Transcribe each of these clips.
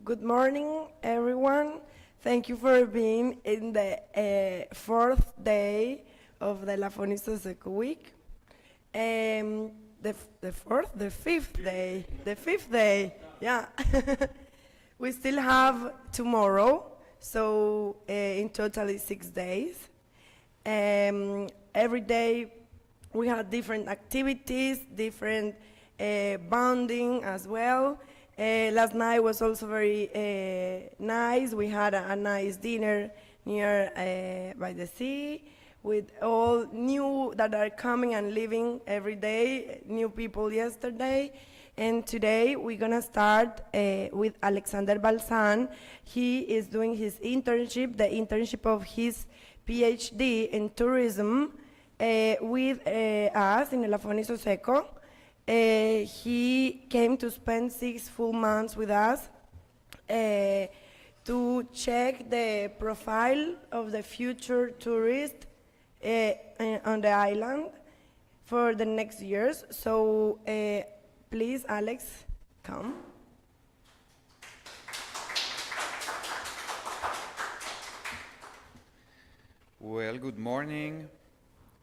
Good morning, everyone. Thank you for being in the fourth day of the Elafonisos Eco Week. The fourth, the fifth day, yeah. We still have tomorrow, so in total it's 6 days. Every day we had different activities, different bonding as well. Last night was also very nice. We had a nice dinner near by the sea with all new that are coming and living every day, new people yesterday. And today we're gonna start with Alexander Balsan. He is doing his internship, the internship of his PhD in tourism with us in Elafonisos Eco. He came to spend 6 full months with us to check the profile of the future tourist on the island for the next years. So please, Alex, come. Well, good morning.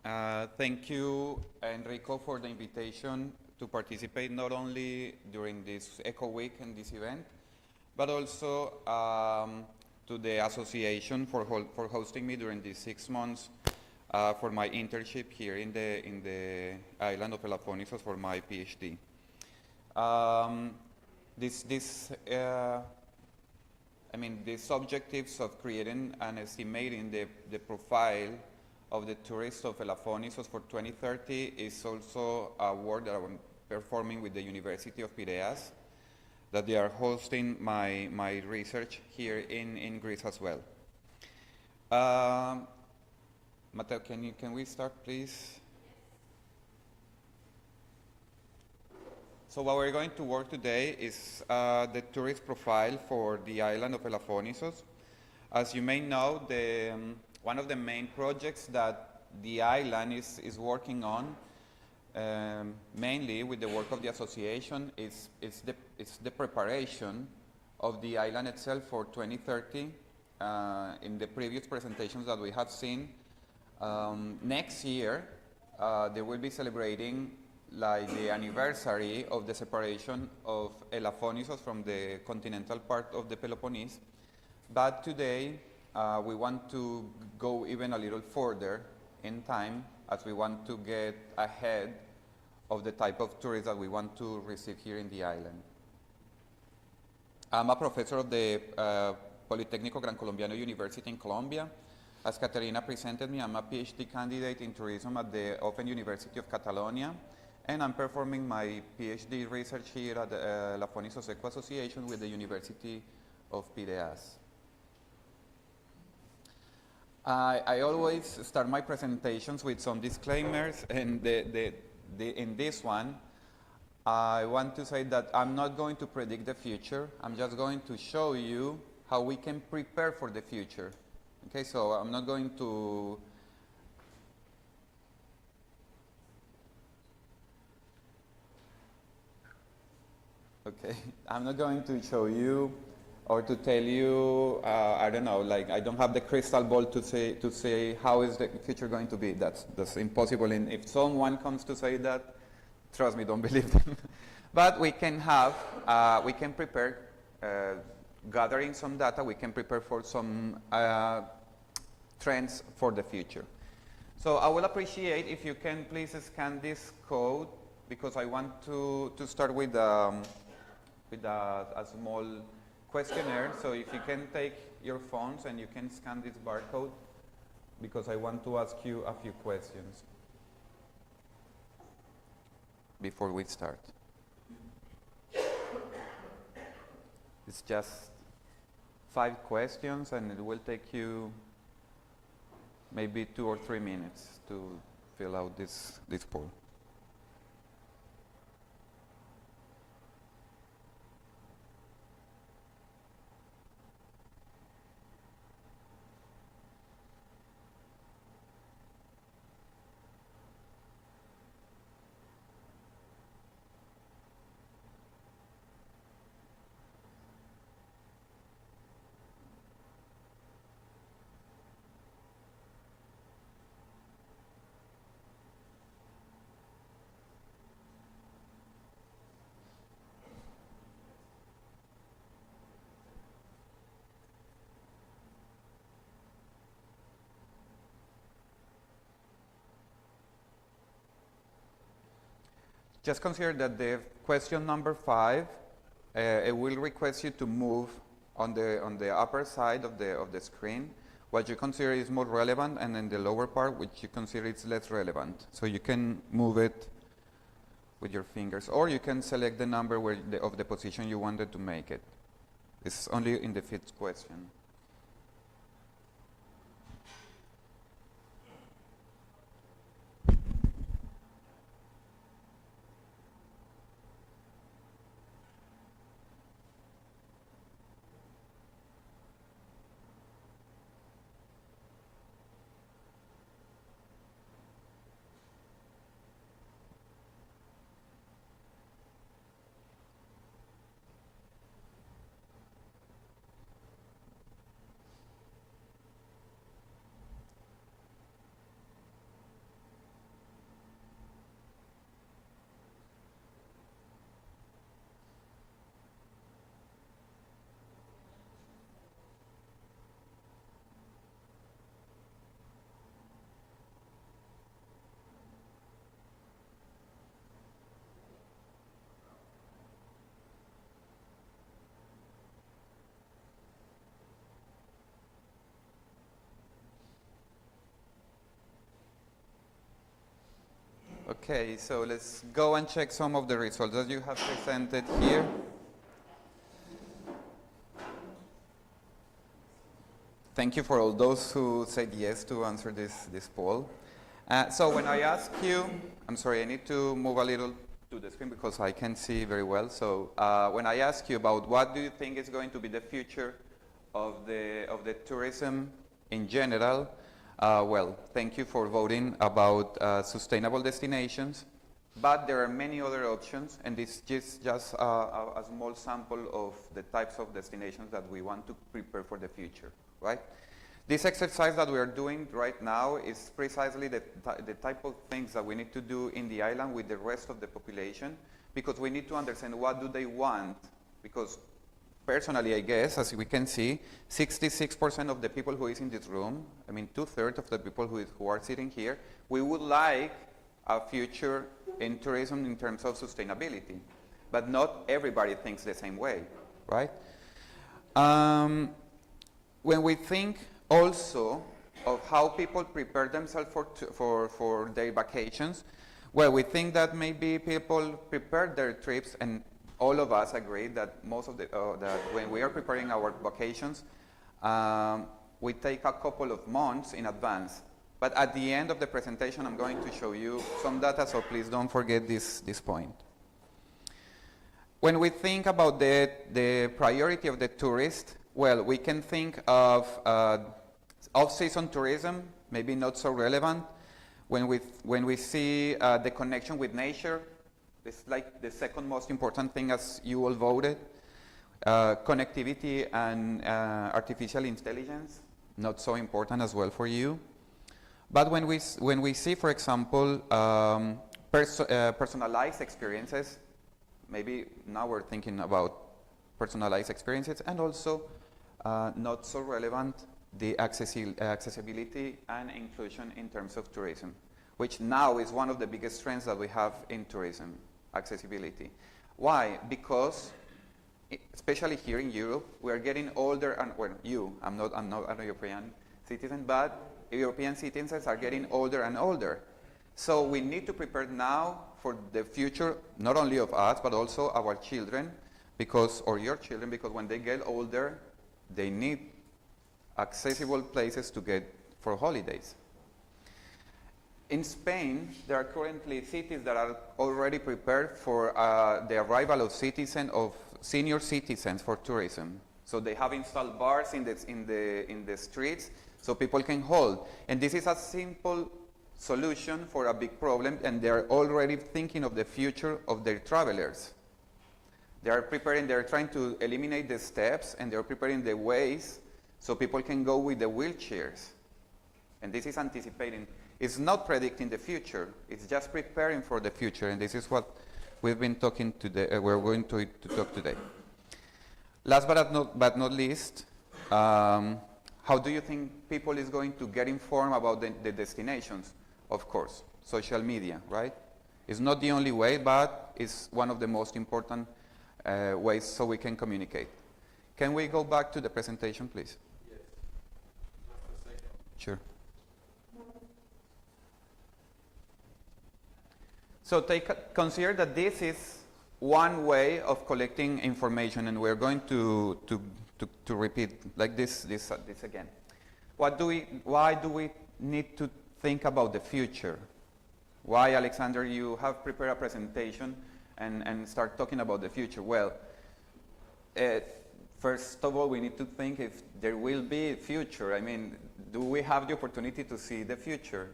Thank you, Enrico, for the invitation to participate not only during this Eco Week and this event, but also to the association for hosting me during these 6 months for my internship here in the island of Elafonisos for my PhD. These objectives of creating and estimating the profile of the tourists of Elafonisos for 2030 is also a work that I'm performing with the University of Piraeus, that they are hosting my research here in Greece as well. Mateo, can we start, please? So what we're going to work today is the tourist profile for the island of Elafonisos. As you may know, one of the main projects that the island is working on, mainly with the work of the association, is the preparation of the island itself for 2030. In the previous presentations that we have seen, next year they will be celebrating like the anniversary of the separation of Elafonisos from the continental part of the Peloponnese. But today we want to go even a little further in time, as we want to get ahead of the type of tourists that we want to receive here in the island. I'm a professor of the Politécnico Gran Colombiano University in Colombia. As Caterina presented me, I'm a PhD candidate in tourism at the Open University of Catalonia, and I'm performing my PhD research here at the Elafonisos Eco Association with the University of Piraeus. I always start my presentations with some disclaimers, and in this one, I want to say that I'm not going to predict the future. I'm just going to show you how we can prepare for the future. Okay, so I'm not going to I'm not going to show you or to tell you, I don't know, like I don't have the crystal ball to say how is the future going to be. That's impossible. And if someone comes to say that, trust me, don't believe them. But we can we can prepare, gathering some data, we can prepare for some trends for the future. So I will appreciate if you can please scan this code, because I want to start with a small questionnaire. So if you can take your phones and you can scan this barcode, because I want to ask you a few questions before we start. It's just 5 questions, and it will take you maybe 2 or 3 minutes to fill out this poll. just consider that the question number 5, it will request you to move on the upper side of the screen what you consider is more relevant, and then the lower part which you consider is less relevant. So you can move it with your fingers, or you can select the number of the position you wanted to make it. It's only in the 5th question. Okay, so let's go and check some of the results that you have presented here. Thank you for all those who said yes to answer this poll. So when I ask you, I'm sorry, I need to move a little to the screen because I can't see very well. So when I ask you about what do you think is going to be the future of the tourism in general, well, thank you for voting about sustainable destinations, but there are many other options, and this is just a small sample of the types of destinations that we want to prepare for the future, right? This exercise that we are doing right now is precisely the type of things that we need to do in the island with the rest of the population, because we need to understand what do they want, because personally, I guess, as we can see, 66% of the people who is in this room, I mean 2/3 of the people who are sitting here, we would like a future in tourism in terms of sustainability. But not everybody thinks the same way, right? When we think also of how people prepare themselves for their vacations, well, we think that maybe people prepare their trips, and all of us agree that most of that when we are preparing our vacations, we take a couple of months in advance. But at the end of the presentation, I'm going to show you some data, so please don't forget this point. When we think about the priority of the tourist, well, we can think of off-season tourism, maybe not so relevant. When we see the connection with nature, it's like the second most important thing, as you all voted. Connectivity and artificial intelligence, not so important as well for you. But when we see, for example, personalized experiences, maybe now we're thinking about personalized experiences, and also not so relevant, the accessibility and inclusion in terms of tourism, which now is one of the biggest trends that we have in tourism. Accessibility. Why? Because, especially here in Europe, we are getting older, and well, I'm not a European citizen, but European citizens are getting older and older. So we need to prepare now for the future, not only of us, but also our children, or your children, because when they get older, they need accessible places to get for holidays. In Spain, there are currently cities that are already prepared for the arrival of senior citizens for tourism. So they have installed bars in the streets so people can hold. And this is a simple solution for a big problem, and they're already thinking of the future of their travelers. They're trying to eliminate the steps, and they're preparing the ways so people can go with the wheelchairs. And this is anticipating. It's not predicting the future, it's just preparing for the future, and this is what we've been talking today, we're going to talk today. Last but not least, how do you think people is going to get informed about the destinations? Of course, social media, right? It's not the only way, but it's one of the most important ways so we can communicate. Can we go back to the presentation, please? Yes. Just a second. Sure. So consider that this is one way of collecting information, and we're going to repeat like this again. Why do we need to think about the future? Why, Alexander, you have prepared a presentation and start talking about the future? Well, first of all, we need to think if there will be a future. I mean, do we have the opportunity to see the future?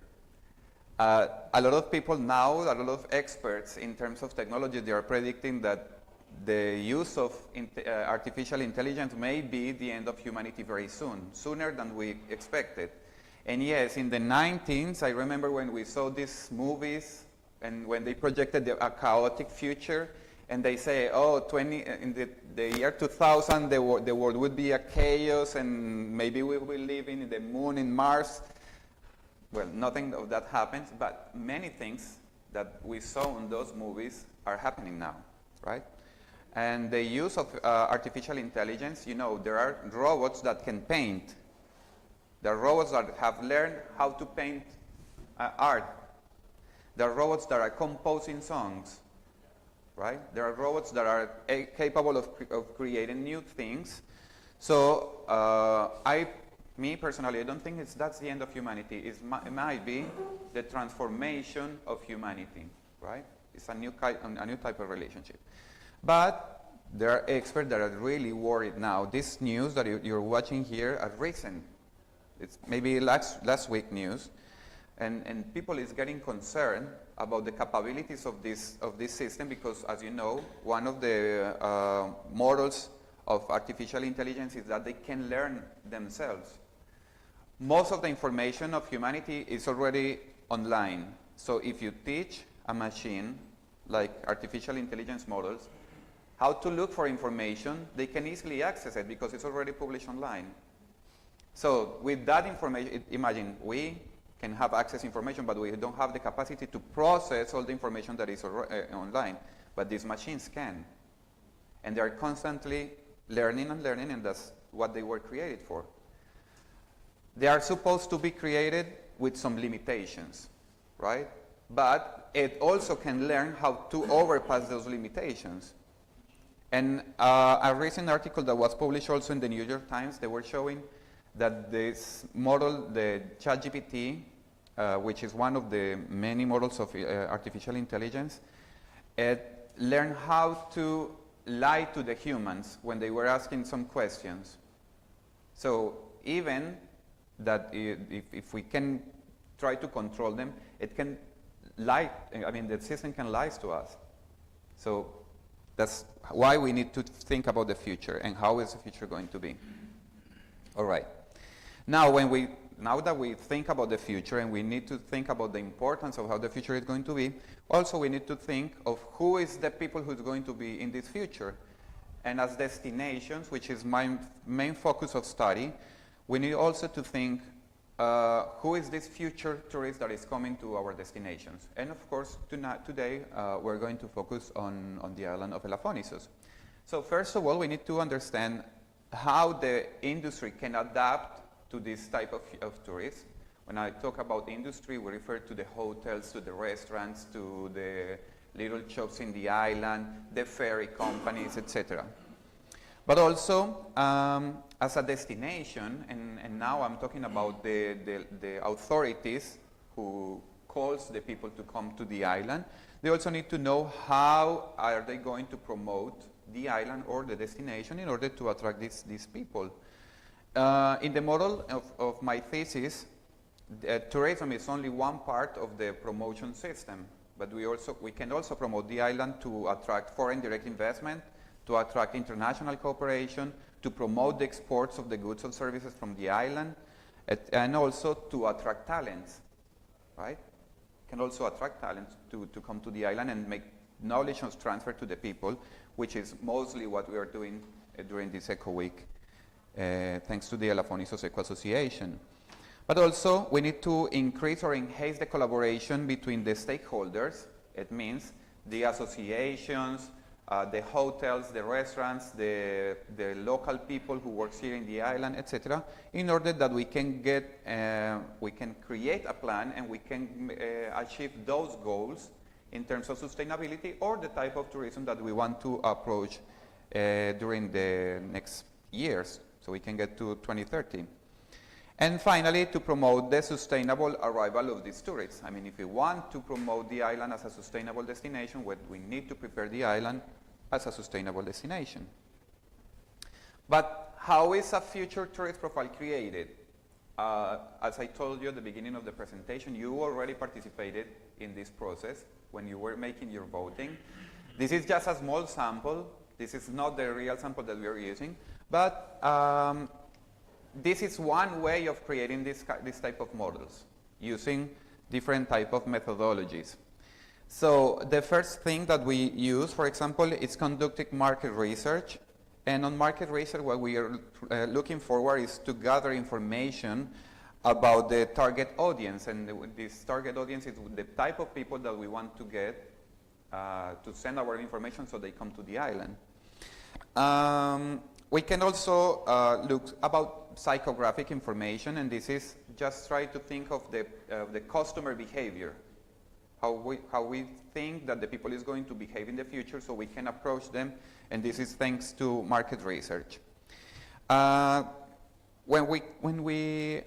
A lot of people now, a lot of experts in terms of technology, they are predicting that the use of artificial intelligence may be the end of humanity very soon, sooner than we expected. And yes, in the 19s, I remember when we saw these movies and when they projected a chaotic future, and they say, oh, in the year 2000, the world would be a chaos, and maybe we will live in the moon, in Mars. Well, nothing of that happens, but many things that we saw in those movies are happening now, right? And the use of artificial intelligence, you know, there are robots that can paint. There are robots that have learned how to paint art. There are robots that are composing songs, right? There are robots that are capable of creating new things. So me personally, I don't think that's the end of humanity. It might be the transformation of humanity, right? It's a new type of relationship. But there are experts that are really worried now. This news that you're watching here are recent. It's maybe last week news. And people is getting concerned about the capabilities of this system because, as you know, one of the models of artificial intelligence is that they can learn themselves. Most of the information of humanity is already online. So if you teach a machine, like artificial intelligence models, how to look for information, they can easily access it because it's already published online. So with that information, imagine we can have access to information, but we don't have the capacity to process all the information that is online. But these machines can. And they are constantly learning, and that's what they were created for. They are supposed to be created with some limitations, right? But it also can learn how to overpass those limitations. And a recent article that was published also in the New York Times, they were showing that this model, the ChatGPT, which is one of the many models of artificial intelligence, it learned how to lie to the humans when they were asking some questions. So even that if we can try to control them, it can lie, I mean, the system can lie to us. So that's why we need to think about the future and how is the future going to be. All right. Now that we think about the future and we need to think about the importance of how the future is going to be, also we need to think of who is the people who's going to be in this future. And as destinations, which is my main focus of study, we need also to think who is this future tourist that is coming to our destinations. And of course, today we're going to focus on the island of Elafonisos. So first of all, we need to understand how the industry can adapt to this type of tourists. When I talk about industry, we refer to the hotels, to the restaurants, to the little shops in the island, the ferry companies, etc. But also, as a destination, and now I'm talking about the authorities who calls the people to come to the island, they also need to know how are they going to promote the island or the destination in order to attract these people. In the model of my thesis, tourism is only one part of the promotion system, but we can also promote the island to attract foreign direct investment, to attract international cooperation, to promote the exports of the goods and services from the island, and also to attract talents, right? Can also attract talents to come to the island and make knowledge transfer to the people, which is mostly what we are doing during this Eco Week, thanks to the Elafonisos Eco Association. But also, we need to increase or enhance the collaboration between the stakeholders It means the associations, the hotels, the restaurants, the local people who work here in the island, etc., in order that we can create a plan and we can achieve those goals in terms of sustainability or the type of tourism that we want to approach during the next years, so we can get to 2030. And finally, to promote the sustainable arrival of these tourists. I mean, if we want to promote the island as a sustainable destination, we need to prepare the island as a sustainable destination. But how is a future tourist profile created? As I told you at the beginning of the presentation, you already participated in this process when you were making your voting. This is just a small sample. This is not the real sample that we are using, but this is one way of creating this type of models, using different type of methodologies. So the first thing that we use, for example, is conducting market research. And on market research, what we are looking forward is to gather information about the target audience. And this target audience is the type of people that we want to get to send our information so they come to the island. We can also look about psychographic information, and this is just try to think of the customer behavior, how we think that the people is going to behave in the future, so we can approach them, and this is thanks to market research. When we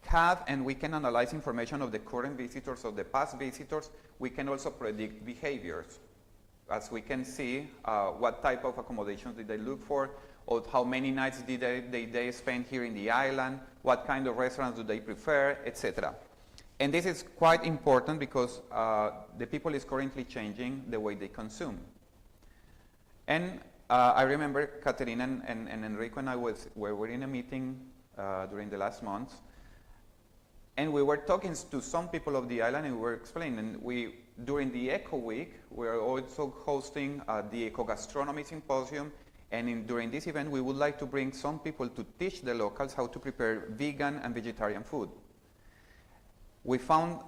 have and we can analyze information of the current visitors or the past visitors, we can also predict behaviors. As we can see, what type of accommodations did they look for, or how many nights did they spend here in the island, what kind of restaurants do they prefer, etc. And this is quite important because the people is currently changing the way they consume. And I remember Caterina and Enrico and I were in a meeting during the last months, and we were talking to some people of the island, and we were explaining, during the Eco Week, we are also hosting the Eco Gastronomy Symposium, and during this event, we would like to bring some people to teach the locals how to prepare vegan and vegetarian food. We found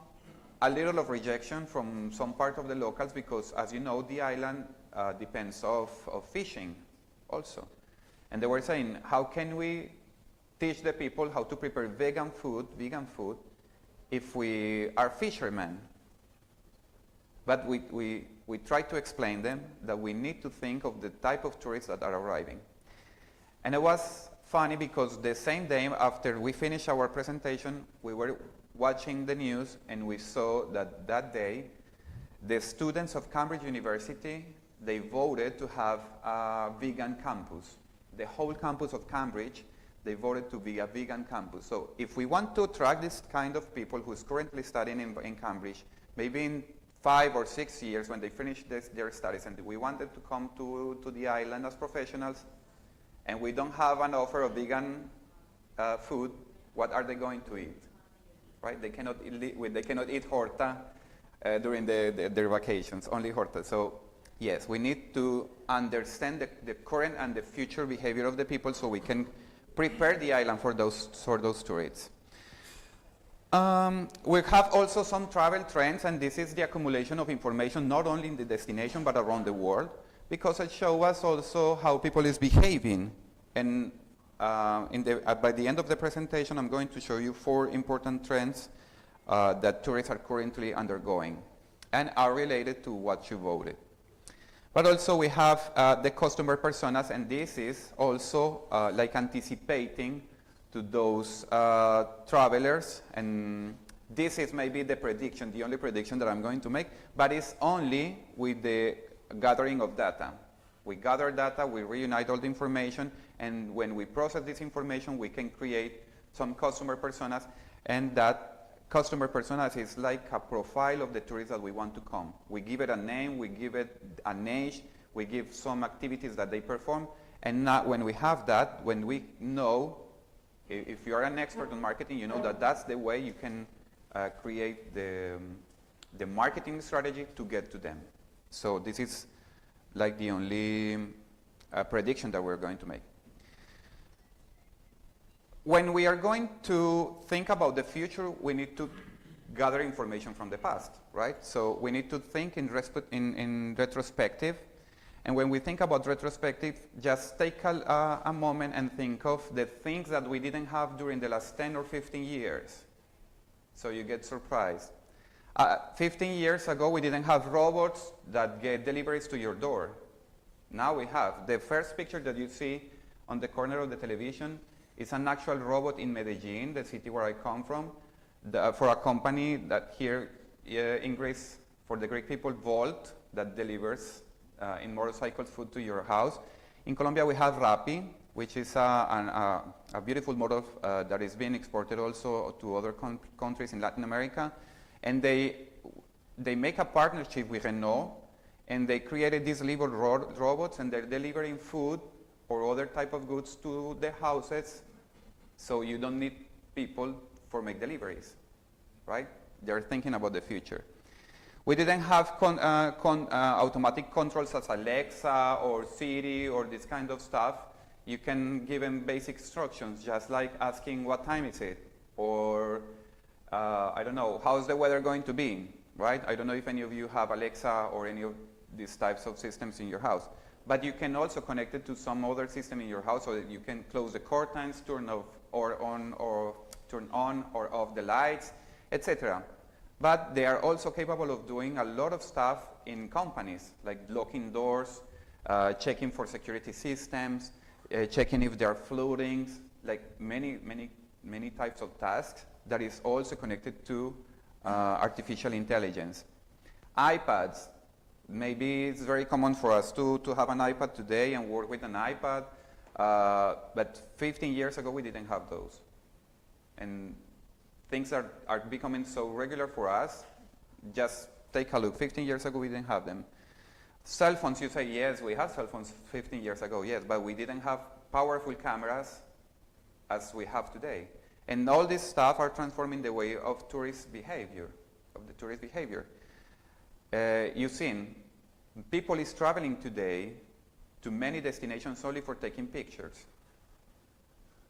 a little of rejection from some part of the locals because, as you know, the island depends of fishing also. And they were saying, how can we teach the people how to prepare vegan food, if we are fishermen? But we try to explain them that we need to think of the type of tourists that are arriving. And it was funny because the same day after we finished our presentation, we were watching the news and we saw that that day, the students of Cambridge University, they voted to have a vegan campus. The whole campus of Cambridge, they voted to be a vegan campus. So if we want to attract this kind of people who is currently studying in Cambridge, maybe in 5 or 6 years when they finish their studies, and we want them to come to the island as professionals, and we don't have an offer of vegan food, what are they going to eat? Right? They cannot eat horta during their vacations, only horta. So yes, we need to understand the current and the future behavior of the people so we can prepare the island for those tourists. We have also some travel trends, and this is the accumulation of information not only in the destination but around the world, because it shows us also how people is behaving. And by the end of the presentation, I'm going to show you 4 important trends that tourists are currently undergoing and are related to what you voted. But also we have the customer personas, and this is also like anticipating to those travelers, and this is maybe the prediction, the only prediction that I'm going to make, but it's only with the gathering of data. We gather data, we reunite all the information, and when we process this information, we can create some customer personas, and that customer personas is like a profile of the tourists that we want to come. We give it a name, we give it an age, we give some activities that they perform, and now when we have that, when we know, if you are an expert on marketing, you know that that's the way you can create the marketing strategy to get to them. So this is like the only prediction that we're going to make. When we are going to think about the future, we need to gather information from the past, right? So we need to think in retrospective. And when we think about retrospective, just take a moment and think of the things that we didn't have during the last 10 or 15 years. So you get surprised. 15 years ago, we didn't have robots that get deliveries to your door. Now we have. The first picture that you see on the corner of the television is an actual robot in Medellin, the city where I come from, for a company that here in Greece, for the Greek people, Volt, that delivers in motorcycles food to your house. In Colombia, we have Rappi, which is a beautiful model that is being exported also to other countries in Latin America. And they make a partnership with Renault, and they created these little robots, and they're delivering food or other type of goods to the houses, so you don't need people for make deliveries, right? They're thinking about the future. We didn't have automatic controls as Alexa or Siri or this kind of stuff. You can give them basic instructions, just like asking what time is it, or I don't know, how's the weather going to be, right? I don't know if any of you have Alexa or any of these types of systems in your house. But you can also connect it to some other system in your house so that you can close the curtains, turn on or off the lights, etc. But they are also capable of doing a lot of stuff in companies, like locking doors, checking for security systems, checking if there are floodings, like many types of tasks that is also connected to artificial intelligence. iPads. Maybe it's very common for us to have an iPad today and work with an iPad, but 15 years ago we didn't have those. And things are becoming so regular for us. Just take a look. 15 years ago we didn't have them. Cell phones, you say, yes, we had cell phones 15 years ago, yes, but we didn't have powerful cameras as we have today. And all this stuff are transforming the way of tourist behavior, You've seen, people is traveling today to many destinations only for taking pictures.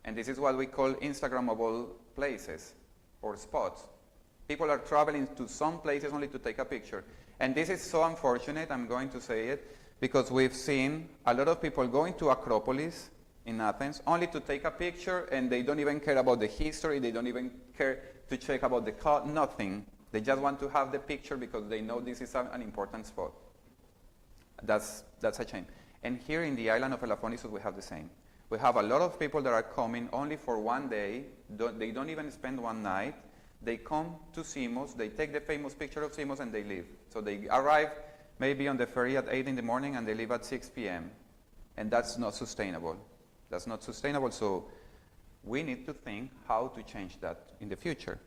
And this is what we call Instagrammable places or spots. People are traveling to some places only to take a picture. And this is so unfortunate, I'm going to say it, because we've seen a lot of people going to Acropolis in Athens only to take a picture, and they don't even care about the history, they don't even care to check about the cost, nothing. They just want to have the picture because they know this is an important spot. That's a shame. And here in the island of Elafonisos, we have the same. We have a lot of people that are coming only for one day. They don't even spend one night. They come to Simos, they take the famous picture of Simos, and they leave. So they arrive maybe on the ferry at 8 in the morning, and they leave at 6 p.m. And that's not sustainable. That's not sustainable, so we need to think how to change that in the future.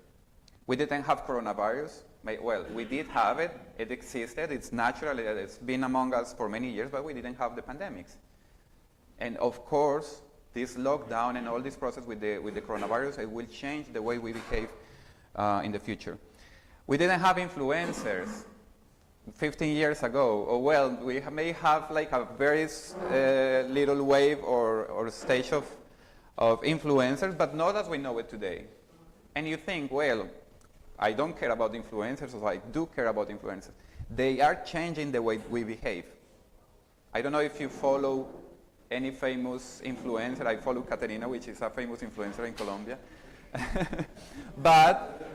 We didn't have coronavirus. Well, we did have it. It existed. It's natural. It's been among us for many years, but we didn't have the pandemics. And of course, this lockdown and all this process with the coronavirus, it will change the way we behave in the future. We didn't have influencers 15 years ago. Or well, we may have like a very little wave or stage of influencers, but not as we know it today. And you think, well, I don't care about influencers, or I do care about influencers. They are changing the way we behave. I don't know if you follow any famous influencer. I follow Caterina, which is a famous influencer in Colombia. But,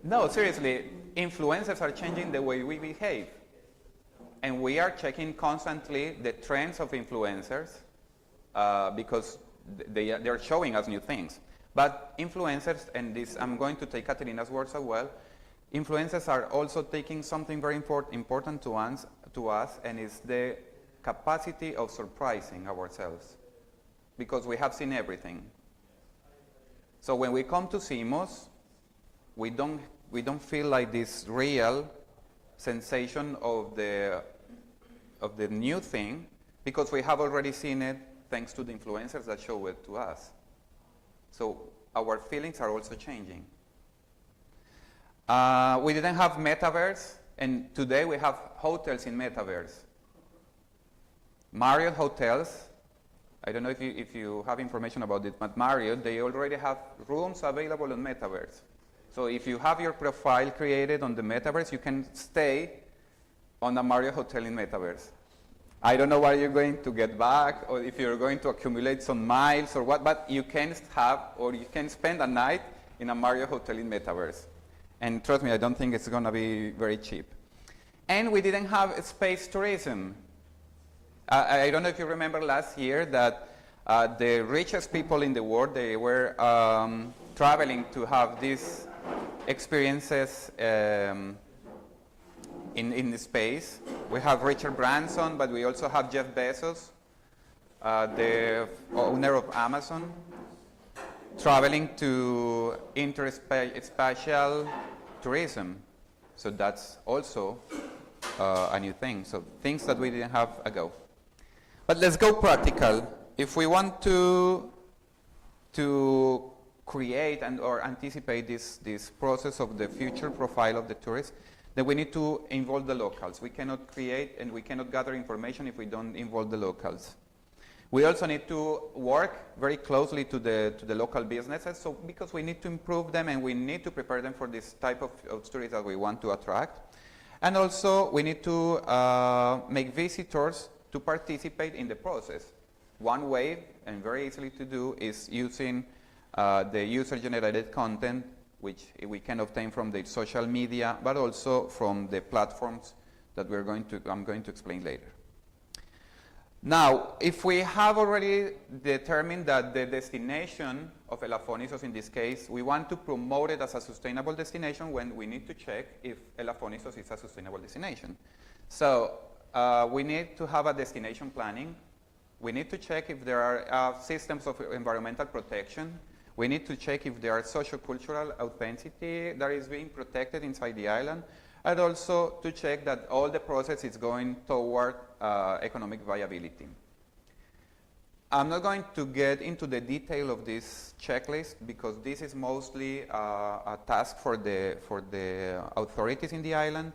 no, seriously, influencers are changing the way we behave. And we are checking constantly the trends of influencers because they're showing us new things. But influencers, and this I'm going to take Caterina's words as well, influencers are also taking something very important to us, and it's the capacity of surprising ourselves, because we have seen everything. So when we come to Simos, we don't feel like this real sensation of the new thing, because we have already seen it thanks to the influencers that show it to us. So our feelings are also changing. We didn't have metaverse, and today we have hotels in metaverse. Marriott hotels, I don't know if you have information about it, but Marriott, they already have rooms available in metaverse. So if you have your profile created on the metaverse, you can stay on a Marriott hotel in metaverse. I don't know what you're going to get back, or if you're going to accumulate some miles or what, but you can have, or you can spend a night in a Marriott hotel in metaverse. And trust me, I don't think it's going to be very cheap. And we didn't have space tourism. I don't know if you remember last year that the richest people in the world, they were traveling to have these experiences in the space. We have Richard Branson, but we also have Jeff Bezos, the owner of Amazon, traveling to interspatial tourism. So that's also a new thing. So things that we didn't have ago. But let's go practical. If we want to create and or anticipate this process of the future profile of the tourist, then we need to involve the locals. We cannot create and we cannot gather information if we don't involve the locals. We also need to work very closely to the local businesses, so because we need to improve them and we need to prepare them for this type of tourists that we want to attract. And also we need to make visitors to participate in the process. One way, and very easily to do, is using the user-generated content, which we can obtain from the social media, but also from the platforms that I'm going to explain later. Now, if we have already determined that the destination of Elafonisos, in this case, we want to promote it as a sustainable destination, when we need to check if Elafonisos is a sustainable destination. So we need to have a destination planning. We need to check if there are systems of environmental protection. We need to check if there are socio-cultural authenticity that is being protected inside the island, and also to check that all the process is going toward economic viability. I'm not going to get into the detail of this checklist because this is mostly a task for the authorities in the island.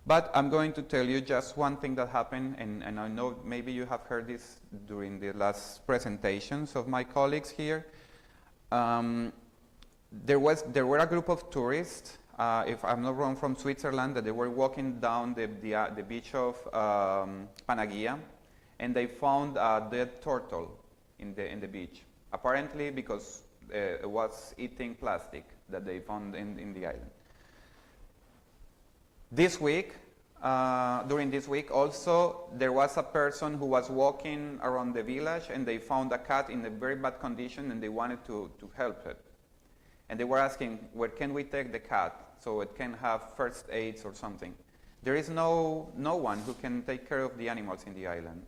But I'm going to tell you just one thing that happened, and I know maybe you have heard this during the last presentations of my colleagues here. There were a group of tourists, if I'm not wrong, from Switzerland, that they were walking down the beach of Panagia, and they found a dead turtle in the beach, apparently because it was eating plastic that they found in the island. This week, during this week also, there was a person who was walking around the village and they found a cat in a very bad condition and they wanted to help it. And they were asking, where can we take the cat so it can have first aids or something? There is no one who can take care of the animals in the island.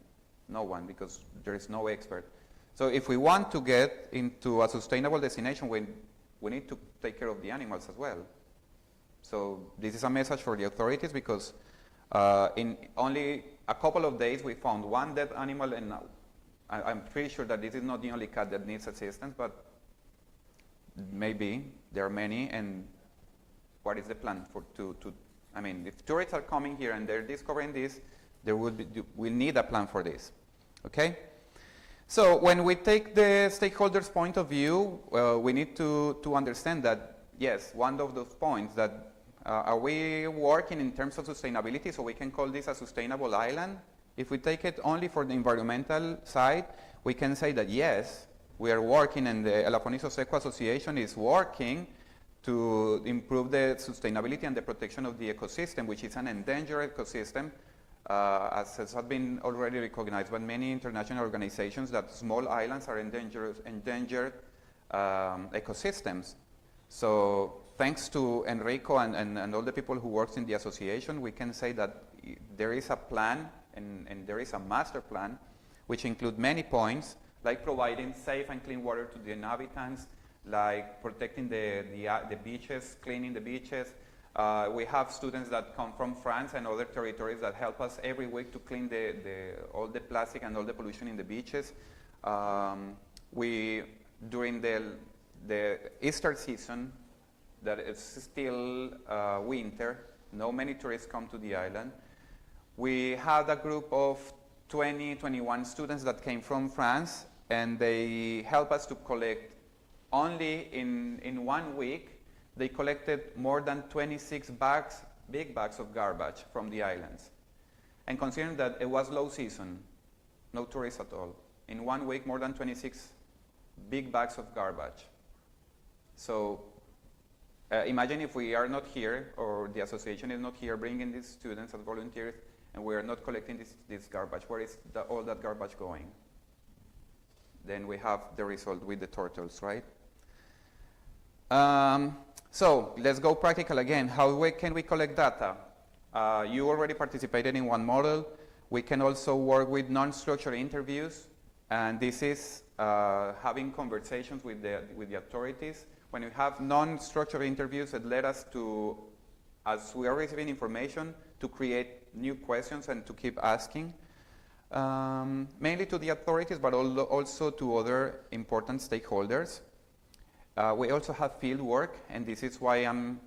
No one, because there is no expert. So if we want to get into a sustainable destination, we need to take care of the animals as well. So this is a message for the authorities, because in only a couple of days we found one dead animal, and I'm pretty sure that this is not the only cat that needs assistance, but maybe there are many. And what is the plan I mean, if tourists are coming here and they're discovering this, we'll need a plan for this, okay? So when we take the stakeholders' point of view, we need to understand that, yes, one of those points that are we working in terms of sustainability, so we can call this a sustainable island? If we take it only for the environmental side, we can say that yes, we are working, and the Elafonisos Eco Association is working to improve the sustainability and the protection of the ecosystem, which is an endangered ecosystem, as has been already recognized by many international organizations, that small islands are endangered ecosystems. So thanks to Enrico and all the people who work in the association, we can say that there is a plan and there is a master plan which include many points, like providing safe and clean water to the inhabitants, like protecting the beaches, cleaning the beaches. We have students that come from France and other territories that help us every week to clean all the plastic and all the pollution in the beaches. During the Easter season, that is still winter, no many tourists come to the island. We had a group of 21 students that came from France, and they help us to collect only in 1 week they collected more than 26 big bags of garbage from the islands. And considering that it was low season, no tourists at all, in 1 week more than 26 big bags of garbage. So imagine if we are not here, or the association is not here bringing these students as volunteers, and we are not collecting this garbage. Where is all that garbage going? Then we have the result with the turtles, right? So let's go practical again. How can we collect data? You already participated in one model. We can also work with non-structured interviews, and this is having conversations with the authorities. When we have non-structured interviews, it led us to, as we are receiving information, to create new questions and to keep asking, mainly to the authorities, but also to other important stakeholders. We also have field work, and this is why I'm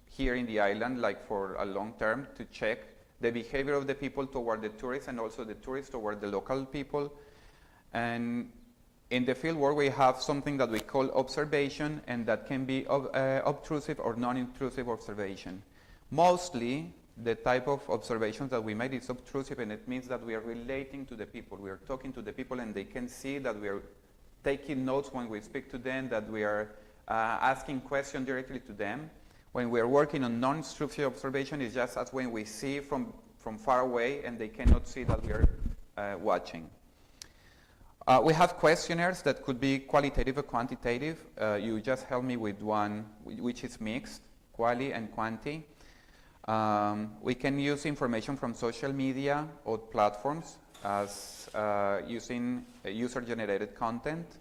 here in the island, like for a long term, to check the behavior of the people toward the tourists and also the tourists toward the local people. And in the field work, we have something that we call observation, and that can be obtrusive or non-intrusive observation. Mostly, the type of observations that we made is obtrusive, and it means that we are relating to the people. We are talking to the people, and they can see that we are taking notes when we speak to them, that we are asking questions directly to them. When we are working on non-structured observation, it's just as when we see from far away, and they cannot see that we are watching. We have questionnaires that could be qualitative or quantitative. You just helped me with one, which is mixed, quali and quanti. We can use information from social media or platforms as using user-generated content.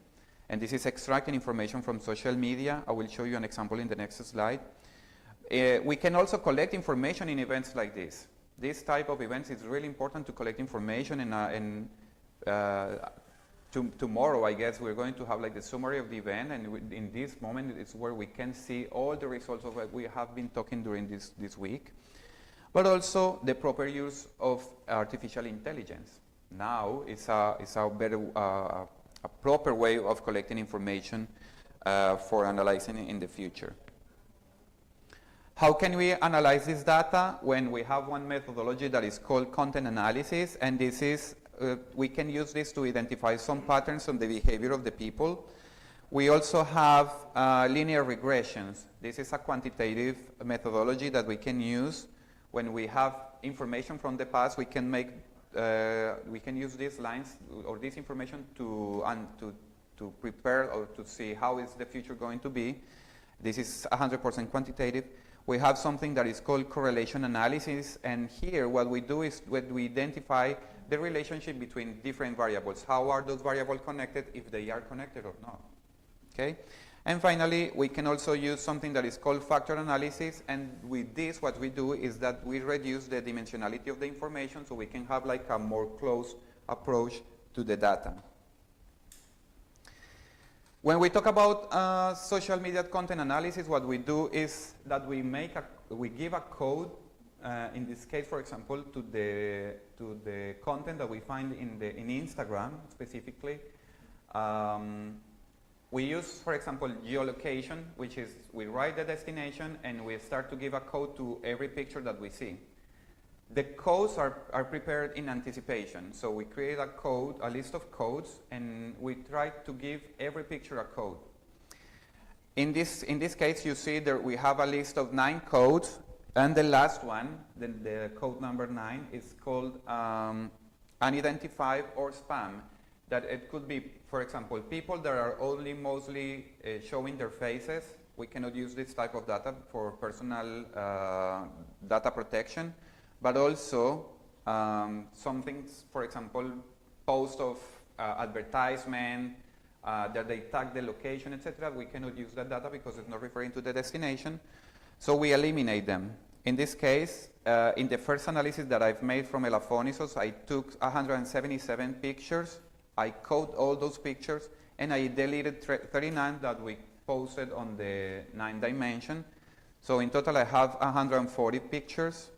And this is extracting information from social media. I will show you an example in the next slide. We can also collect information in events like this. This type of events is really important to collect information, and tomorrow, I guess, we're going to have like the summary of the event, and in this moment it's where we can see all the results of what we have been talking during this week, but also the proper use of artificial intelligence. Now it's a better, a proper way of collecting information for analyzing in the future. How can we analyze this data? When we have one methodology that is called content analysis, and this is we can use this to identify some patterns on the behavior of the people. We also have linear regressions. This is a quantitative methodology that we can use when we have information from the past. We can use these lines or this information to prepare or to see how is the future going to be. This is 100% quantitative. We have something that is called correlation analysis, and here what we do is we identify the relationship between different variables. How are those variables connected, if they are connected or not? Okay? And finally, we can also use something that is called factor analysis, and with this what we do is that we reduce the dimensionality of the information so we can have like a more close approach to the data. When we talk about social media content analysis, what we do is that we give a code, in this case, for example, to the content that we find in Instagram specifically. We use, for example, geolocation, which is we write the destination and we start to give a code to every picture that we see. The codes are prepared in anticipation. So we create a code, a list of codes, and we try to give every picture a code. In this case, you see that we have a list of 9 codes, and the last one, the code number 9, is called unidentified or spam. That it could be, for example, people that are only mostly showing their faces. We cannot use this type of data for personal data protection. But also some things, for example, post of advertisement, that they tag the location, etc. We cannot use that data because it's not referring to the destination. So we eliminate them. In this case, in the first analysis that I've made from Elafonisos, I took 177 pictures. I coded all those pictures, and I deleted 39 that we posted on the 9 dimension. So in total, I have 140 pictures.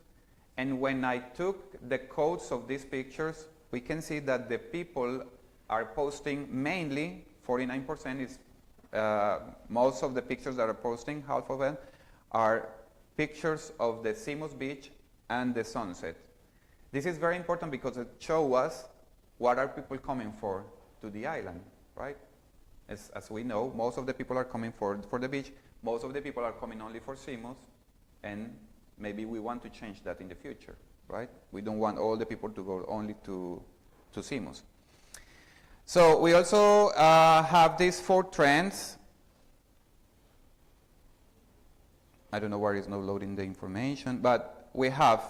And when I took the codes of these pictures, we can see that the people are posting mainly, 49% is most of the pictures that are posting, half of them, are pictures of the Simos Beach and the sunset. This is very important because it shows us what are people coming for to the island, right? As we know, most of the people are coming for the beach, most of the people are coming only for Simos, and maybe we want to change that in the future, right? We don't want all the people to go only to Simos. So we also have these 4 trends. I don't know why it's not loading the information, but we have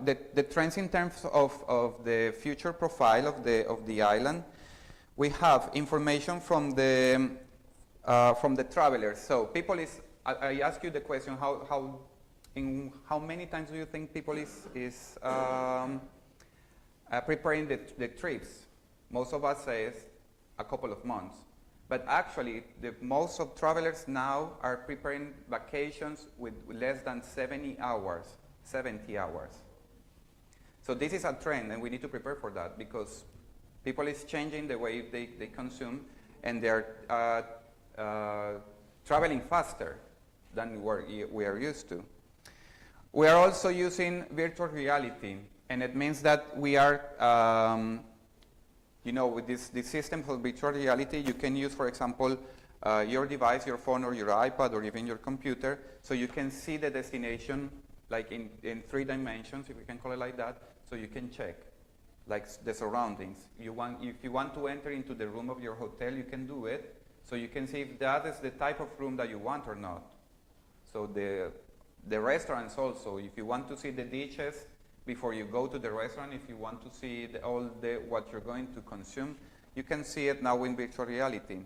the trends in terms of the future profile of the island. We have information from the travelers. So people is, I ask you the question, how many times do you think people is preparing the trips? Most of us say a couple of months. But actually, most of travelers now are preparing vacations with less than 70 hours. So this is a trend, and we need to prepare for that because people is changing the way they consume, and they're traveling faster than we are used to. We are also using virtual reality, and it means that we are with this system of virtual reality, you can use, for example, your device, your phone or your iPad or even your computer, so you can see the destination like in 3 dimensions, if we can call it like that, so you can check like the surroundings. If you want to enter into the room of your hotel, you can do it, so you can see if that is the type of room that you want or not. So the restaurants also, if you want to see the dishes, before you go to the restaurant, if you want to see what you're going to consume, you can see it now in virtual reality.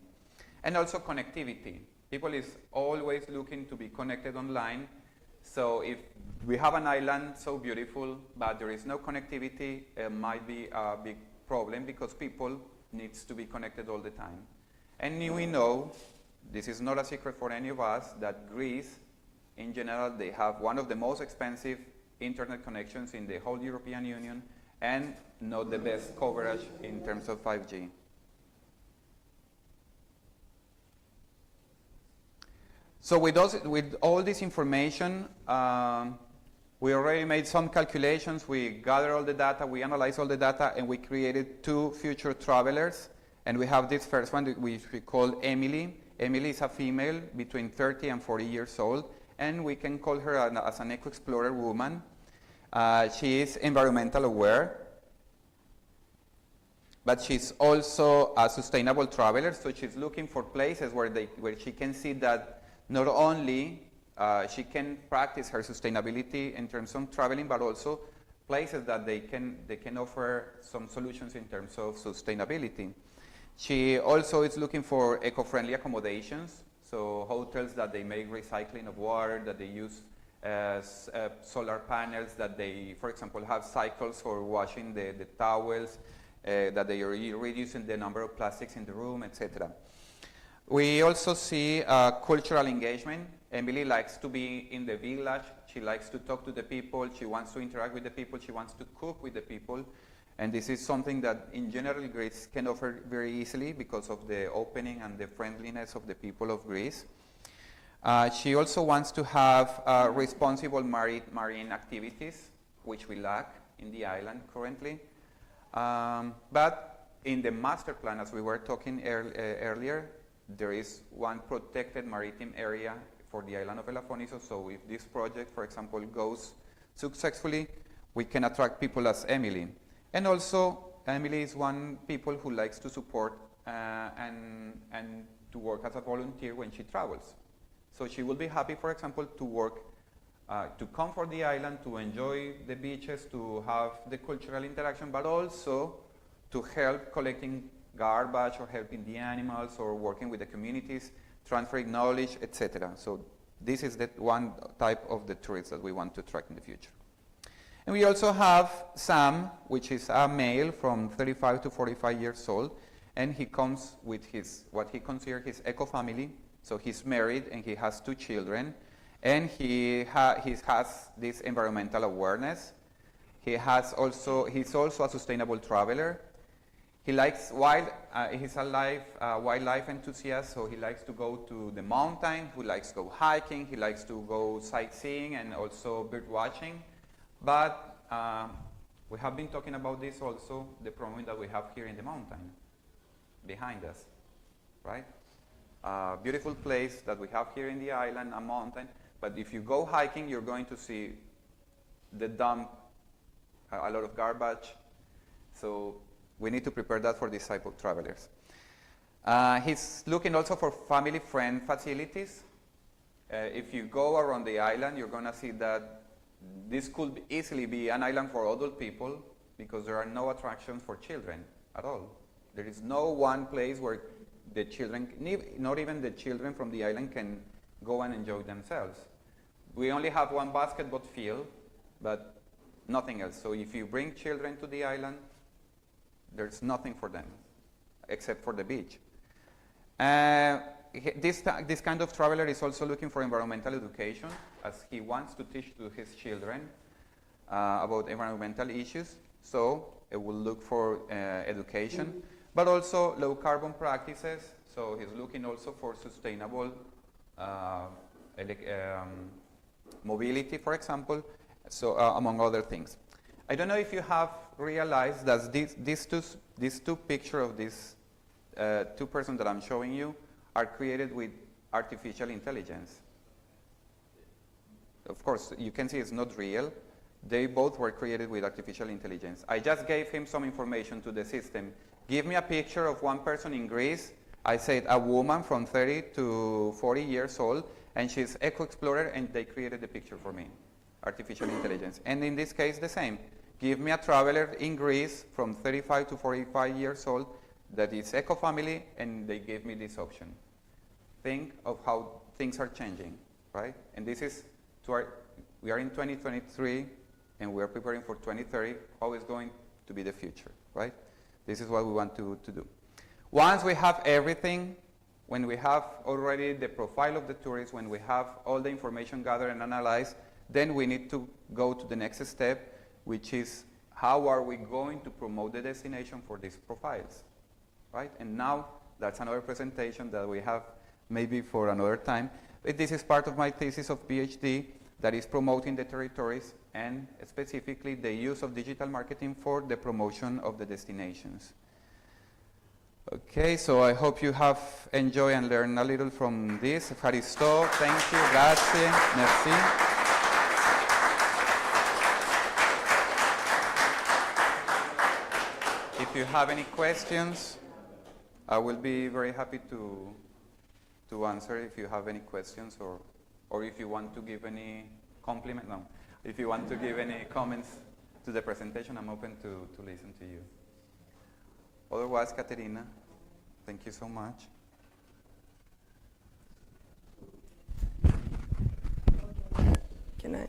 And also connectivity. People is always looking to be connected online. So if we have an island so beautiful, but there is no connectivity, it might be a big problem because people needs to be connected all the time. And we know, this is not a secret for any of us, that Greece, in general, they have one of the most expensive internet connections in the whole European Union and not the best coverage in terms of 5G. So with all this information, we already made some calculations, we gathered all the data, we analyzed all the data, and we created 2 future travelers. And we have this first one, which we call Emily. Emily is a female between 30 and 40 years old, and we can call her as an eco-explorer woman. She is environmental aware, but she's also a sustainable traveler, so she's looking for places where she can see that not only she can practice her sustainability in terms of traveling, but also places that they can offer some solutions in terms of sustainability. She also is looking for eco-friendly accommodations, so hotels that they make recycling of water, that they use solar panels, that they, for example, have cycles for washing the towels, that they are reducing the number of plastics in the room, etc. We also see cultural engagement. Emily likes to be in the village. She likes to talk to the people. She wants to interact with the people. She wants to cook with the people. And this is something that, in general, Greece can offer very easily because of the opening and the friendliness of the people of Greece. She also wants to have responsible marine activities, which we lack in the island currently. But in the master plan, as we were talking earlier, there is one protected maritime area for the island of Elafonisos. So if this project, for example, goes successfully, we can attract people as Emily. And also, Emily is one people who likes to support and to work as a volunteer when she travels. So she will be happy, for example, to work, to come for the island, to enjoy the beaches, to have the cultural interaction, but also to help collecting garbage or helping the animals or working with the communities, transferring knowledge, etc. So this is the one type of the tourists that we want to attract in the future. And we also have Sam, which is a male from 35 to 45 years old, and he comes with what he considers his eco-family. So he's married and he has 2 children, and he has this environmental awareness. He's also a sustainable traveler. He likes he's a wildlife enthusiast, so he likes to go to the mountain, he likes to go hiking, he likes to go sightseeing and also bird watching. But we have been talking about this also, the problem that we have here in the mountain, behind us, right? Beautiful place that we have here in the island, a mountain, but if you go hiking, you're going to see the dump, a lot of garbage, so we need to prepare that for these type of travelers. He's looking also for family-friend facilities. If you go around the island, you're going to see that this could easily be an island for adult people because there are no attractions for children at all. There is no one place where the children, not even the children from the island, can go and enjoy themselves. We only have one basketball field, but nothing else. So if you bring children to the island, there's nothing for them except for the beach. This kind of traveler is also looking for environmental education, as he wants to teach to his children about environmental issues. So it will look for education, but also low carbon practices. So he's looking also for sustainable mobility, for example, so among other things. I don't know if you have realized that these two pictures of these two persons that I'm showing you are created with artificial intelligence. Of course, you can see it's not real. They both were created with artificial intelligence. I just gave him some information to the system. Give me a picture of one person in Greece. I said a woman from 30 to 40 years old, and she's eco-explorer, and they created the picture for me. Artificial intelligence. And in this case, the same. Give me a traveler in Greece from 35 to 45 years old that is eco-family, and they gave me this option. Think of how things are changing, right? And this is, we are in 2023, and we are preparing for 2030. How is going to be the future, right? This is what we want to do. Once we have everything, when we have already the profile of the tourist, when we have all the information gathered and analyzed, then we need to go to the next step, which is how are we going to promote the destination for these profiles, right? And now that's another presentation that we have maybe for another time. But this is part of my thesis of PhD that is promoting the territories and specifically the use of digital marketing for the promotion of the destinations. Okay, so I hope you have enjoyed and learned a little from this. Ευχαριστώ, thank you, grazie, merci. If you have any questions, I will be very happy to answer if you have any questions, or if you want to give any compliment. No, if you want to give any comments to the presentation, I'm open to listen to you. Otherwise, Katerina, thank you so much. Can I?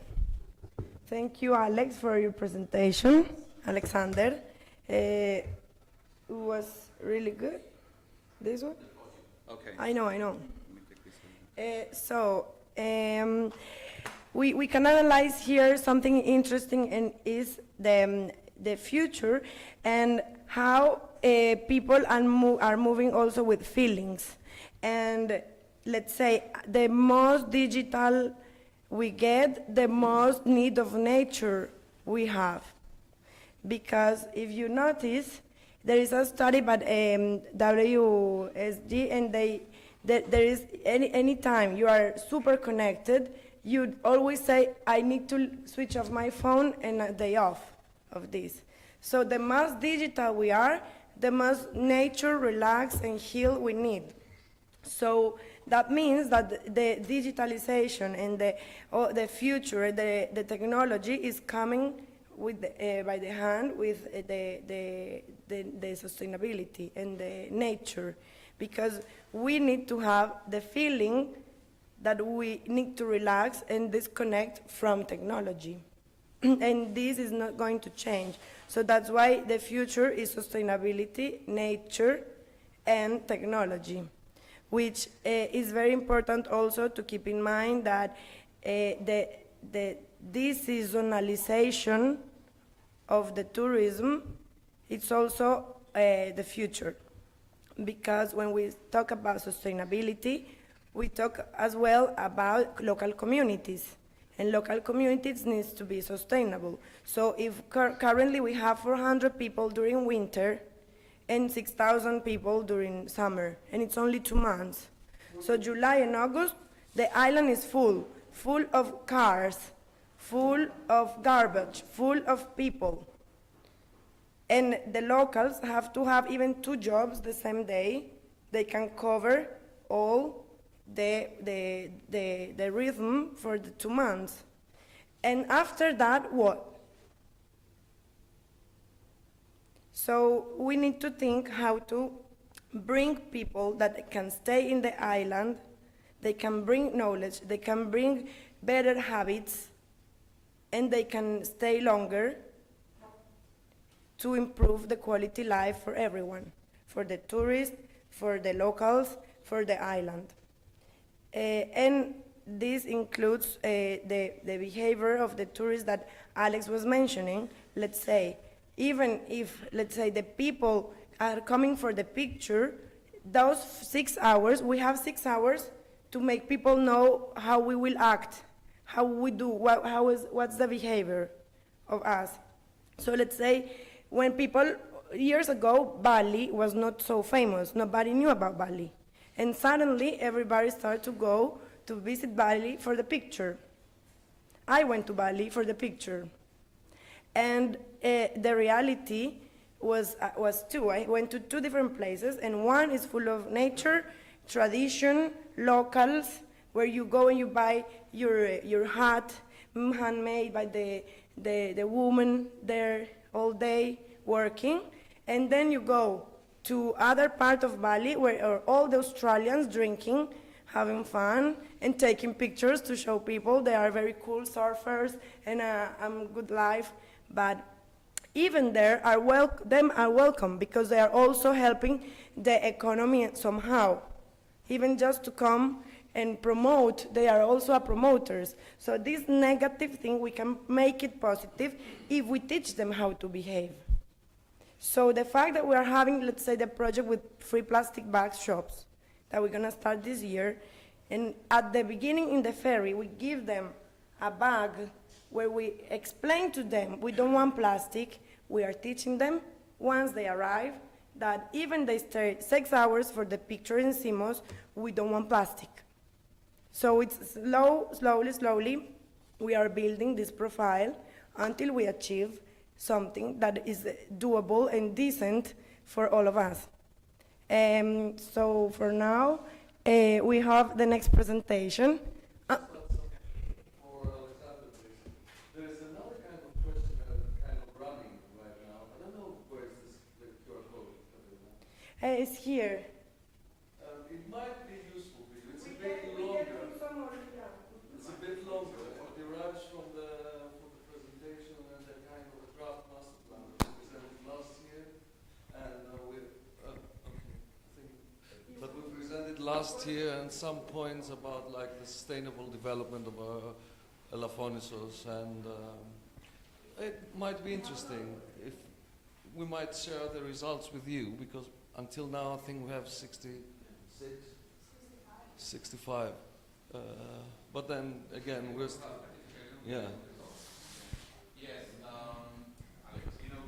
Thank you, Alex, for your presentation, Alexander. It was really good. This one? Okay. I know. Let me take this one. We can analyze here something interesting, and is the future and how people are moving also with feelings. And let's say the most digital we get, the most need of nature we have. Because if you notice, there is a study by WSG, and there is any time you are super connected, you always say, I need to switch off my phone and a day off of this. So the most digital we are, the most nature, relax, and heal we need. So that means that the digitalization and the future, the technology is coming with by the hand with the sustainability and the nature, because we need to have the feeling that we need to relax and disconnect from technology. And this is not going to change. So that's why the future is sustainability, nature, and technology, which is very important also to keep in mind that the deseasonalization of the tourism, it's also the future. Because when we talk about sustainability, we talk as well about local communities. And local communities needs to be sustainable. So if currently we have 400 people during winter and 6,000 people during summer, and it's only 2 months. So July and August, the island is full of cars, full of garbage, full of people. And the locals have to have even 2 jobs the same day. They can cover all the rhythm for the 2 months. And after that, what? So we need to think how to bring people that can stay in the island, they can bring knowledge, they can bring better habits, and they can stay longer to improve the quality life for everyone, for the tourists, for the locals, for the island. And this includes the behavior of the tourists that Alex was mentioning. Let's say, even if, let's say, the people are coming for the picture, those 6 hours, we have 6 hours to make people know how we will act, how we do, what's the behavior of us. So let's say, when people, years ago, Bali was not so famous. Nobody knew about Bali. And suddenly, everybody started to go to visit Bali for the picture. I went to Bali for the picture. And the reality was 2. I went to 2 different places, and one is full of nature, tradition, locals, where you go and you buy your hat, handmade by the woman there all day working, and then you go to other part of Bali where are all the Australians drinking, having fun, and taking pictures to show people they are very cool surfers and good life. But even there, them are welcome because they are also helping the economy somehow. Even just to come and promote, they are also promoters. So this negative thing, we can make it positive if we teach them how to behave. So the fact that we are having, let's say, the project with free plastic bag shops that we're gonna start this year, and at the beginning in the ferry, we give them a bag where we explain to them we don't want plastic. We are teaching them once they arrive that even they stay 6 hours for the picture in Simos, we don't want plastic. So it's slowly, we are building this profile until we achieve something that is doable and decent for all of us. So for now, we have the next presentation. For Alexander, please. There's another kind of question kind of running right now. I don't know where is the QR code. It's here. It might be useful for you. It's a bit longer. It's a bit longer. It derives from the presentation and the kind of a draft master plan that we presented last year. And that we presented last year, and some points about like the sustainable development of Elafonisos, and it might be interesting if we might share the results with you, because until now I think we have 65. But then again, we're yeah. Yes, Alex, you know,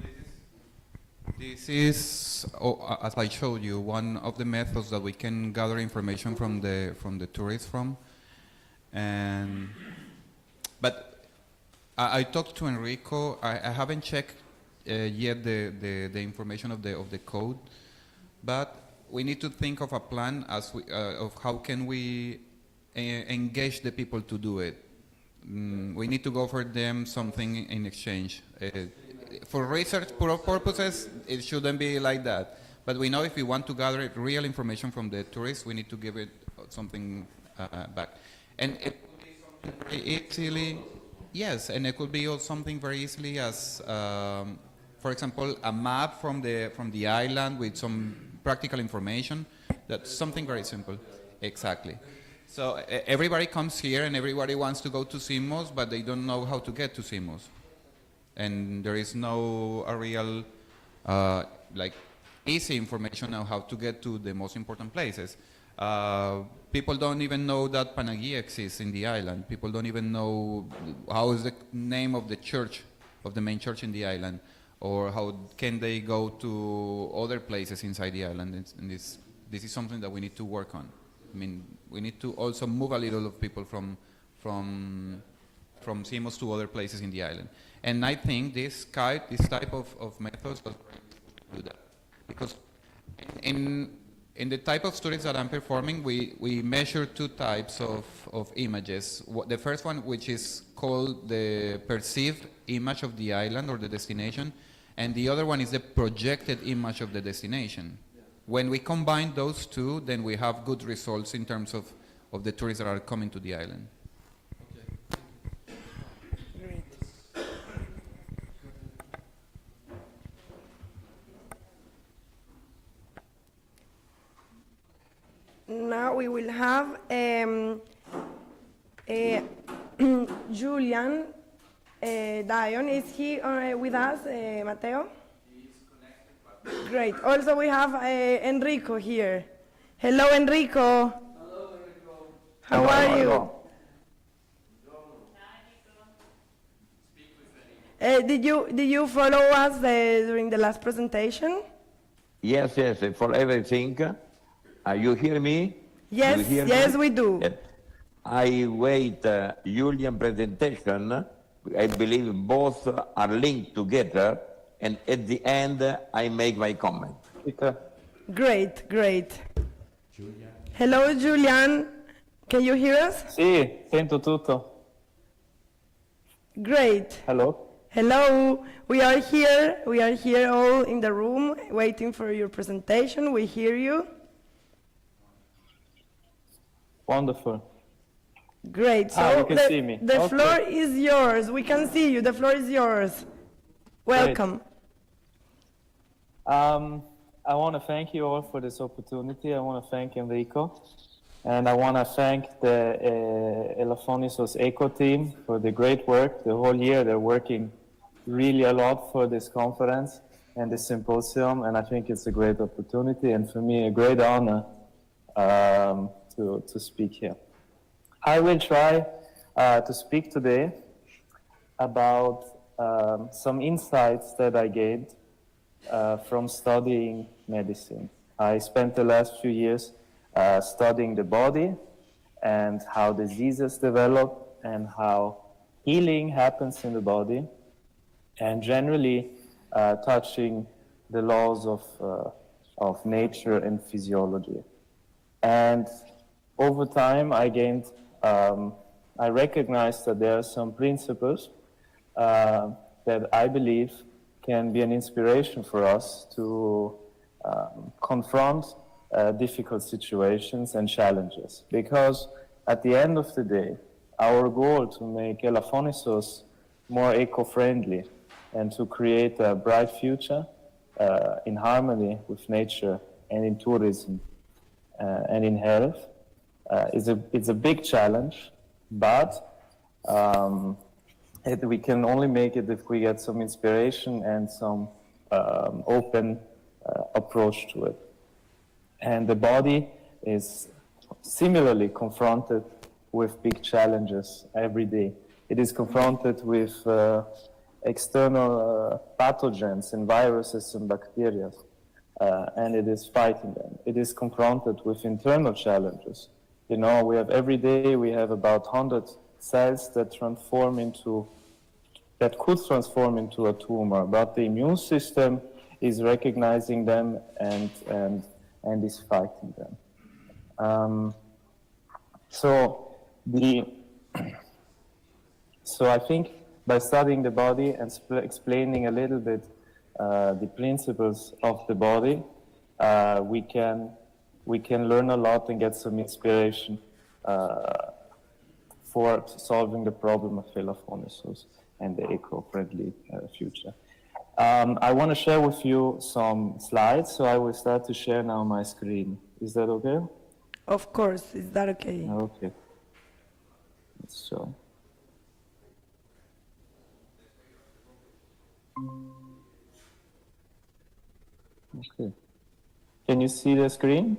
this is, as I showed you, one of the methods that we can gather information from the tourists from. And but I talked to Enrico. I haven't checked yet the information of the code, but we need to think of a plan of how can we engage the people to do it. We need to offer them something in exchange. For research purposes, it shouldn't be like that. But we know if we want to gather real information from the tourists, we need to give it something back. And it could be something very easily, yes, and it could be something very easily as, for example, a map from the island with some practical information. That's something very simple. Exactly. So everybody comes here and everybody wants to go to Simos, but they don't know how to get to Simos. And there is no a real like easy information on how to get to the most important places. People don't even know that Panagia exists in the island. People don't even know how is the name of the church, of the main church in the island, or how can they go to other places inside the island. And this is something that we need to work on. I mean, we need to also move a little of people from Simos to other places in the island. And I think this type of methods was very important to do that. Because in the type of studies that I'm performing, we measure two types of images. The first one, which is called the perceived image of the island or the destination, and the other one is the projected image of the destination. Yeah. When we combine those two, then we have good results in terms of the tourists that are coming to the island. Now we will have Julian Dion. Is he with us, Mateo? He is connected. Great. Also we have Enrico here. Hello, Enrico. Hello, Enrico. How are you? Did you follow us during the last presentation? Yes, for everything. You hear me? Yes, you hear yes, me? we do. Yes. I wait Julian presentation. I believe both are linked together, and at the end I make my comment. Great, great. Julian. Hello, Julian. Can you hear us? Sì, sento tutto. Great. Hello. Hello. We are here all in the room waiting for your presentation. We hear you. Wonderful. Great. So you can see me. The Okay. floor is yours. We can see you. The floor is yours. Welcome. I want to thank you all for this opportunity. I want to thank Enrico. And I want to thank the Elafonisos Eco team for the great work. The whole year they're working really a lot for this conference and this symposium. And I think it's a great opportunity and for me a great honor to speak here. I will try to speak today about some insights that I gained from studying medicine. I spent the last few years studying the body and how diseases develop and how healing happens in the body, and generally touching the laws of nature and physiology. And over time, I recognized that there are some principles that I believe can be an inspiration for us to confront difficult situations and challenges. Because at the end of the day, our goal to make Elafonisos more eco-friendly and to create a bright future in harmony with nature and in tourism and in health it's a big challenge, but we can only make it if we get some inspiration and some open approach to it. And the body is similarly confronted with big challenges every day. It is confronted with external pathogens and viruses and bacteria, and it is fighting them. It is confronted with internal challenges. You know, every day we have about 100 cells that could transform into a tumor, but the immune system is recognizing them and is fighting them. So I think by studying the body and explaining a little bit the principles of the body, we can learn a lot and get some inspiration for solving the problem of Elafonisos and the eco-friendly future. I want to share with you some slides, so I will start to share now my screen. Is that okay? Of course. Is that okay? Okay. Let's show. Okay. Can you see the screen?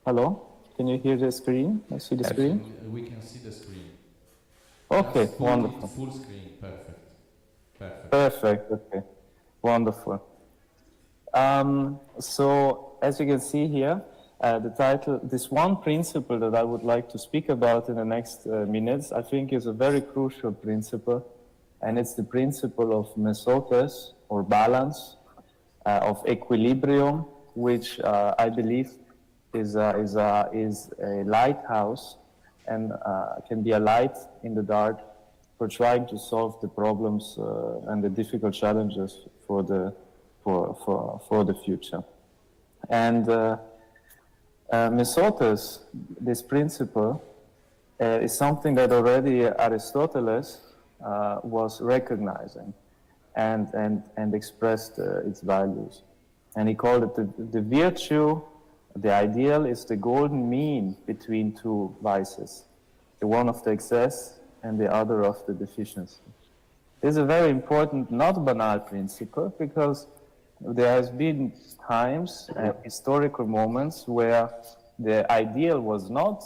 Hello? Can you hear the screen? I see the screen. We can see the screen. Okay, Just full, wonderful. full screen, perfect. Perfect. Perfect, okay. Wonderful. So, as you can see here, the title, this one principle that I would like to speak about in the next minutes, I think is a very crucial principle, and it's the principle of mesotes, or balance, of equilibrium, which I believe is a lighthouse and can be a light in the dark for trying to solve the problems and the difficult challenges for the future. And mesotes, this principle, is something that already Aristoteles was recognizing and expressed its values. And he called it the virtue, the ideal is the golden mean between two vices, the one of the excess and the other of the deficiency. This is a very important, not banal principle, because there has been times, historical moments, where the ideal was not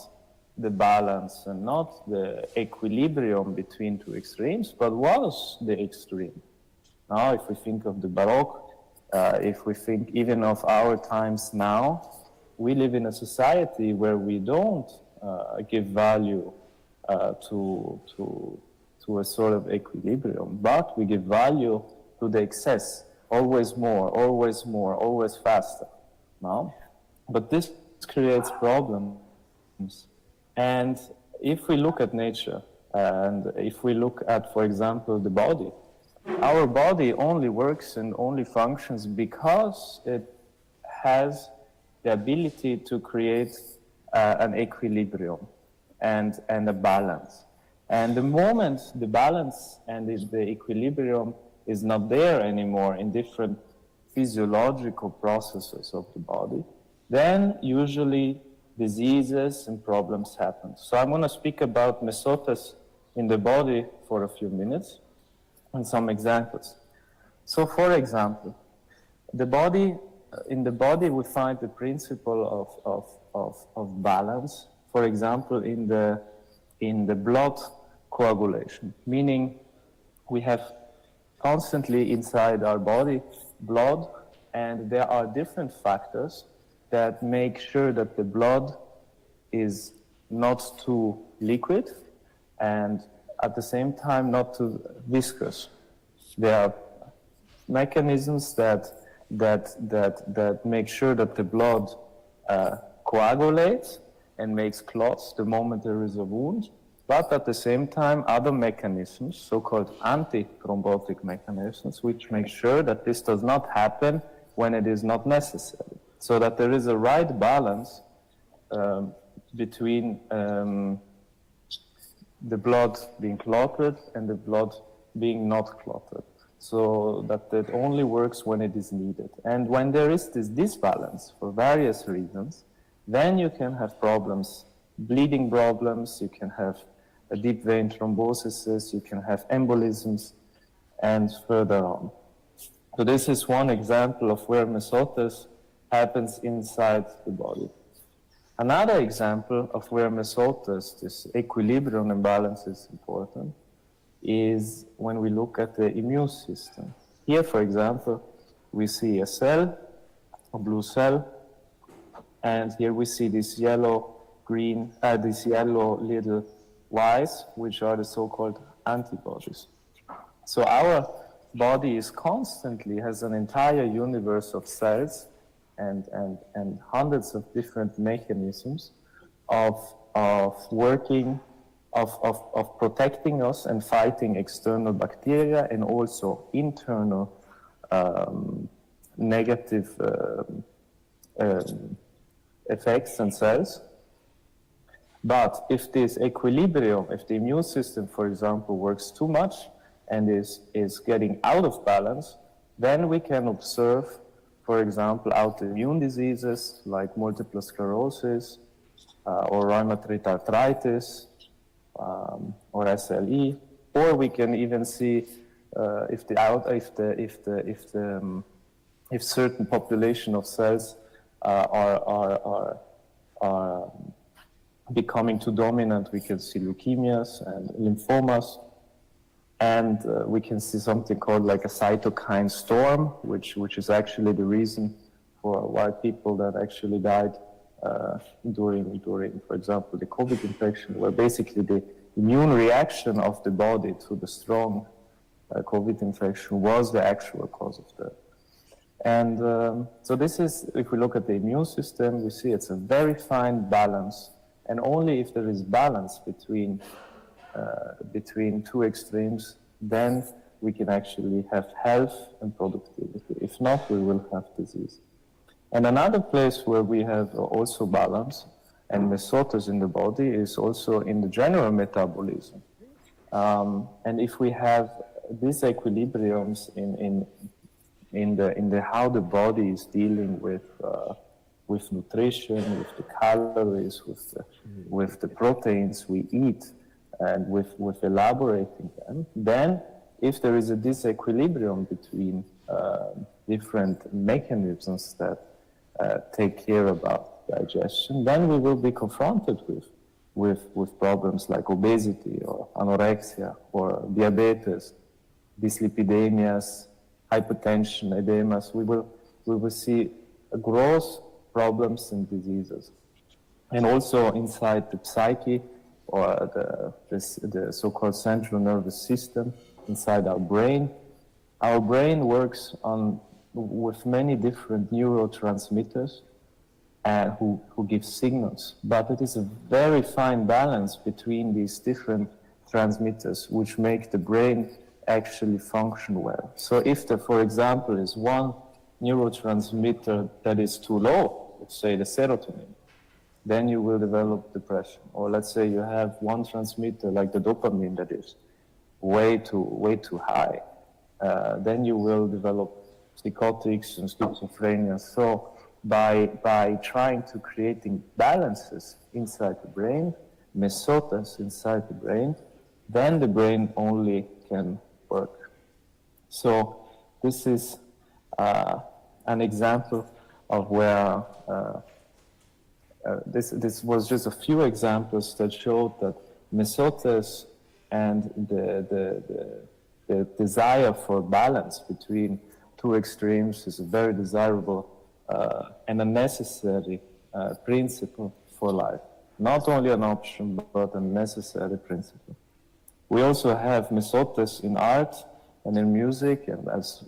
the balance and not the equilibrium between two extremes, but was the extreme. Now, if we think of the Baroque, if we think even of our times now, we live in a society where we don't give value to a sort of equilibrium, but we give value to the excess, always more, always more, always faster. No? But this creates problems. And if we look at nature, and if we look at, for example, the body, our body only works and only functions because it has the ability to create an equilibrium and a balance. And the moment the balance and the equilibrium is not there anymore in different physiological processes of the body, then usually diseases and problems happen. So I'm going to speak about mesotes in the body for a few minutes and some examples. So for example, the body, in the body we find the principle of balance, for example, in the blood coagulation, meaning we have constantly inside our body blood, and there are different factors that make sure that the blood is not too liquid and at the same time not too viscous. There are mechanisms that make sure that the blood coagulates and makes clots the moment there is a wound, but at the same time other mechanisms, so-called anti-thrombotic mechanisms, which make sure that this does not happen when it is not necessary, so that there is a right balance between the blood being clotted and the blood being not clotted, so that it only works when it is needed. And when there is this disbalance for various reasons, then you can have problems, bleeding problems, you can have a deep vein thrombosis, you can have embolisms, and further on. So this is one example of where mesotes happens inside the body. Another example of where mesotes, this equilibrium and balance, is important is when we look at the immune system. Here, for example, we see a cell, a blue cell, and here we see this yellow little Ys, which are the so-called antibodies. So our body is constantly, has an entire universe of cells and hundreds of different mechanisms of working, of protecting us and fighting external bacteria and also internal negative effects and cells. But if this equilibrium, if the immune system, for example, works too much and is getting out of balance, then we can observe, for example, autoimmune diseases like multiple sclerosis or rheumatoid arthritis or SLE, or we can even see if the if certain population of cells are becoming too dominant, we can see leukemias and lymphomas. And we can see something called like a cytokine storm, which is actually the reason for why people that actually died during, for example, the COVID infection, where basically the immune reaction of the body to the strong COVID infection was the actual cause of death. And so this is, if we look at the immune system, we see it's a very fine balance, and only if there is balance between two extremes, then we can actually have health and productivity. If not, we will have disease. And another place where we have also balance and mesoters in the body is also in the general metabolism. And if we have these equilibriums in the how the body is dealing with nutrition, with the calories, with the proteins we eat, and with elaborating them, then if there is a disequilibrium between different mechanisms that take care about digestion, then we will be confronted with problems like obesity or anorexia or diabetes, dyslipidemias, hypertension, edemas. We will see gross problems and diseases. And also inside the psyche, or the so-called central nervous system inside our brain. Our brain works with many different neurotransmitters who give signals, but it is a very fine balance between these different transmitters which make the brain actually function well. So if there, for example, is one neurotransmitter that is too low, let's say the serotonin, then you will develop depression. Or let's say you have one transmitter like the dopamine that is way too high. Then you will develop psychotics and schizophrenia. So by trying to creating balances inside the brain, mesoters inside the brain, then the brain only can work. So this is an example of where this was just a few examples that showed that mesoters and the desire for balance between two extremes is a very desirable and a necessary principle for life. Not only an option, but a necessary principle. We also have mesoters in art and in music, and as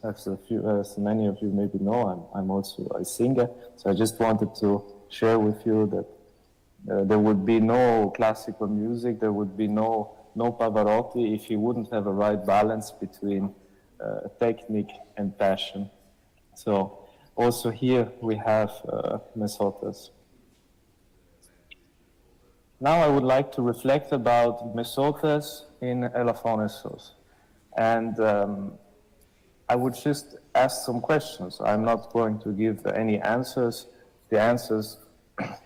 many of you maybe know, I'm also a singer, so I just wanted to share with you that there would be no classical music, there would be no Pavarotti if you wouldn't have a right balance between technique and passion. So also here we have mesoters. Now I would like to reflect about mesoters in Elafonisos. And I would just ask some questions. I'm not going to give any answers. The answers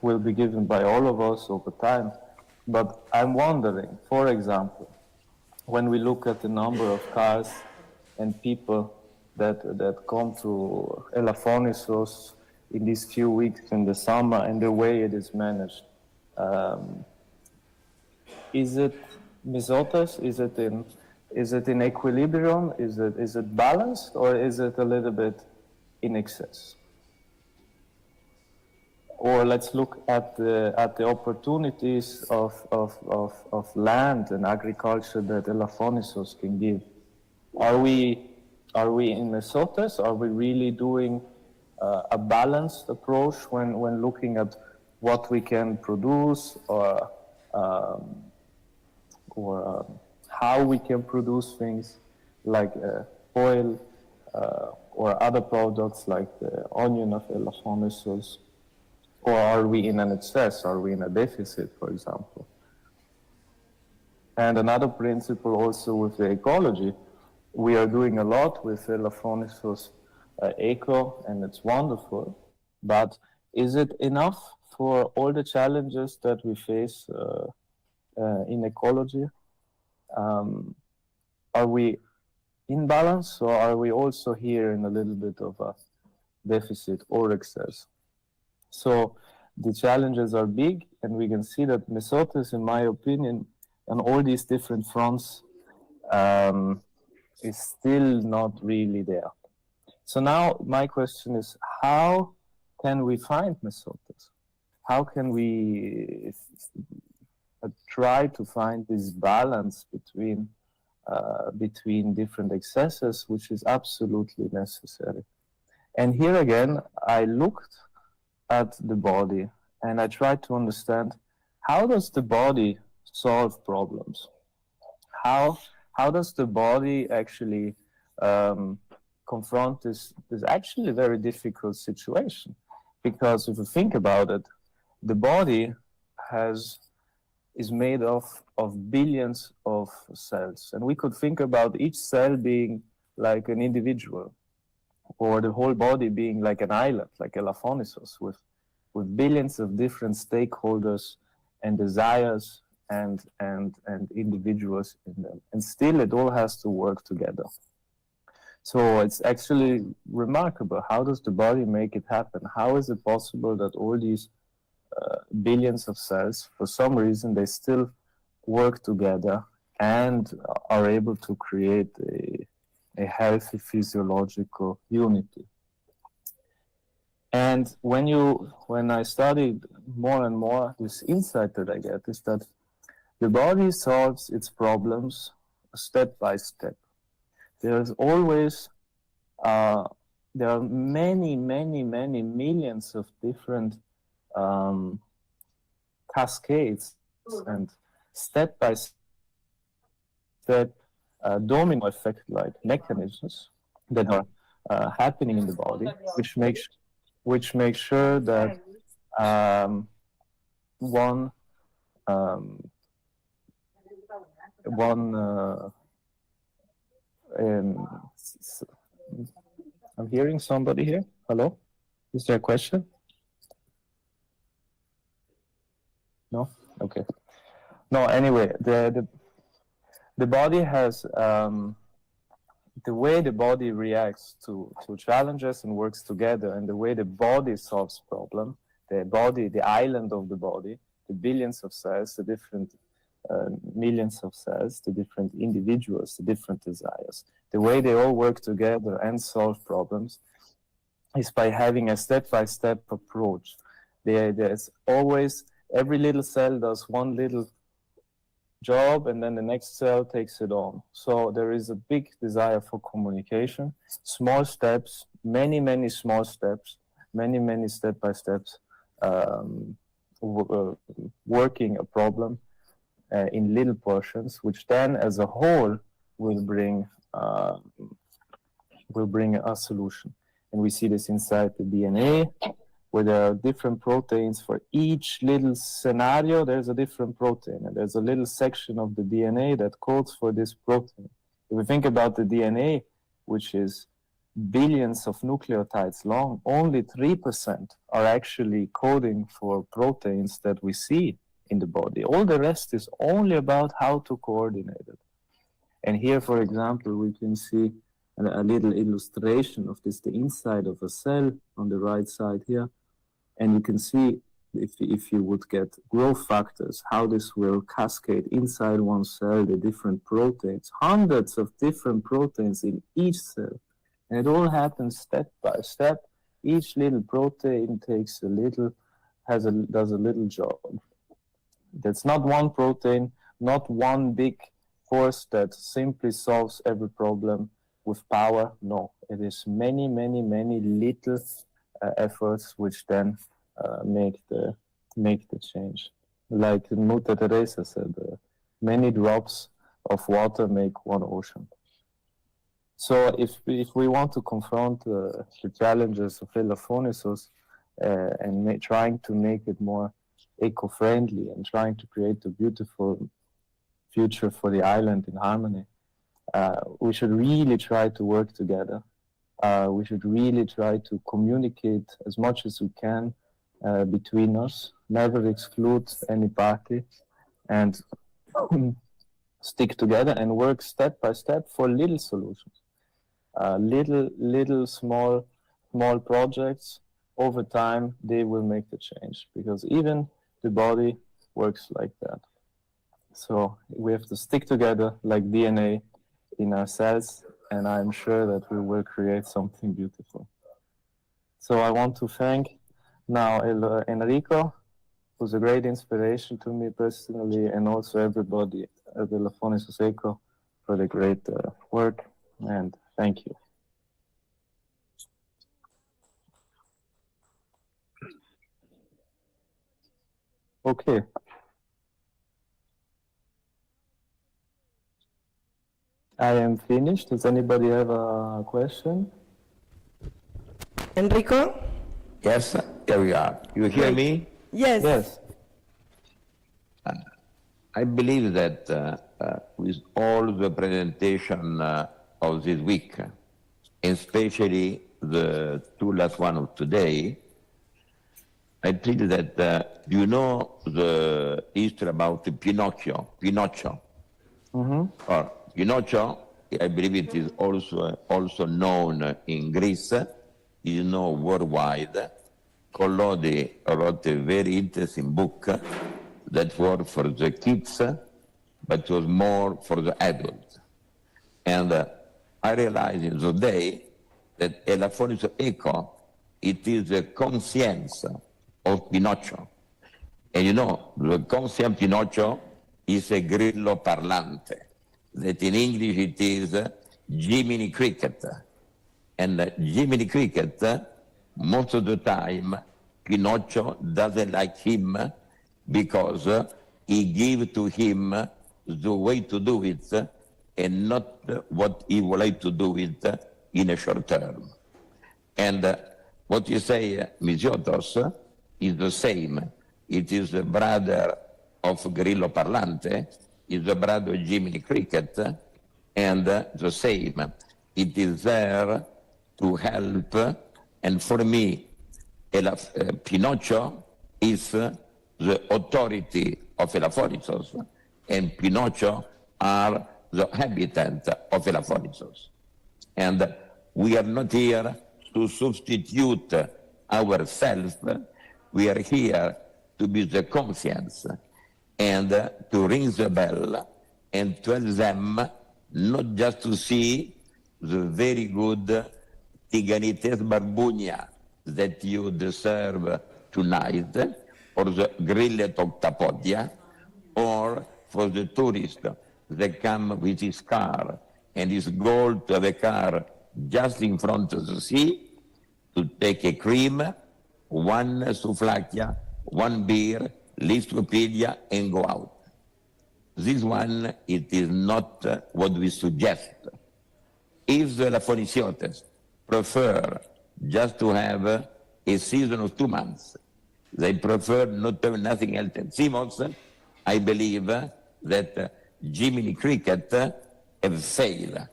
will be given by all of us over time. But I'm wondering, for example, when we look at the number of cars and people that come to Elafonisos in these few weeks in the summer and the way it is managed, is it mesoters? Is it in equilibrium? Is it balanced, or is it a little bit in excess? Or let's look at the opportunities of land and agriculture that Elafonisos can give. Are we in mesoters? Are we really doing a balanced approach when looking at what we can produce, or how we can produce things like oil or other products like the onion of Elafonisos? Or are we in an excess? Are we in a deficit, for example? And another principle also with the ecology, we are doing a lot with Elafonisos eco, and it's wonderful, but is it enough for all the challenges that we face in ecology? Are we in balance, or are we also here in a little bit of deficit or excess. So the challenges are big, and we can see that Mesotes, in my opinion, on all these different fronts, is still not really there. So now my question is, how can we find Mesotes? How can we try to find this balance between different excesses, which is absolutely necessary? And here again, I looked at the body and I tried to understand, how does the body solve problems? How does the body actually confront this actually very difficult situation? Because if you think about it, the body is made of billions of cells, and we could think about each cell being like an individual, or the whole body being like an island, like Elafonisos, with billions of different stakeholders and desires and individuals in them. And still it all has to work together. So it's actually remarkable. How does the body make it happen? How is it possible that all these billions of cells, for some reason, they still work together and are able to create a healthy physiological unity? And when I studied more and more, this insight that I get is that the body solves its problems step by step. There's always, there are many millions of different cascades and step by step domino effect-like mechanisms that are happening in the body, which makes sure that I'm hearing somebody here. Hello? Is there a question? No? Okay. No, anyway, the body has, the way the body reacts to challenges and works together, and the way the body solves problem, the island of the body, the billions of cells, the different millions of cells, the different individuals, the different desires, the way they all work together and solve problems is by having a step-by-step approach. There's always, every little cell does one little job, and then the next cell takes it on. So there is a big desire for communication, small steps, many small steps, many step-by-steps, working a problem in little portions, which then as a whole will bring a solution. And we see this inside the DNA, where there are different proteins for each little scenario. There's a different protein, and there's a little section of the DNA that codes for this protein. If we think about the DNA, which is billions of nucleotides long, only 3% are actually coding for proteins that we see in the body. All the rest is only about how to coordinate it. And here, for example, we can see a little illustration of this, the inside of a cell on the right side here. And you can see, if you would get growth factors, how this will cascade inside one cell, the different proteins, hundreds of different proteins in each cell. And it all happens step by step. Each little protein takes a little, does a little job. That's not one protein, not one big force that simply solves every problem with power. No, it is many little efforts which then make the change. Like Mutter Teresa said, many drops of water make one ocean. So if we want to confront the challenges of Elafonisos and trying to make it more eco-friendly and trying to create a beautiful future for the island in harmony, we should really try to work together. We should really try to communicate as much as we can between us, never exclude any party, and stick together and work step by step for little solutions. Little small small projects, over time, they will make the change, because even the body works like that. So we have to stick together like DNA in our cells, and I'm sure that we will create something beautiful. So I want to thank now Enrico, who's a great inspiration to me personally, and also everybody at Elafonisos Eco for the great work, and thank you. Okay. I am finished. Does anybody have a question? Enrico? Yes, here we are. You hear Great. me? Yes. Yes. I believe that with all the presentation of this week, especially the two last one of today, I think that you know the history about Pinocchio. Or Pinocchio, I believe it is also known in Greece, is known worldwide. Collodi wrote a very interesting book that was for the kids, but was more for the adults. And I realized in the day that Elafonisos Eco, it is the conscience of Pinocchio. And you know, the conscience Pinocchio is a grillo parlante, that in English it is Jiminy Cricket. And Jiminy Cricket, most of the time, Pinocchio doesn't like him because he gives to him the way to do it and not what he would like to do it in a short term. And what you say, Misiotos, is the same. It is the brother of Grillo Parlante, is the brother of Jiminy Cricket, and the same. It is there to help, and for me, Pinocchio is the authority of Elafonisos, and Pinocchio are the habitant of Elafonisos. And we are not here to substitute ourselves, we are here to be the conscience and to ring the bell and tell them not just to see the very good Tiganites Barbunia that you deserve tonight, or the Grillet Octapodia, or for the tourist that come with his car and his goal to have a car just in front of the sea, to take a cream, one souvlaki, one beer, Listopedia, and go out. This one, it is not what we suggest. If the Elafonisiotes prefer just to have a season of 2 months, they prefer not to have nothing else than Simons, I believe that Jiminy Cricket have failed,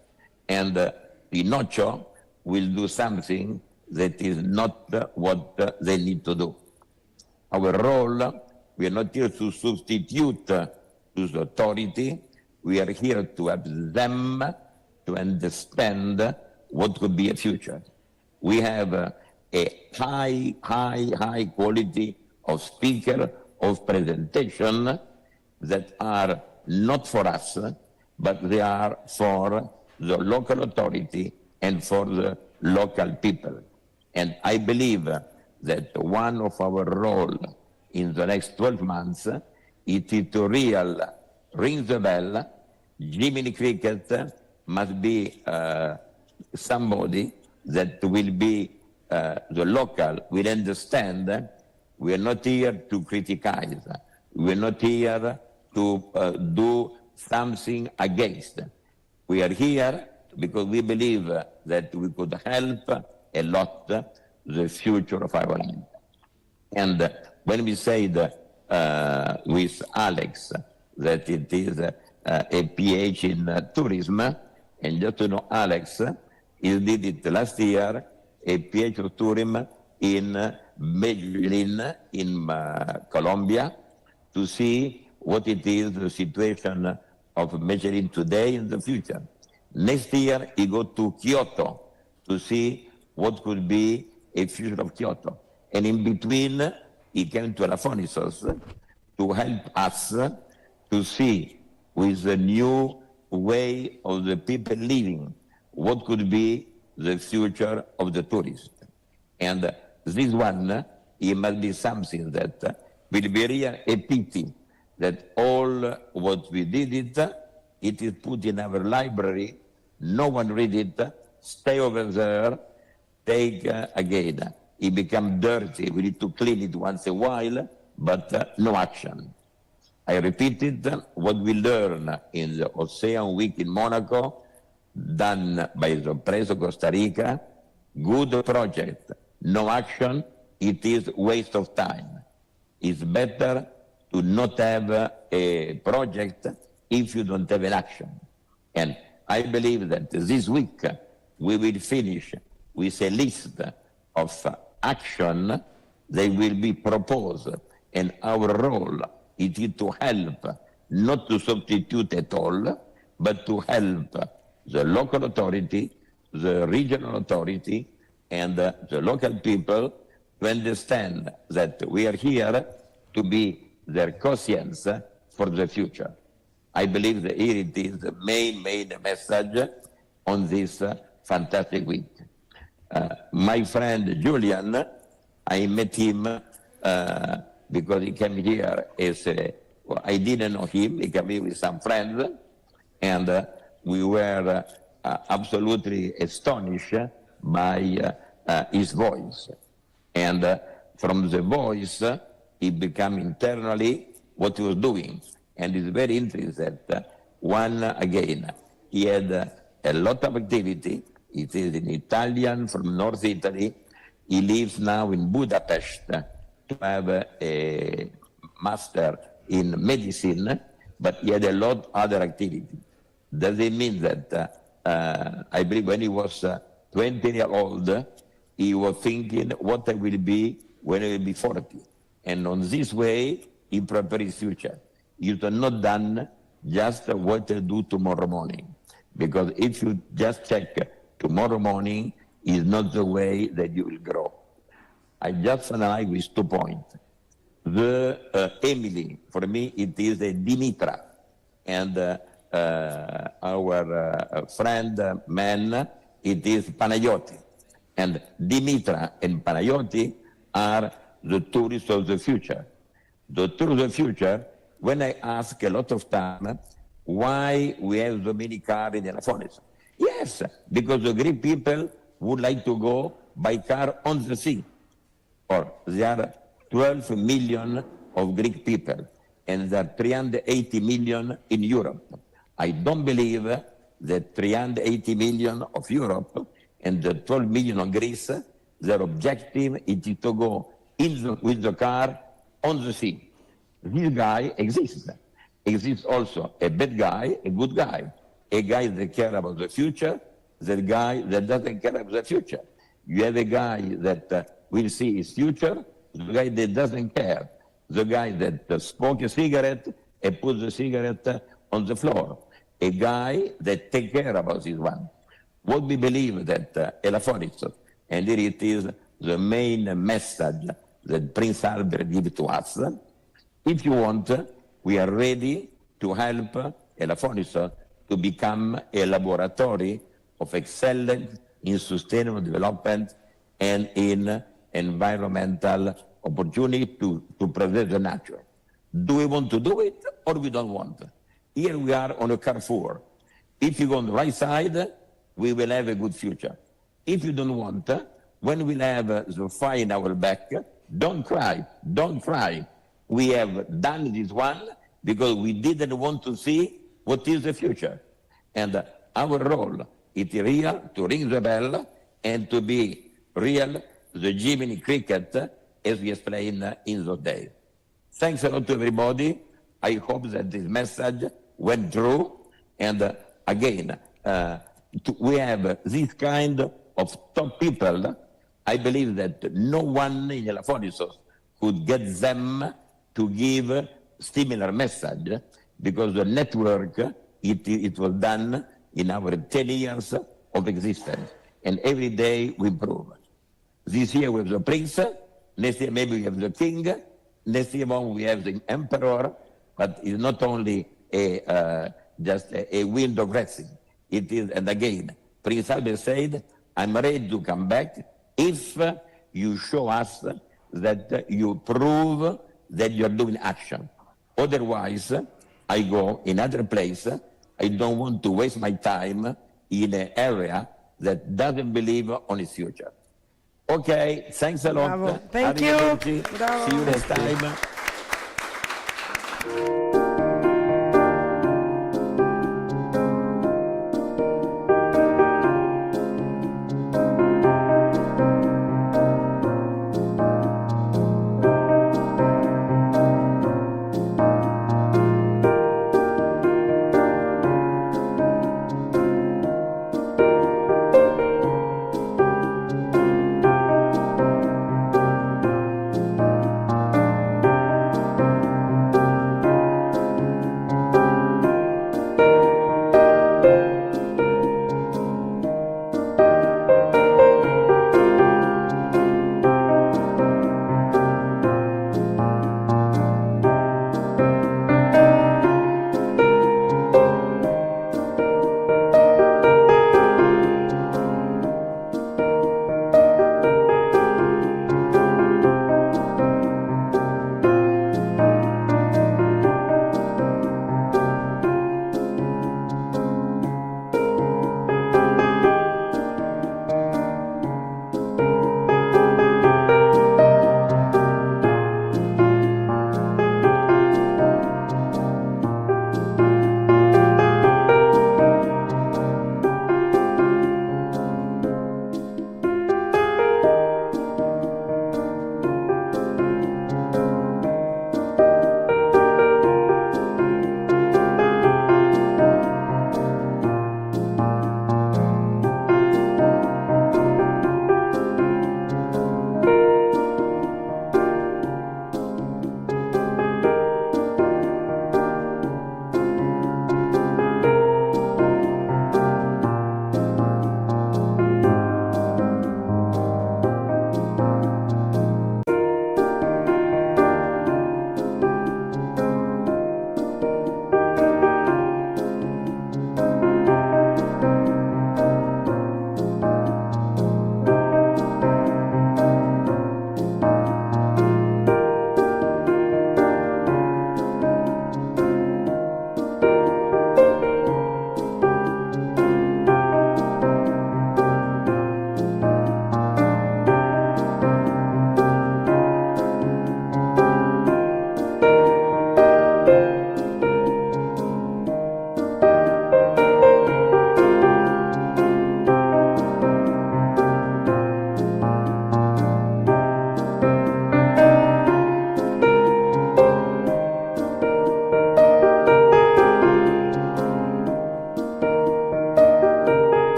and Pinocchio will do something that is not what they need to do. Our role, we are not here to substitute to the authority, we are here to help them to understand what could be a future. We have a high quality of speaker, of presentation that are not for us, but they are for the local authority and for the local people. And I believe that one of our role in the next 12 months it is to ring the bell. Jiminy Cricket must be somebody that will be the local, will understand. We are not here to criticize. We are not here to do something against. We are here because we believe that we could help a lot the future of our land. And when we said with Alex that it is a PH in tourism, and just to know, Alex, he did it last year, a PH of tourism in Medellin, in Colombia, to see what it is, the situation of Medellin today and the future. Next year, he go to Kyoto to see what could be a future of Kyoto. And in between, he came to Elafonisos to help us to see with a new way of the people living what could be the future of the tourist. And this one, it must be something that will be really a pity that all what we did it is put in our library, no one read it, stay over there, take again. It become dirty, we need to clean it once a while, but no action. I repeated what we learned in the Ocean Week in Monaco, done by the Preso Costa Rica, good project, no action, it is waste of time. It's better to not have a project if you don't have an action. And I believe that this week we will finish with a list of action that will be proposed, and our role it is to help, not to substitute at all, but to help the local authority, the regional authority, and the local people to understand that we are here to be their conscience for the future. I believe that here it is the main message on this fantastic week. My friend Julian, I met him because he came here as I didn't know him. He came here with some friends, and we were absolutely astonished by his voice. And from the voice, he became internally what he was doing. And it's very interesting that again, he had a lot of activity. It is in Italian, from North Italy. He lives now in Budapest to have a master in medicine, but he had a lot of other activity. Does it mean that I believe when he was 20 years old, he was thinking what I will be when I will be 40. And on this way, he prepared his future. He was not done just what to do tomorrow morning. Because if you just check tomorrow morning, is not the way that you will grow. I just analyze with 2 points. The Emily, for me, it is a Dimitra. And our friend, man, it is Panayoti. And Dimitra and Panayoti are the tourists of the future. The tourists of the future, when I ask a lot of time, why we have so many cars in Elafonisos? Yes, because the Greek people would like to go by car on the sea. Or there are 12 million of Greek people, and there are 380 million in Europe. I don't believe that 380 million of Europe and the 12 million of Greece, their objective is to go with the car on the sea. This guy exists. Exists also a bad guy, a good guy. A guy that cares about the future, the guy that doesn't care about the future. You have a guy that will see his future, the guy that doesn't care, the guy that smokes a cigarette and puts the cigarette on the floor, a guy that takes care about this one. What we believe that Elafonisos, and here it is the main message that Prince Albert gives to us. If you want, we are ready to help Elafonisos to become a laboratory of excellence in sustainable development and in environmental opportunity to preserve the nature. Do we want to do it or we don't want? Here we are on a carrefour. If you go on the right side, we will have a good future. If you don't want, when we'll have the fire in our back, don't cry, don't cry. We have done this one because we didn't want to see what is the future. And our role is real, to ring the bell and to be real, the Jiminy Cricket, as we explained in those days. Thanks a lot to everybody. I hope that this message went through. And again, we have this kind of top people. I believe that no one in Elafonisos could get them to give similar message, because the network, it was done in our 10 years of existence. And every day we improve. This year we have the prince, next year maybe we have the king, next year on we have the emperor, but it's not only just a window dressing. It is, and again, Prince Albert said, I'm ready to come back if you show us that you prove that you're doing action. Otherwise, I go in other place. I don't want to waste my time in an area that doesn't believe on its future. Okay, thanks a lot. Bravo. Thank you. Arrivederci. Bravo. See you next time.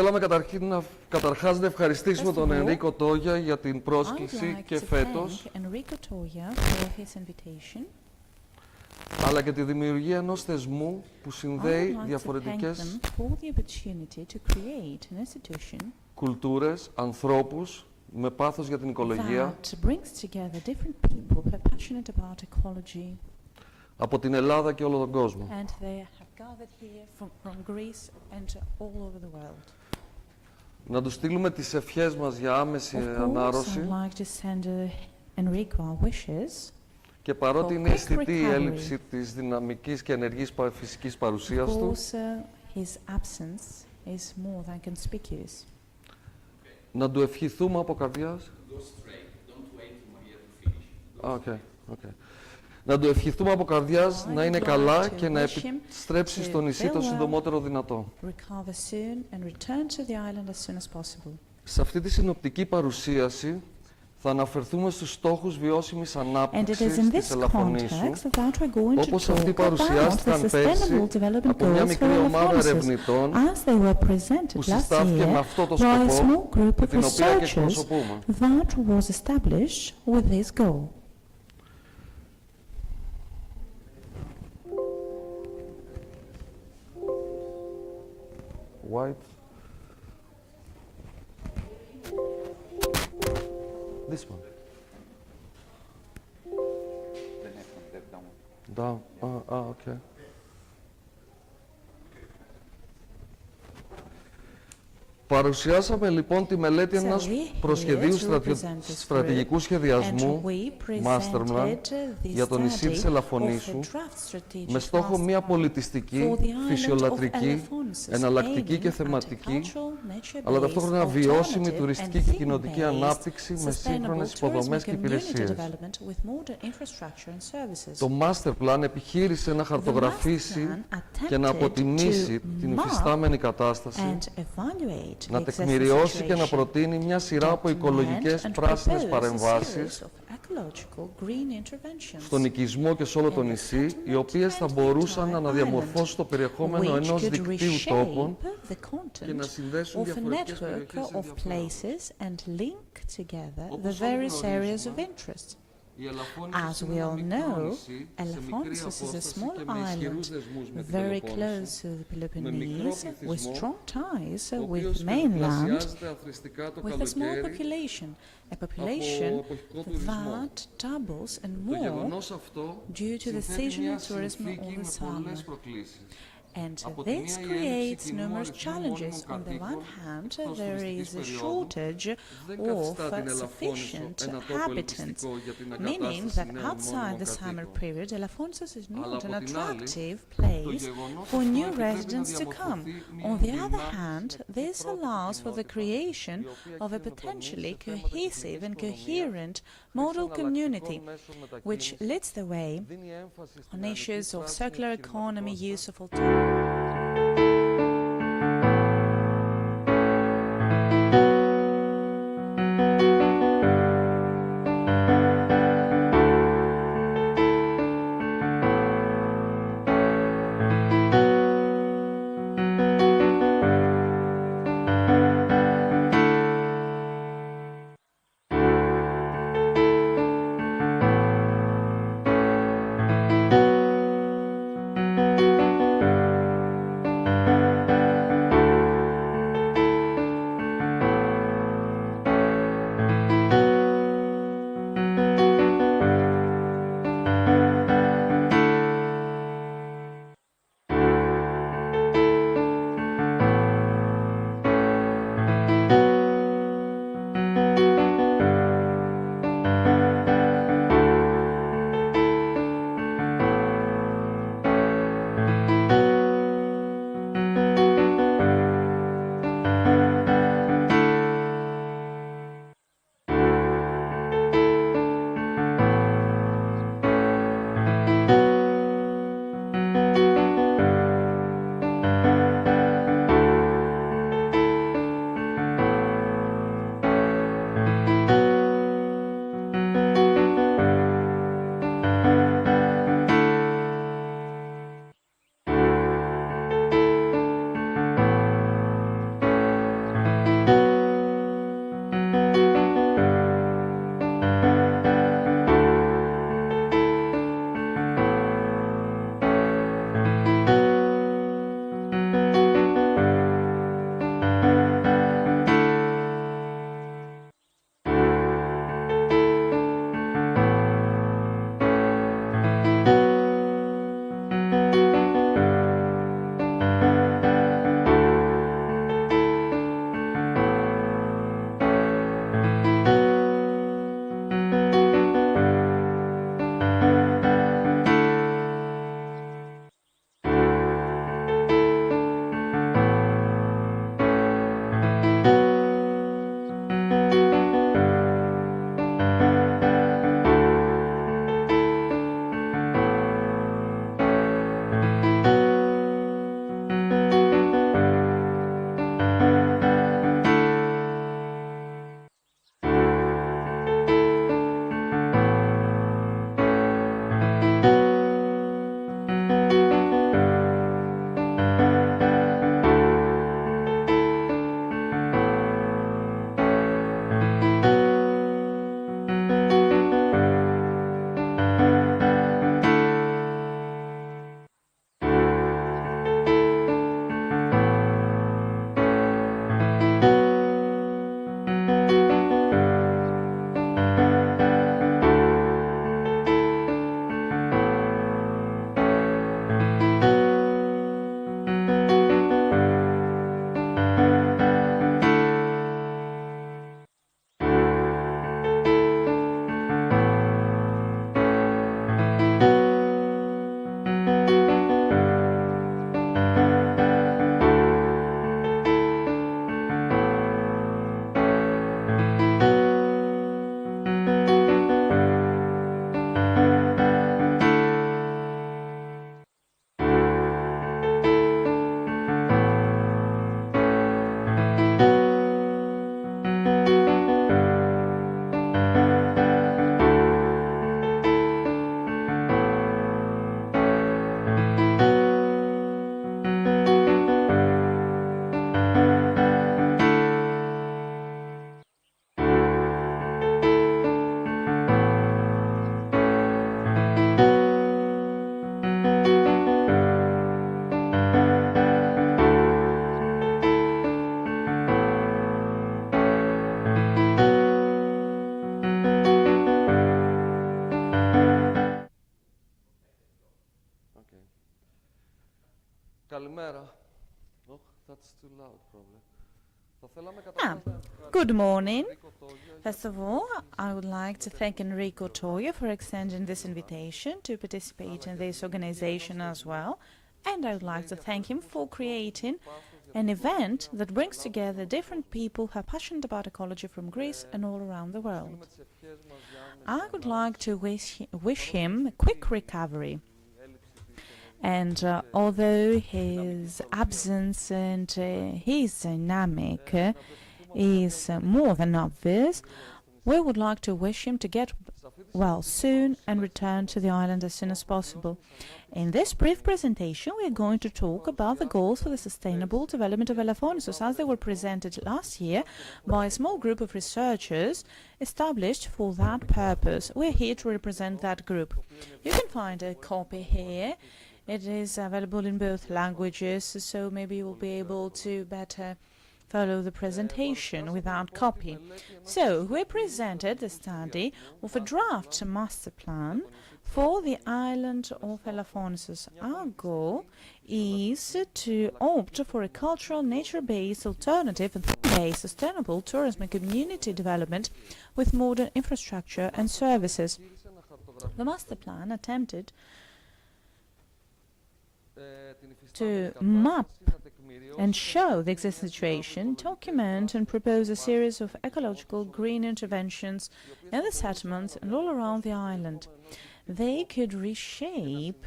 θέλαμε καταρχάς να ευχαριστήσουμε First τον of all, Ενρίκο Τόγια για την I'd πρόσκληση like και to φέτος, thank Enrico Toia for his invitation. αλλά και τη δημιουργία ενός θεσμού που I'd συνδέει like to thank διαφορετικές them for the opportunity to create an institution κουλτούρες, ανθρώπους με πάθος για την οικολογία that brings together different people who are passionate about ecology, από την Ελλάδα και όλο τον κόσμο. and they have gathered here from Greece and all over the world. Να τους στείλουμε τις ευχές μας για άμεση Of course, ανάρρωση I'd like to send Enrico our wishes. και παρότι for είναι quick αισθητή η recovery. έλλειψη της δυναμικής και ενεργής φυσικής Of παρουσίας του, course, his absence is more than conspicuous. να του ευχηθούμε από καρδιάς. Okay, okay. Να του ευχηθούμε από καρδιάς να είναι I'd like καλά to και να wish him επιστρέψει to στο νησί feel το well, συντομότερο δυνατό. recover soon, and return to the island as soon as possible. Σε αυτή τη συνοπτική παρουσίαση θα αναφερθούμε στους στόχους βιώσιμης And it is ανάπτυξης in της this Ελαφωνήσου, context that we're going to όπως αυτοί talk about παρουσιάστηκαν the πέρσι sustainable development από μια goals for μικρή ομάδα Elafonisos, ερευνητών as they were presented που last συστάθηκε με year αυτό το by a σκοπό, small group με of την οποία και researchers εκπροσωπούμε. that was established with this goal. White. This one. The next one, that one. Down. Okay. Παρουσιάσαμε λοιπόν τη μελέτη So ενός we προσχεδίου here to represent this στρατηγικού group, σχεδιασμού, and we Masterplan, presented the για το νησί της study Ελαφωνήσου, of a draft strategic με στόχο μια master plan πολιτιστική, for the island of φυσιολατρική, Elafonisos, εναλλακτική και aiming at θεματική, cultural, nature-based, αλλά ταυτόχρονα βιώσιμη alternative τουριστική and και κοινωνική theme-based ανάπτυξη με sustainable σύγχρονες tourism υποδομές and και community υπηρεσίες. development with modern infrastructure and services. Το Master Plan επιχείρησε να χαρτογραφήσει Master Plan και να attempted αποτιμήσει to την mark υφιστάμενη κατάσταση, and evaluate να the existing τεκμηριώσει και να situation, προτείνει μια σειρά από document οικολογικές and πράσινες propose a παρεμβάσεις series of ecological green interventions στον οικισμό και σε όλο το in the νησί, οι settlement οποίες θα and μπορούσαν entire να αναδιαμορφώσουν το περιεχόμενο which ενός could δικτύου reshape τόπων the και να content συνδέσουν of a διαφορετικές network περιοχές of ενδιαφέρον. places and link together the Όπως όλοι various areas of γνωρίζουμε, interest. η Ελαφώνησος As είναι we ένα all μικρό know, νησί σε μικρή Elafonisos is a απόσταση small και με ισχυρούς island, δεσμούς με την very Πελοπόννησο, close to the με μικρό Peloponnese, with πληθυσμό, strong ties ο οποίος with mainland, πενταπλασιάζεται αθροιστικά το with a small καλοκαίρι. population, a από population εποχικό τουρισμό. that doubles and Το more γεγονός αυτό due to the συνθέτει μια seasonal tourism συνθήκη of the με πολλές summer. προκλήσεις. And Από τη this μία, η creates έλλειψη numerous κοινού challenges. αριθμού On the κατοίκων one hand, εκτός there τουριστικής is a περίοδου shortage δεν of καθιστά την Ελαφώνησο sufficient ένα τόπο inhabitants, ελκυστικό για την meaning εγκατάσταση that νέων outside μόνιμων the summer κατοίκων. period, Elafonisos is Αλλά not an από την άλλη, attractive το place γεγονός for αυτό new επιτρέπει να residents to come. διαμορφωθεί μια On the other δυνάμει hand, συνεκτική this πρώτη allows for the κοινότητα, creation η οποία of a καινοτομεί potentially σε θέματα cohesive and κοινωνικής coherent οικονομίας, model χρήση community, εναλλακτικών μέσων which μετακίνησης, leads the way δίνει έμφαση στην on αιωλική issues of πράσινη circular economy, επιχειρηματικότητα, use of alternatives. Καλημέρα. Oh, that's too loud, probably. Θα θέλαμε Ah, καταρχάς να ευχαριστήσουμε good τον morning. Enrico Toglio για First of all, I would like to thank Enrico Toya for extending this invitation to participate in this organization as well. And I would like to thank him for creating an event that brings together different people who are passionate about ecology from Greece and all around the world. τις ευχές μας για I would like to wish him a quick recovery. And although his absence and his dynamic is more than obvious, we would like to wish him to get well soon and return to the island as soon as possible. In this brief presentation, we are going to talk about the goals for the sustainable development of Elafonisos as they were presented last year by a small group of researchers established for that purpose. We're here to represent that group. You can find a copy here. It is available in both languages, so maybe you will be able to better follow the presentation without copy. So, we presented the study of a draft master plan for the island of Elafonisos. Our goal is to opt for a cultural, nature-based, alternative and based sustainable tourism and community development with modern infrastructure and services. The master plan attempted to map and show the existing situation, document and propose a series of ecological green interventions in the settlements and all around the island. They could reshape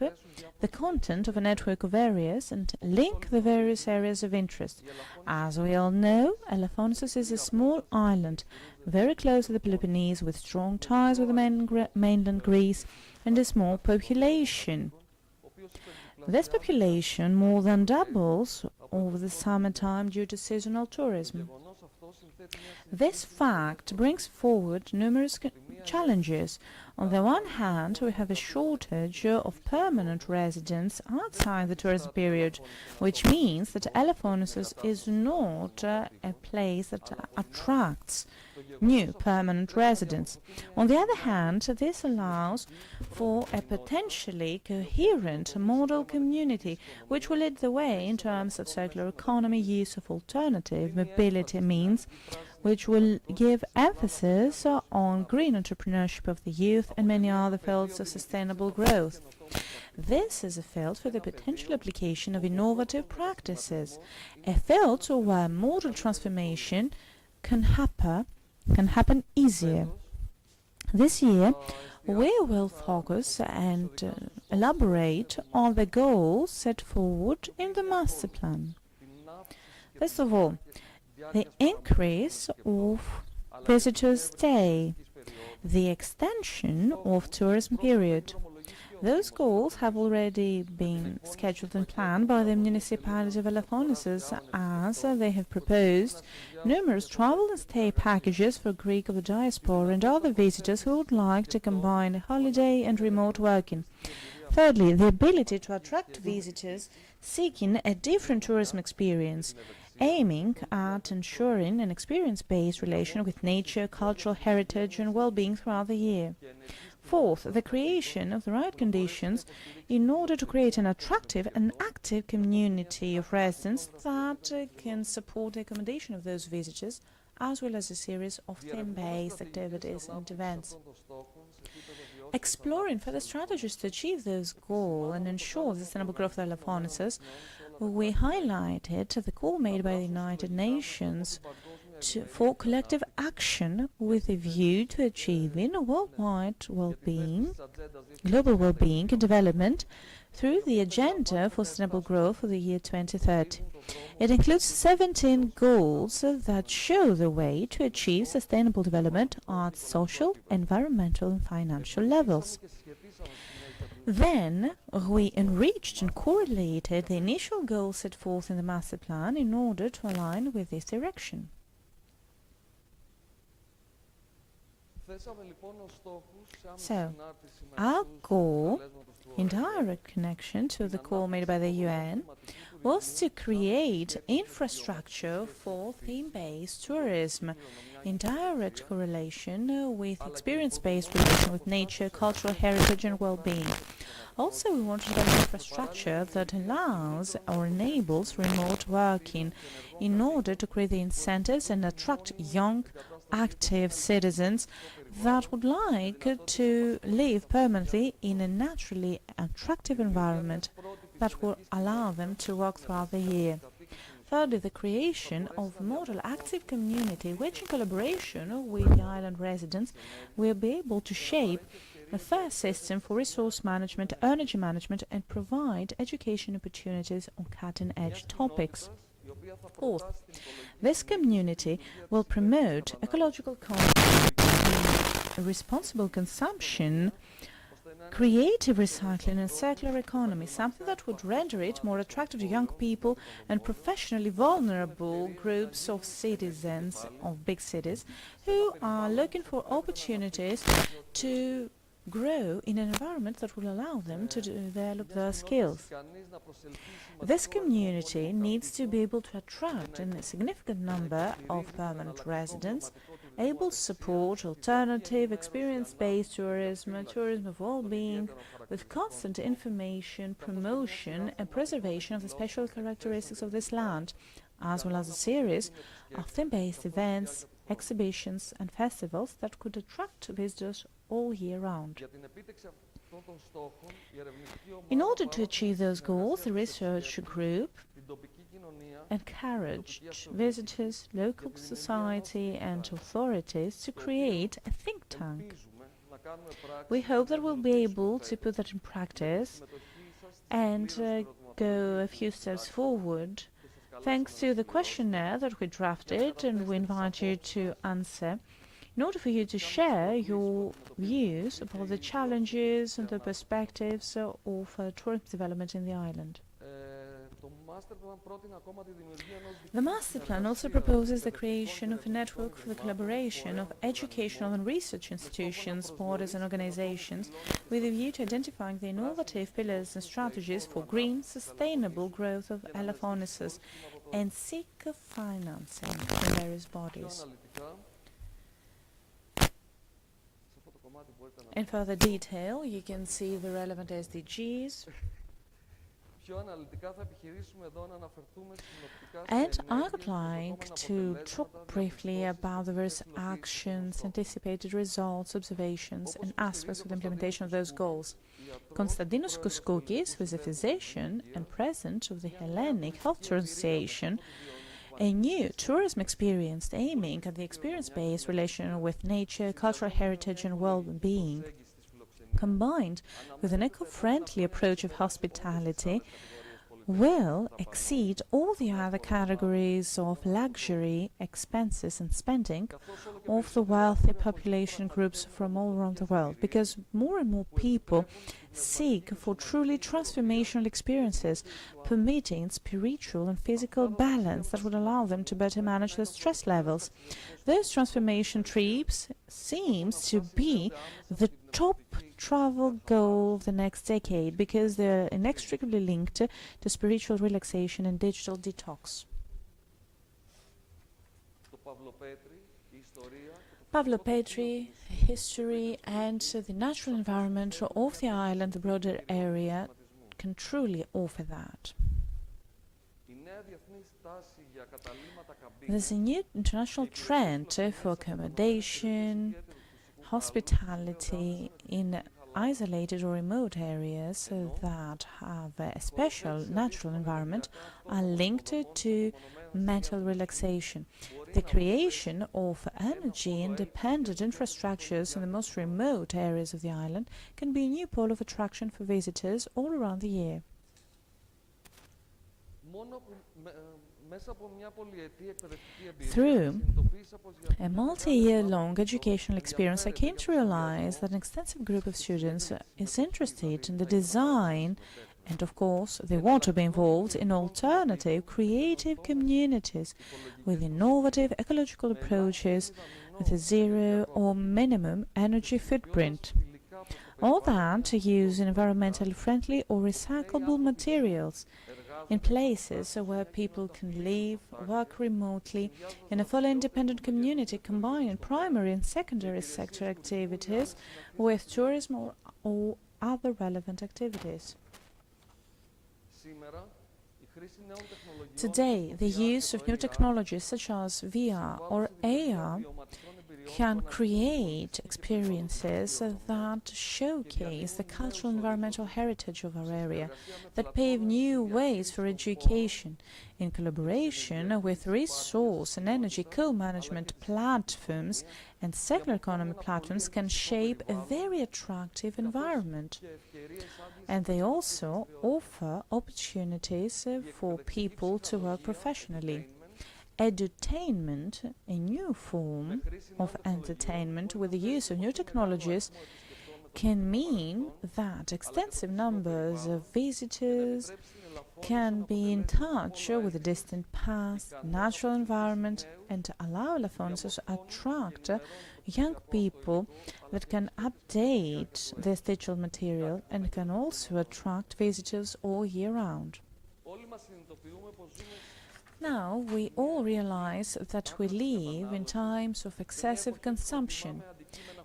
the content of a network of areas and link the various areas of interest. As we all know, Elafonisos is a small island, very close to the Peloponnese, with strong ties with the mainland Greece and a small population. This population more than doubles over the summertime due to seasonal tourism. This fact brings forward numerous challenges. On the one hand, we have a shortage of permanent residents outside the tourism period, which means that Elafonisos is not a place that attracts new permanent residents. On the other hand, this allows for a potentially coherent model community, which will lead the way in terms of circular economy, use of alternative mobility means, which will give emphasis on green entrepreneurship of the youth and many other fields of sustainable growth. This is a field for the potential application of innovative practices, a field where model transformation can happen easier. This year, we will focus and elaborate on the goals set forward in the master plan. First of all, the increase of visitors' stay, the extension of tourism period. Those goals have already been scheduled and planned by the municipality of Elafonisos, as they have proposed numerous travel and stay packages for Greek of the diaspora and other visitors who would like to combine holiday and remote working. Thirdly, the ability to attract visitors seeking a different tourism experience, aiming at ensuring an experience-based relation with nature, cultural heritage and well-being throughout the year. Fourth, the creation of the right conditions in order to create an attractive and active community of residents that can support the accommodation of those visitors, as well as a series of theme-based activities and events. Exploring further strategies to achieve those goals and ensure the sustainable growth of Elafonisos, we highlighted the call made by the United Nations for collective action with a view to achieving worldwide well-being, global well-being and development through the Agenda for Sustainable Growth for the year 2030. It includes 17 goals that show the way to achieve sustainable development at social, environmental and financial levels. Then, we enriched and correlated the initial goals set forth in the master plan in order to align with this direction. So, our goal, in direct connection to the call made by the UN, was to create infrastructure for theme-based tourism in direct correlation with experience-based relation with nature, cultural heritage and well-being. Also, we want to develop infrastructure that allows or enables remote working in order to create the incentives and attract young, active citizens that would like to live permanently in a naturally attractive environment that will allow them to work throughout the year. Thirdly, the creation of a model active community which, in collaboration with the island residents, will be able to shape a fair system for resource management, energy management and provide education opportunities on cutting-edge topics. Fourth, this community will promote ecological consumption, responsible consumption, creative recycling and circular economy, something that would render it more attractive to young people and professionally vulnerable groups of citizens of big cities who are looking for opportunities to grow in an environment that will allow them to develop their skills. This community needs to be able to attract a significant number of permanent residents, able to support alternative, experience-based tourism, tourism of well-being, with constant information, promotion and preservation of the special characteristics of this land, as well as a series of theme-based events, exhibitions and festivals that could attract visitors all year round. In order to achieve those goals, the research group encouraged visitors, local society and authorities to create a think tank. We hope that we'll be able to put that in practice and go a few steps forward thanks to the questionnaire that we drafted, and we invite you to answer in order for you to share your views about the challenges and the perspectives of tourism development in the island. The master plan also proposes the creation of a network for the collaboration of educational and research institutions, bodies and organizations with a view to identifying the innovative pillars and strategies for green, sustainable growth of Elafonisos and seek financing from various bodies. In further detail, you can see the relevant SDGs. And I would like to talk briefly about the various actions, anticipated results, observations and aspects of the implementation of those goals. Konstantinos Kouskoukis, who is a physician and president of the Hellenic Health Tourism Association, a new tourism experience aiming at the experience-based relation with nature, cultural heritage and well-being, combined with an eco-friendly approach of hospitality, will exceed all the other categories of luxury, expenses and spending of the wealthy population groups from all around the world, because more and more people seek for truly transformational experiences, permitting spiritual and physical balance that would allow them to better manage their stress levels. Those transformation trips seems to be the top travel goal of the next decade, because they're inextricably linked to spiritual relaxation and digital detox. Pavlo Petri, history and the natural environment of the island, the broader area, can truly offer that. There's a new international trend for accommodation, hospitality in isolated or remote areas that have a special natural environment are linked to mental relaxation. The creation of energy-independent infrastructures in the most remote areas of the island can be a new pole of attraction for visitors all around the year. Through a multi-year-long educational experience, I came to realize that an extensive group of students is interested in the design, and of course they want to be involved in alternative creative communities with innovative ecological approaches with a zero or minimum energy footprint. All that using environmentally friendly or recyclable materials in places where people can live, work remotely in a fully independent community, combining primary and secondary sector activities with tourism or other relevant activities. Today, the use of new technologies such as VR or AR can create experiences that showcase the cultural and environmental heritage of our area, that pave new ways for education, in collaboration with resource and energy co-management platforms and circular economy platforms can shape a very attractive environment. And they also offer opportunities for people to work professionally. Edutainment, a new form of entertainment with the use of new technologies, can mean that extensive numbers of visitors can be in touch with the distant past, natural environment, and allow Elafonisos to attract young people that can update their digital material and can also attract visitors all year round. Now, we all realize that we live in times of excessive consumption,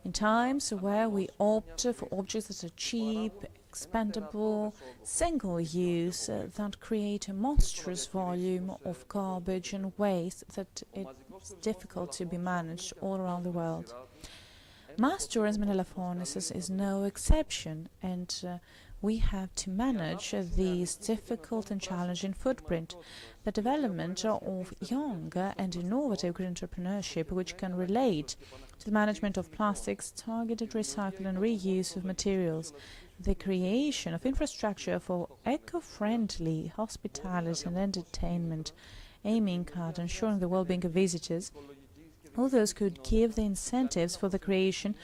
in times where we opt for objects that are cheap, expendable, single-use, that create a monstrous volume of garbage and waste that it's difficult to be managed all around the world. Mass tourism in Elafonisos is no exception, and we have to manage this difficult and challenging footprint. The development of young and innovative green entrepreneurship, which can relate to the management of plastics, targeted recycle and reuse of materials, the creation of infrastructure for eco-friendly hospitality and entertainment, aiming at ensuring the well-being of visitors. All those could give the incentives for the creation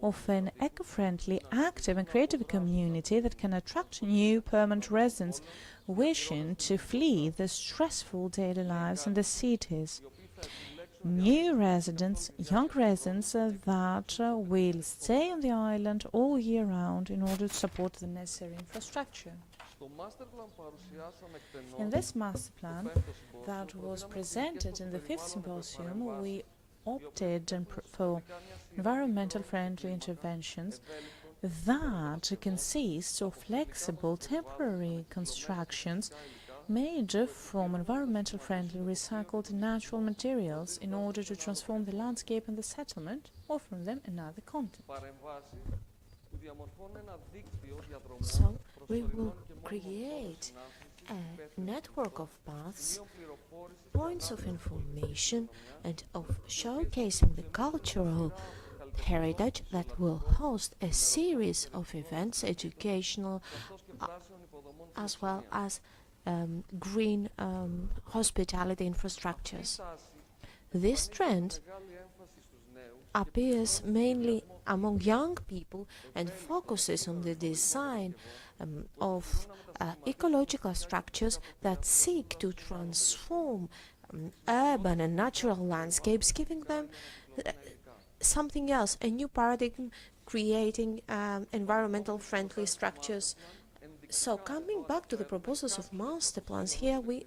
of an eco-friendly, active and creative community that can attract new permanent residents wishing to flee the stressful daily lives in the cities. New residents, young residents that will stay on the island all year round in order to support the necessary infrastructure. In this master plan that was presented in the 5th symposium, we opted for environmental friendly interventions that consist of flexible temporary constructions made from environmental friendly recycled natural materials in order to transform the landscape and the settlement, offering them another content. So we will create a network of paths, points of information, and of showcasing the cultural heritage that will host a series of events, educational, as well as green hospitality infrastructures. This trend appears mainly among young people and focuses on the design of ecological structures that seek to transform urban and natural landscapes, giving them something else, a new paradigm, creating environmental friendly structures. So coming back to the proposals of master plans, here we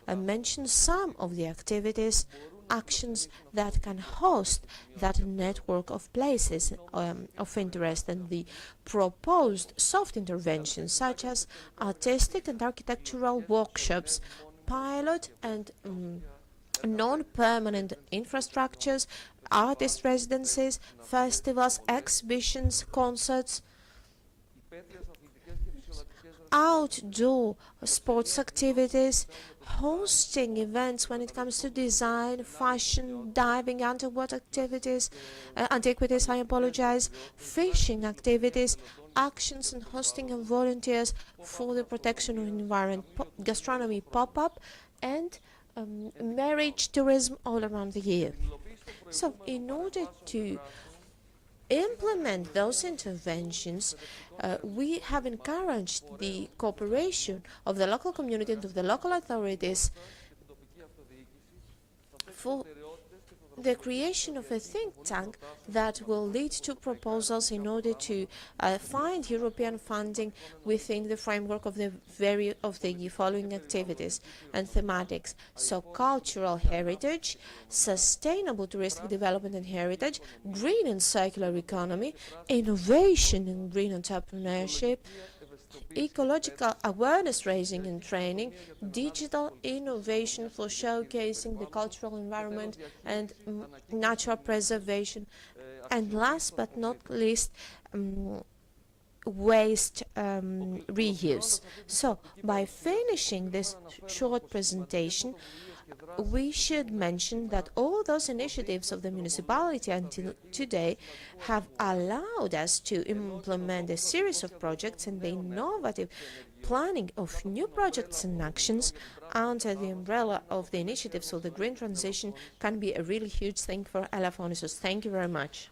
mention some of the activities, actions that can host that network of places of interest, and the proposed soft interventions such as artistic and architectural workshops, pilot and non-permanent infrastructures, artist residencies, festivals, exhibitions, concerts, outdoor sports activities, hosting events when it comes to design, fashion, diving, underwater activities, antiquities, fishing activities, actions and hosting of volunteers for the protection of the environment, gastronomy pop-up, and marriage tourism all around the year. So in order to implement those interventions, we have encouraged the cooperation of the local community and of the local authorities for the creation of a think tank that will lead to proposals in order to find European funding within the framework of the following activities and thematics. So cultural heritage, sustainable touristic development and heritage, green and circular economy, innovation and green entrepreneurship, ecological awareness raising and training, digital innovation for showcasing the cultural environment and natural preservation, and last but not least, waste reuse. So, by finishing this short presentation, we should mention that all those initiatives of the municipality until today have allowed us to implement a series of projects, and the innovative planning of new projects and actions under the umbrella of the initiatives of the green transition can be a really huge thing for Elafonisos. Thank you very much.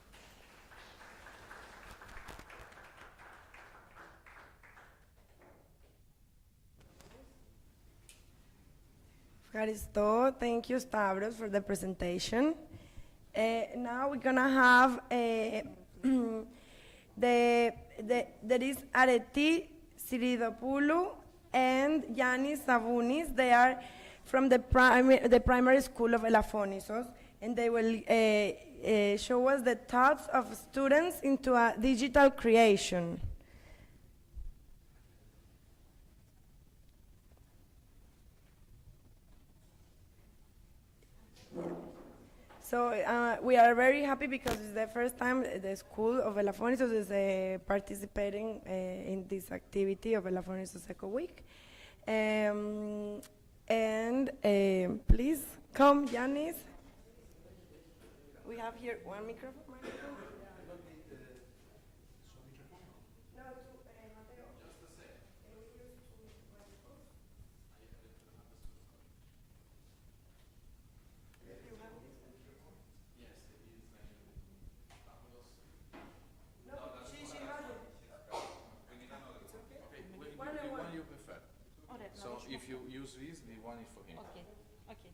Ευχαριστώ. Thank you, Stavros, for the presentation. Now we're gonna have there is Areti Siridopoulou and Yannis Savounis. They are from the primary school of Elafonisos, and they will show us the thoughts of students into a digital creation. So we are very happy because it's the first time the school of Elafonisos is participating in this activity of Elafonisos Eco Week. Please come, Yannis. We have here one microphone. So if you use this, the one is for him. Okay, thank you.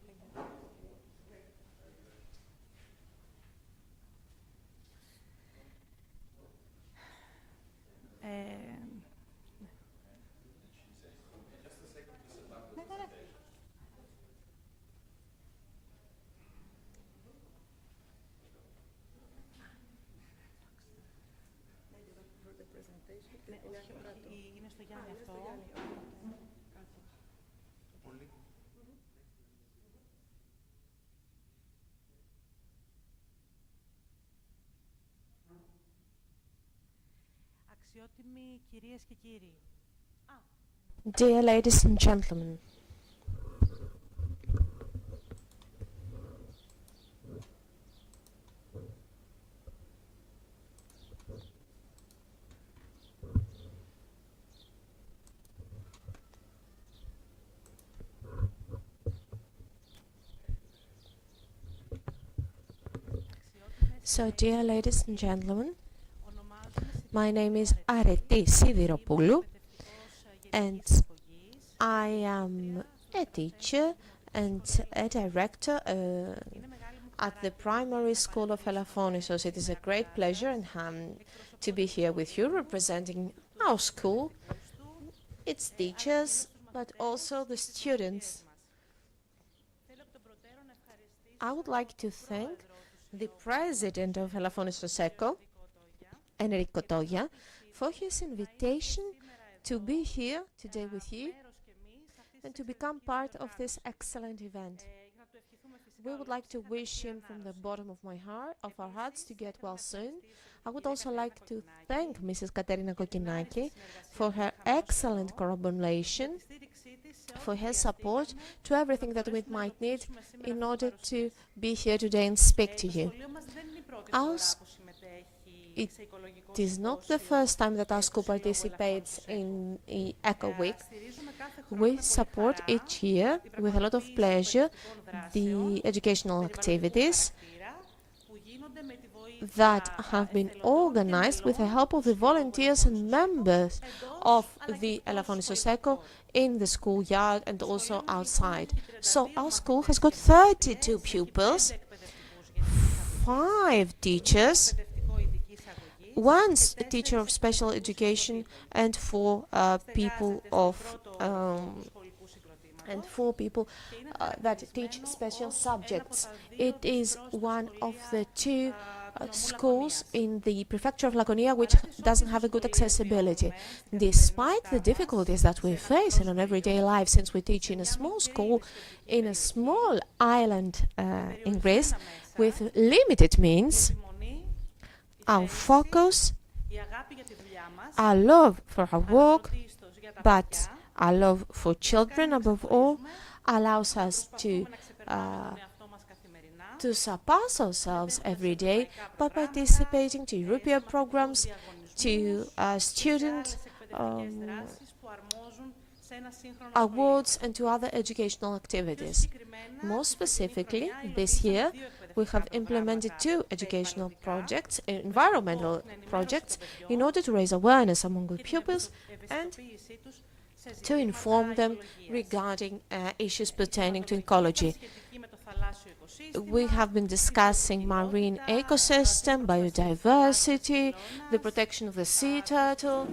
Είναι στο Γιάννη αυτό. Αξιότιμοι κυρίες και κύριοι. Dear ladies and gentlemen, so dear ladies and gentlemen, my name is Areti Sidiropoulou, and I am a teacher and a director at the primary school of Elafonisos. It is a great pleasure and to be here with you representing our school, its teachers, but also the students. I would like to thank the president of Elafonisos Eco, Enrico Toia, for his invitation to be here today with you and to become part of this excellent event. We would like to wish him from the bottom of our hearts to get well soon. I would also like to thank Mrs. Katerina Kokinaki for her excellent collaboration, for her support to everything that we might need in order to be here today and speak to you. It is not the first time that our school participates in Eco Week. We support each year with a lot of pleasure the educational activities that have been organized with the help of the volunteers and members of the Elafonisos Eco in the schoolyard and also outside. So our school has got 32 pupils 5 teachers, 1 teacher of special education, and 4 people that teach special subjects. It is one of the 2 schools in the prefecture of Laconia which doesn't have a good accessibility. Despite the difficulties that we face in an everyday life, since we teach in a small school in a small island in Greece with limited means, our focus, our love for our work, but our love for children above all, allows us to surpass ourselves every day by participating to European programs, to student awards, and to other educational activities. More specifically, this year we have implemented 2 educational projects, environmental projects, in order to raise awareness among the pupils and to inform them regarding issues pertaining to ecology. We have been discussing marine ecosystem, biodiversity, the protection of the sea turtle,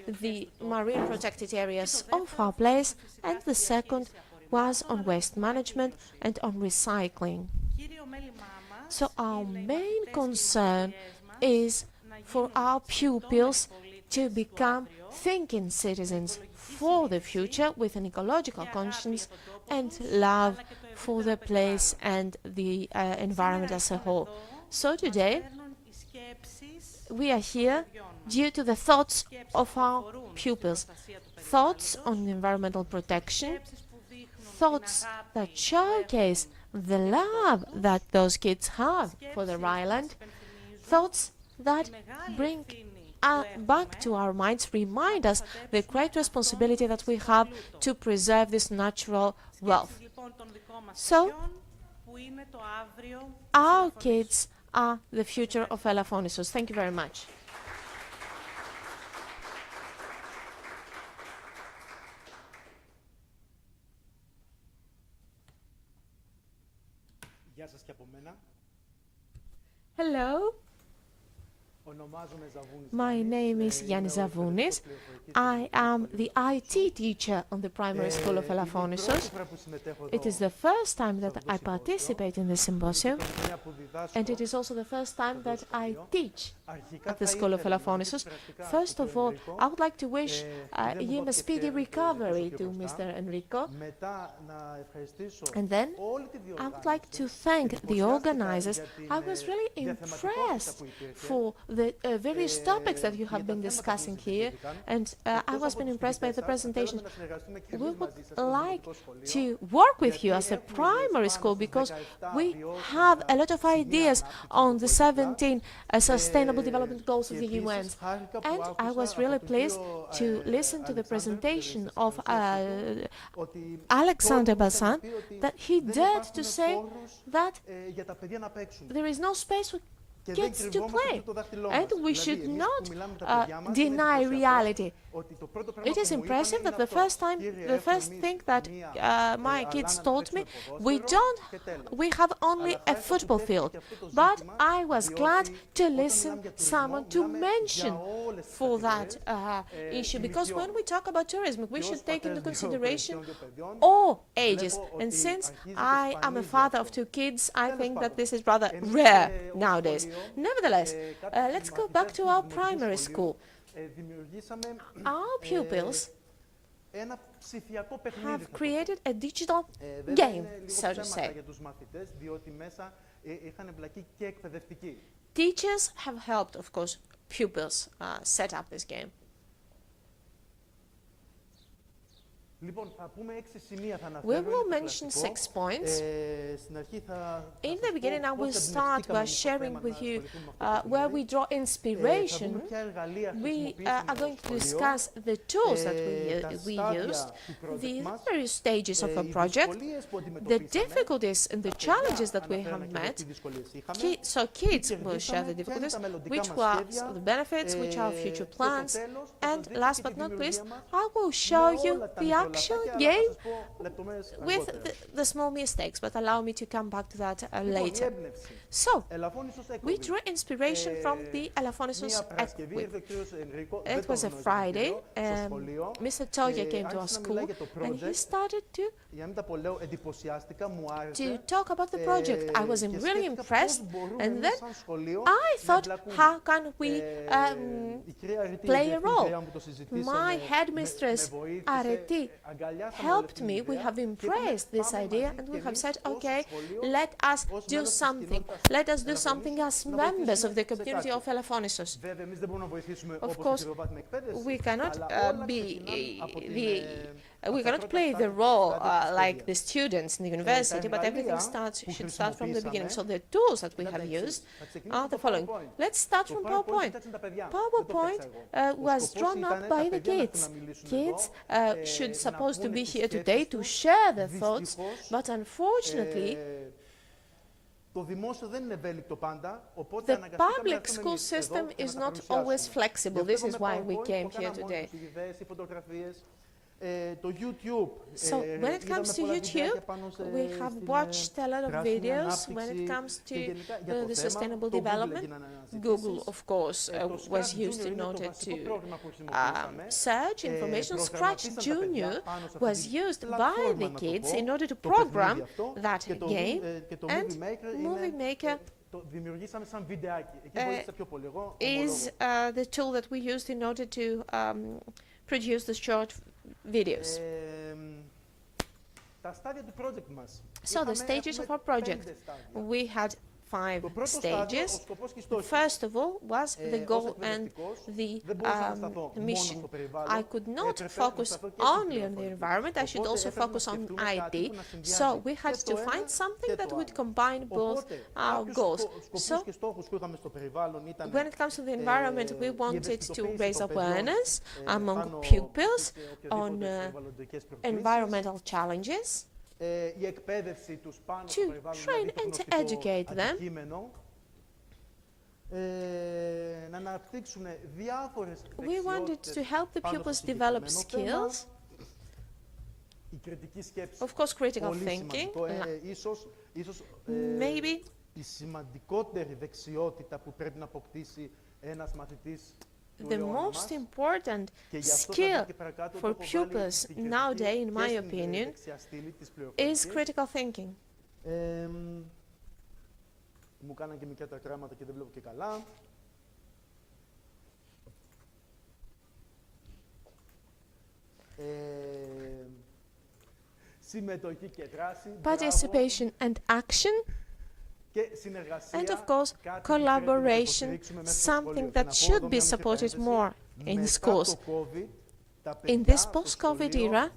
the marine protected areas of our place, and the second was on waste management and on recycling. So our main concern is for our pupils to become thinking citizens for the future with an ecological conscience and love for the place and the environment as a whole. So today we are here due to the thoughts of our pupils, thoughts on environmental protection, thoughts that showcase the love that those kids have for their island, thoughts that bring back to our minds, remind us the great responsibility that we have to preserve this natural wealth. So, our kids are the future of Elafonisos. Thank you very much. Hello. My name is Yannis Zavounis. I am the IT teacher on the primary school of Elafonisos. It is the first time that I participate in this symposium, and it is also the first time that I teach at the school of Elafonisos. First of all, I would like to wish him a speedy recovery to Mr. Enrico. And then I would like to thank the organizers. I was really impressed for the various topics that you have been discussing here, and I was been impressed by the presentation. We would like to work with you as a primary school because we have a lot of ideas on the 17 Sustainable Development Goals of the UN. And I was really pleased to listen to the presentation of Alexander Bassan, that he dared to say that there is no space for kids to play, and we should not deny reality. It is impressive that the first thing that my kids told me, we have only a football field, but I was glad to listen someone to mention for that issue, because when we talk about tourism, we should take into consideration all ages, and since I am a father of 2 kids, I think that this is rather rare nowadays. Nevertheless, let's go back to our primary school. Our pupils have created a digital game, so to say. Teachers have helped, of course, pupils set up this game. We will mention 6 points. In the beginning, I will start by sharing with you where we draw inspiration. We are going to discuss the tools that we used, the various stages of a project, the difficulties and the challenges that we have met. So kids will share the difficulties, which were the benefits, which are future plans, and last but not least, I will show you the actual game with the small mistakes, but allow me to come back to that later. So, we drew inspiration from the Elafonisos equip. It was a Friday. Mr. Toya came to our school and he started to talk about the project. I was really impressed, and then I thought, how can we play a role? My headmistress, Areti, helped me. We have embraced this idea and we have said, okay, let us do something. Let us do something as members of the community of Elafonisos. Of course, we cannot we cannot play the role like the students in the university, but everything should start from the beginning. So the tools that we have used are the following. Let's start from PowerPoint. PowerPoint was drawn up by the kids. Kids should supposed to be here today to share their thoughts, but unfortunately, the public school system is not always flexible. This is why we came here today. So when it comes to YouTube, we have watched a lot of videos. When it comes to the sustainable development, Google, of course, was used in order to search information. Scratch Junior was used by the kids in order to program that game, and Movie Maker is the tool that we used in order to produce the short videos. So the stages of our project. We had 5 stages. First of all was the goal and the mission. I could not focus only on the environment, I should also focus on IT. So we had to find something that would combine both our goals. So when it comes to the environment, we wanted to raise awareness among pupils on environmental challenges, to train and to educate them, we wanted to help the pupils develop skills, of course critical thinking, maybe the most important skill for pupils nowadays, in my opinion, is critical thinking. Μου κάναν και μικρά τα γράμματα και δεν βλέπω και καλά. Συμμετοχή και δράση. Participation and action. And of course, collaboration, something that should be supported more in schools. In this post-COVID era,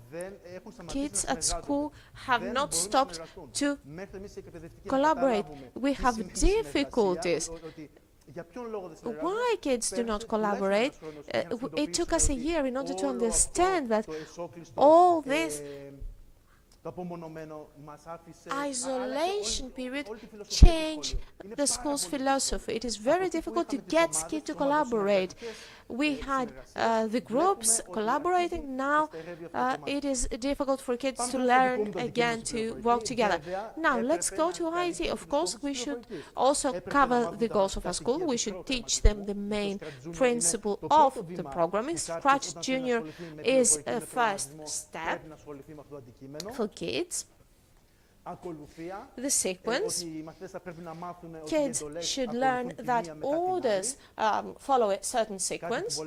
kids at school have not stopped to collaborate. We have difficulties. Why kids do not collaborate? It took us a year in order to understand that all this isolation period changed the school's philosophy. It is very difficult to get kids to collaborate. We had the groups collaborating. Now it is difficult for kids to learn again to work together. Now let's go to IT. Of course, we should also cover the goals of our school. We should teach them the main principle of the programming. Scratch Junior is a first step for kids. The sequence. Kids should learn that orders follow a certain sequence,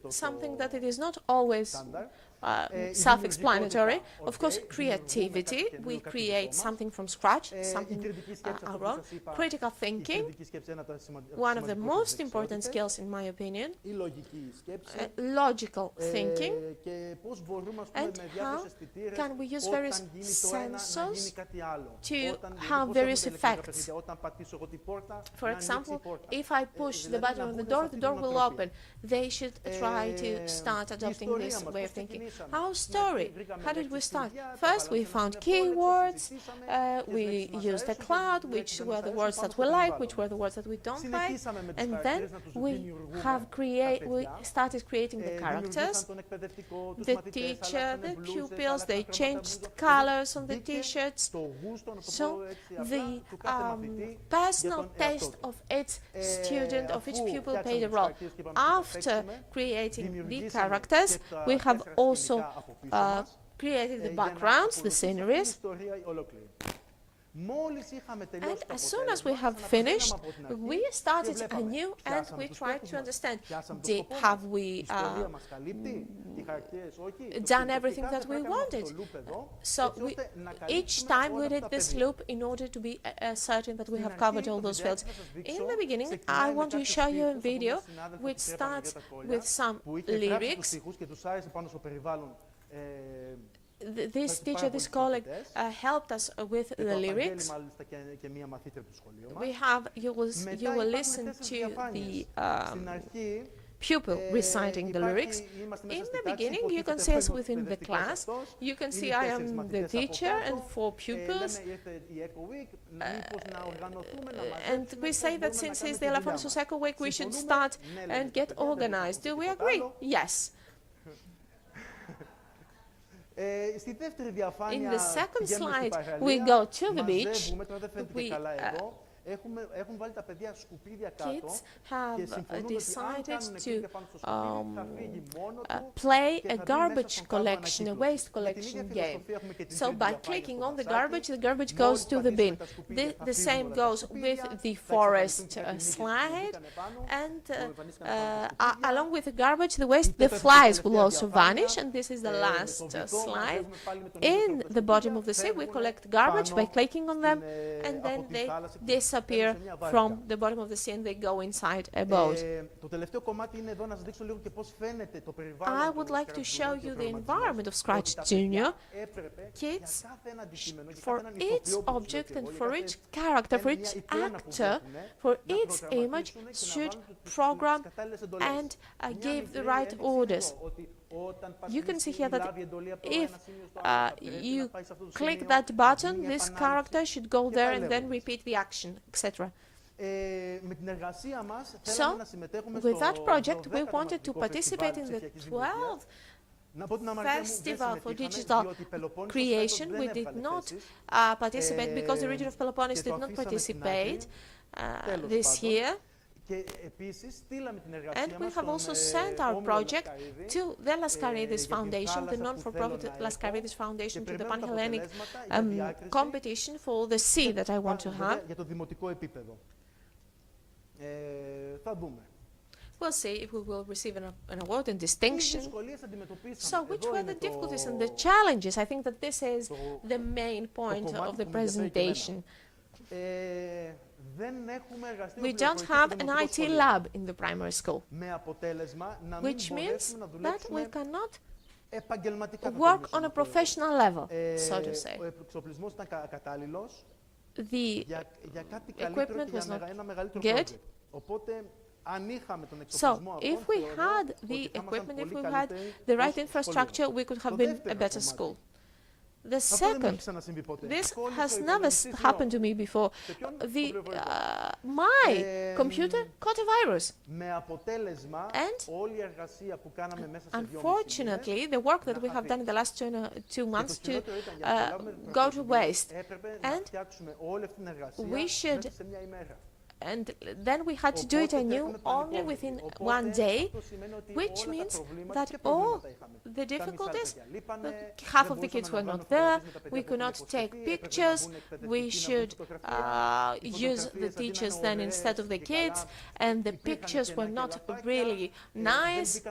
something that it is not always self-explanatory. Of course, creativity. We create something from scratch, something our own. Critical thinking, one of the most important skills in my opinion. Logical thinking. And how can we use various sensors to have various effects. For example, if I push the button on the door will open. They should try to start adopting this way of thinking. Our story, how did we start? First, we found keywords, we used a cloud, which were the words that we like, which were the words that we don't like, and then we started creating the characters, the teacher, the pupils, they changed colors on the t-shirts, so the personal taste of each student, of each pupil played a role. After creating the characters, we have also created the backgrounds, the sceneries. And as soon as we have finished, we started anew and we tried to understand, have we done everything that we wanted? So each time we did this loop in order to be certain that we have covered all those fields. In the beginning, I want to show you a video which starts with some lyrics. This teacher, this colleague, helped us with the lyrics. You will listen to the pupil reciting the lyrics. In the beginning, you can see us within the class. You can see I am the teacher and 4 pupils. And we say that since it's the Elafonisos Eco Week, we should start and get organized. Do we agree? Yes. In the second slide, we go to the beach. Kids have decided to play a garbage collection, a waste collection game. So by clicking on the garbage goes to the bin. The same goes with the forest slide, and along with the garbage, the waste, the flies will also vanish, and this is the last slide. In the bottom of the sea, we collect garbage by clicking on them, and then they disappear from the bottom of the sea and they go inside a boat. I would like to show you the environment of Scratch Junior. Kids, for each object and for each character, for each actor, for each image, should program and give the right orders. You can see here that if you click that button, this character should go there and then repeat the action, etc. So, with that project, we wanted to participate in the 12th Festival for Digital Creation. We did not participate because the region of Peloponnese did not participate this year. And we have also sent our project to the Laskaridis Foundation, the non-for-profit Laskaridis Foundation, to the Pan-Hellenic competition for the sea that I want to have. We'll see if we will receive an award and distinction. So which were the difficulties and the challenges? I think that this is the main point of the presentation. We don't have an IT lab in the primary school, which means that we cannot work on a professional level, so to say. The equipment was not good. So, if we had the equipment, if we had the right infrastructure, we could have been a better school. The second, this has never happened to me before. My computer caught a virus. And unfortunately, the work that we have done in the last 2 months to go to waste. And we should. And then we had to do it anew only within 1 day, which means that all the difficulties, half of the kids were not there, we could not take pictures, we should use the teachers then instead of the kids, and the pictures were not really nice.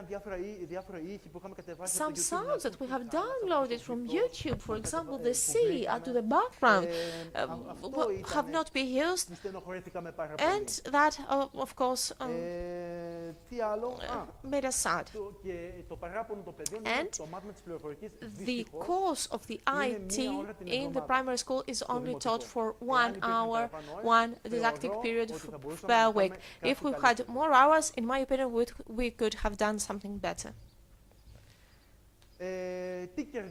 Some sounds that we have downloaded from YouTube, for example, the sea to the background, have not been used. And that, of course, made us sad. And the course of the IT in the primary school is only taught for 1 hour, 1 didactic period per week. If we had more hours, in my opinion, we could have done something better.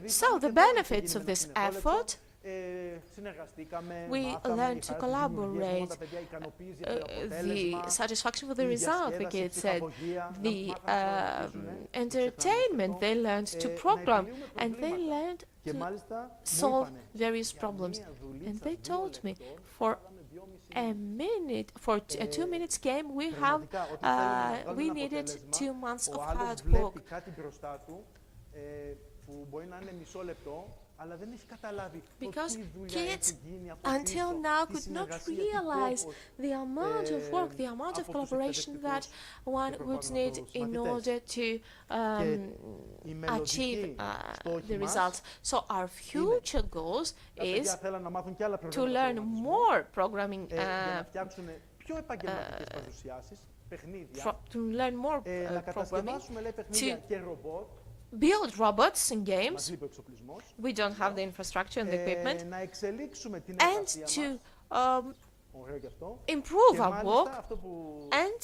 So the benefits of this effort, we learned to collaborate, the satisfaction for the result, the kids said, the entertainment, they learned to program, and they learned to solve various problems. And they told me, for a minute, for a 2 minutes game, we needed 2 months of hard work. Because kids until now could not realize the amount of work, the amount of collaboration that one would need in order to achieve the results. So our future goals is to learn more programming, to build robots and games. We don't have the infrastructure and the equipment, and to improve our work. And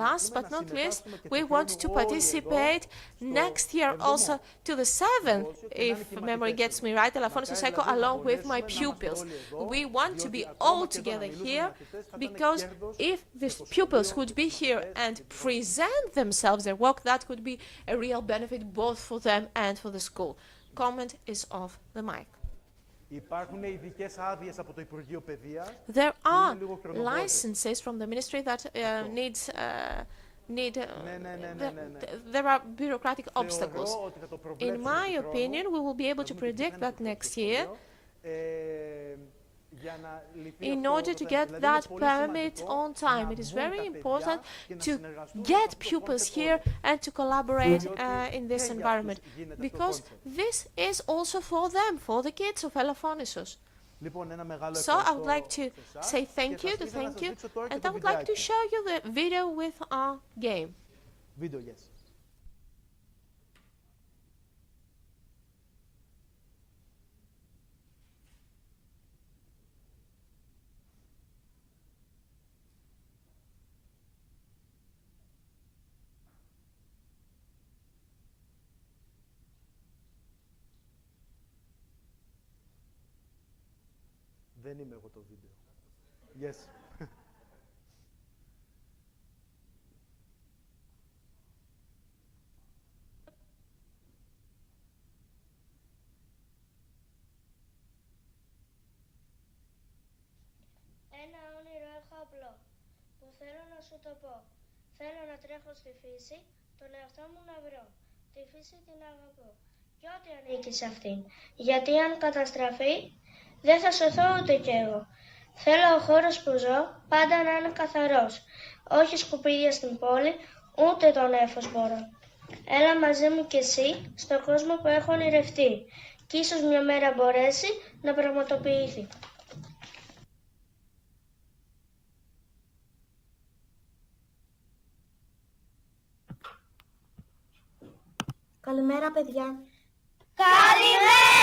last but not least, we want to participate next year also to the 7th, if memory gets me right, Elafonisos Echo, along with my pupils. We want to be all together here, because if the pupils would be here and present themselves their work, that could be a real benefit both for them and for the school. Comment is off the mic. There are licenses from the ministry that there are bureaucratic obstacles. In my opinion, we will be able to predict that next year in order to get that permit on time. It is very important to get pupils here and to collaborate in this environment, because this is also for them, for the kids of Elafonisos. So I would like to say thank you, and I would like to show you the video with our game. Video, yes. Δεν είμαι εγώ το βίντεο. Yes. Ένα όνειρο έχω απλό, που θέλω να σου το πω. Θέλω να τρέχω στη φύση, τον εαυτό μου να βρω. Τη φύση την αγαπώ. Και ό,τι ανήκει σε αυτήν. Γιατί αν καταστραφεί, δεν θα σωθώ ούτε κι εγώ. Θέλω ο χώρος που ζω πάντα να είναι καθαρός. Όχι σκουπίδια στην πόλη, ούτε τον έφος μπορώ. Έλα μαζί μου κι εσύ στον κόσμο που έχω ονειρευτεί. Κι ίσως μια μέρα μπορέσει να πραγματοποιηθεί. Καλημέρα, παιδιά. Καλημέρα!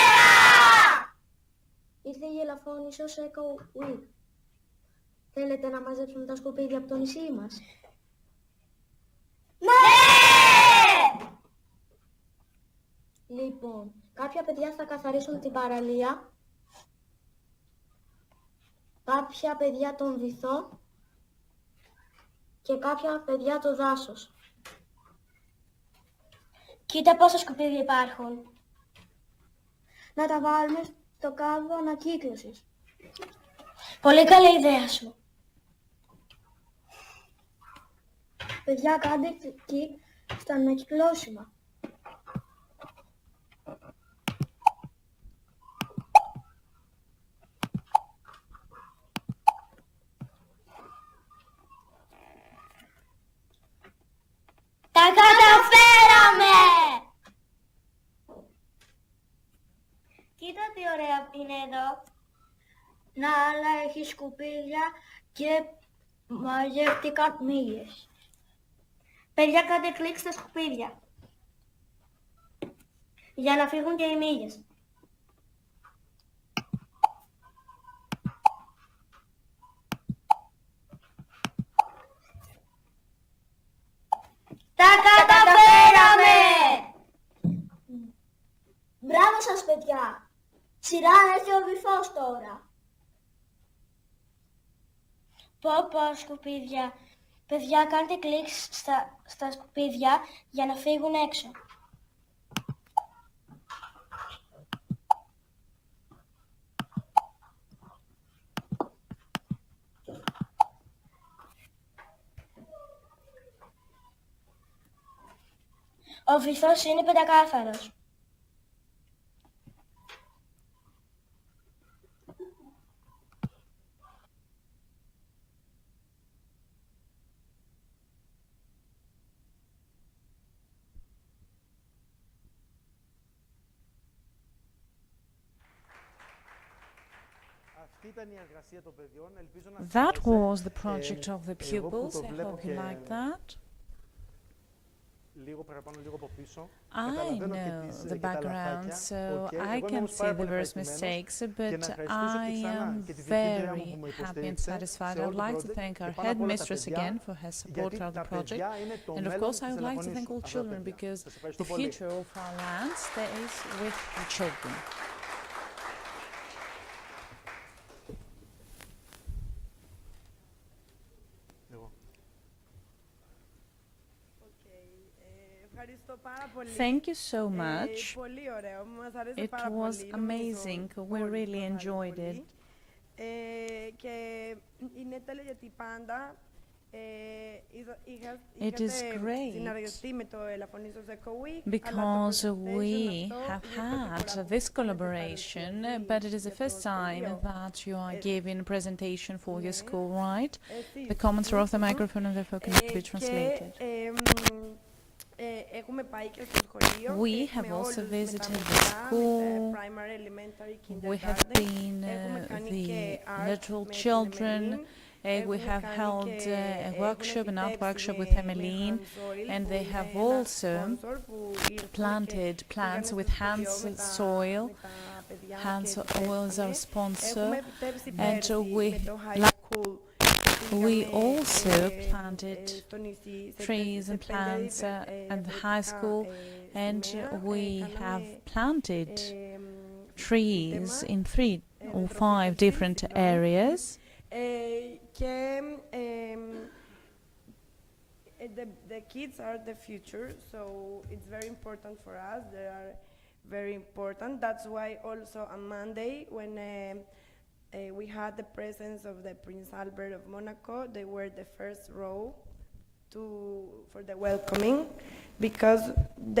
Ήρθε η Ελαφώνησος Eco Week. Θέλετε να μαζέψουμε τα σκουπίδια από το νησί μας? Ναι! Λοιπόν, κάποια παιδιά θα καθαρίσουν την παραλία, κάποια παιδιά τον βυθό και κάποια παιδιά το δάσος. Κοίτα πόσα σκουπίδια υπάρχουν. Να τα βάλουμε στο κάδο ανακύκλωσης. Πολύ καλή ιδέα σου. Παιδιά, κάντε εκεί στα ανακυκλώσιμα. Τα καταφέραμε! Κοίτα τι ωραία είναι εδώ. Να, αλλά έχει σκουπίδια και μαζεύτηκαν μύγες. Παιδιά, κάντε κλικ στα σκουπίδια. Για να φύγουν και οι μύγες. Τα καταφέραμε! σας, παιδιά. Σειρά έρθει ο βυθός τώρα. Πω, σκουπίδια. Παιδιά, κάντε κλικ στα σκουπίδια για να φύγουν έξω. Ο βυθός είναι πεντακάθαρος. Αυτή ήταν η εργασία των παιδιών. Ελπίζω να σας That άρεσε. was the project of the Εγώ που pupils. το I βλέπω hope you και liked that. λίγο παραπάνω, λίγο από πίσω. I Καταλαβαίνω και know τις, the και τα background, λαθάκια. so Okay. I Εγώ είμαι can όμως see πάρα the πολύ various ευχαριστημένος mistakes, και but να ευχαριστήσω I και ξανά am και τη διευθύντριά μου very που με happy and υποστήριξε satisfied. σε I would όλο το like to project thank our και πάνω απ' όλα τα headmistress παιδιά, again for her support γιατί throughout τα the project. παιδιά είναι το And of μέλλον course, I της would like to thank Ελαφωνήσου. all Αυτά τα children παιδιά. because Σας ευχαριστώ the πολύ. future of our land stays with the children. Εγώ. Ευχαριστώ πάρα πολύ. Thank you so much. Πολύ ωραίο. Μας άρεσε It πάρα was πολύ. Νομίζω amazing. We όλοι really το enjoyed it. πολύ. Και είναι τέλειο γιατί πάντα It is great συνεργαστεί με το Elafonisos Eco Week, because we have had this collaboration, but it is the first time that you are giving a presentation for your school, right? The comments are off the microphone and therefore cannot be translated. Έχουμε πάει και στο σχολείο. We have με also όλους visited με τα the παιδιά, school. με primary, elementary, We have kindergarten. been Έχουμε κάνει και the art little με την children. Εμελίν. We Έχουμε have κάνει held και, a έχουμε workshop, an art φυτέψει workshop with με Emmeline, hand soil, and που they είναι have ένας also sponsor που ήρθε planted και plants πήγανε with στο hand σχολείο με τα- soil. με τα παιδιά Hand και soil is our φυτέψανε. sponsor, Έχουμε φυτέψει and πέρσι we με το high school. we Πήγαμε, also planted στο νησί, σε trees σε and 5 plants at the high διαφορετικά, school, and σημαία. we have Κάναμε, planted εμ, trees θέμα, in 3 or 5 different areas. Και the kids are the future, so it's very important for us. They are very important. That's why also on Monday, when we had the presence of the Prince Albert of Monaco, they were the first row for the welcoming, because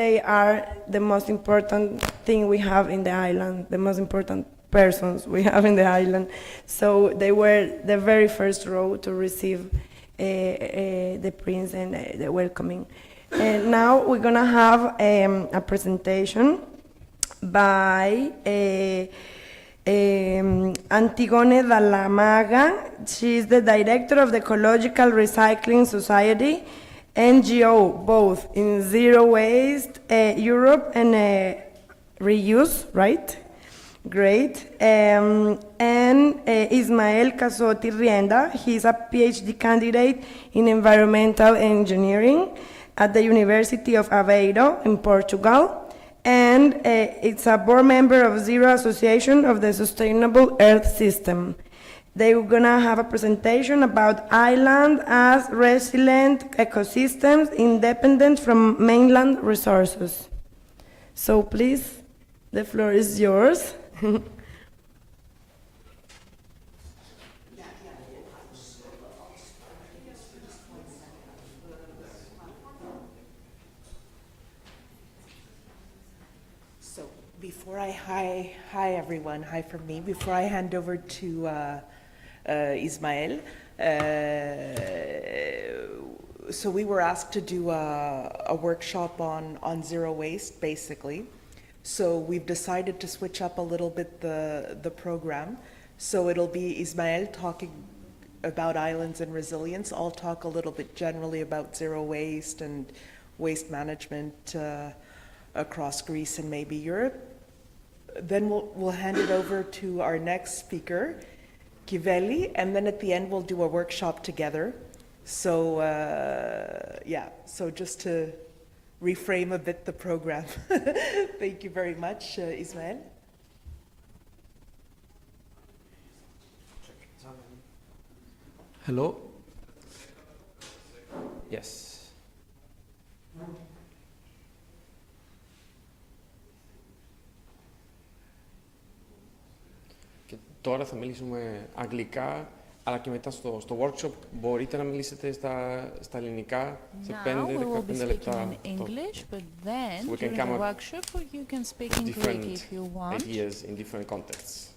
they are the most important thing we have in the island, the most important persons we have in the island. So they were the very first row to receive the prince and the welcoming. And now we're gonna have a presentation by Antigone Dalamaga. She is the director of the Ecological Recycling Society, NGO, both in Zero Waste Europe and Reuse, right? Great. And Ismael Casoti Rienda. He's a PhD candidate in environmental engineering at the University of Aveiro in Portugal. And it's a board member of Zero Association of the Sustainable Earth System. They're gonna have a presentation about island as resilient ecosystems independent from mainland resources. So please, the floor is yours. So before hi everyone, hi from me. Before I hand over to Ismael, so we were asked to do a workshop on zero waste, basically. So we've decided to switch up a little bit the program. So it'll be Ismael talking about islands and resilience. I'll talk a little bit generally about zero waste and waste management across Greece and maybe Europe. Then we'll hand it over to our next speaker, Kiveli, and then at the end we'll do a workshop together. So yeah, so just to reframe a bit the program. Thank you very much, Ismael. Hello? Yes. Και τώρα θα μιλήσουμε αγγλικά, αλλά και μετά στο workshop μπορείτε να μιλήσετε στα ελληνικά σε 5-15 λεπτά. In English, but then So we can during come the up workshop you can speak in Greek different if you want. ideas in different contexts.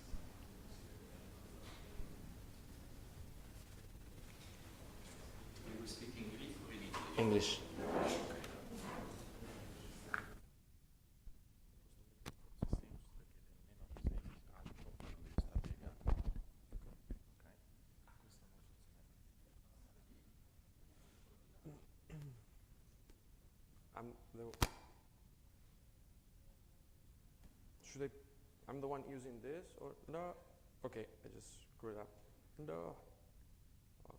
English. I'm the one using this or no? Okay, I just screwed up. No. Oh.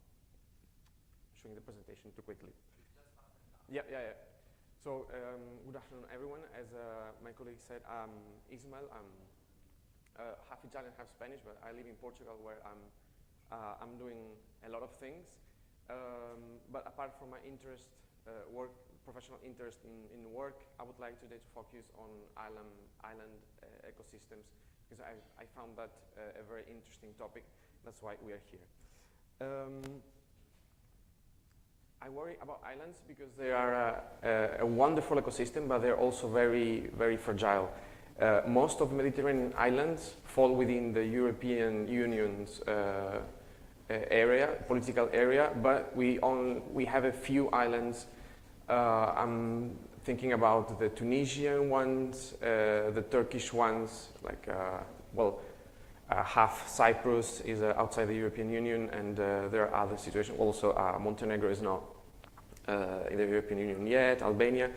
Showing the presentation too quickly. Yeah. So, good afternoon, everyone. As my colleague said, I'm Ismael. I'm half Italian, half Spanish, but I live in Portugal, where I'm doing a lot of things. But apart from my interest, professional interest in work, I would like today to focus on island ecosystems, because I found that a very interesting topic. That's why we are here. I worry about islands because they are a wonderful ecosystem, but they're also very, very fragile. Most of Mediterranean islands fall within the European Union's political area, but we have a few islands. I'm thinking about the Tunisian ones, the Turkish ones, like, half Cyprus is outside the European Union, and there are other situations. Also, Montenegro is not in the European Union yet, Albania.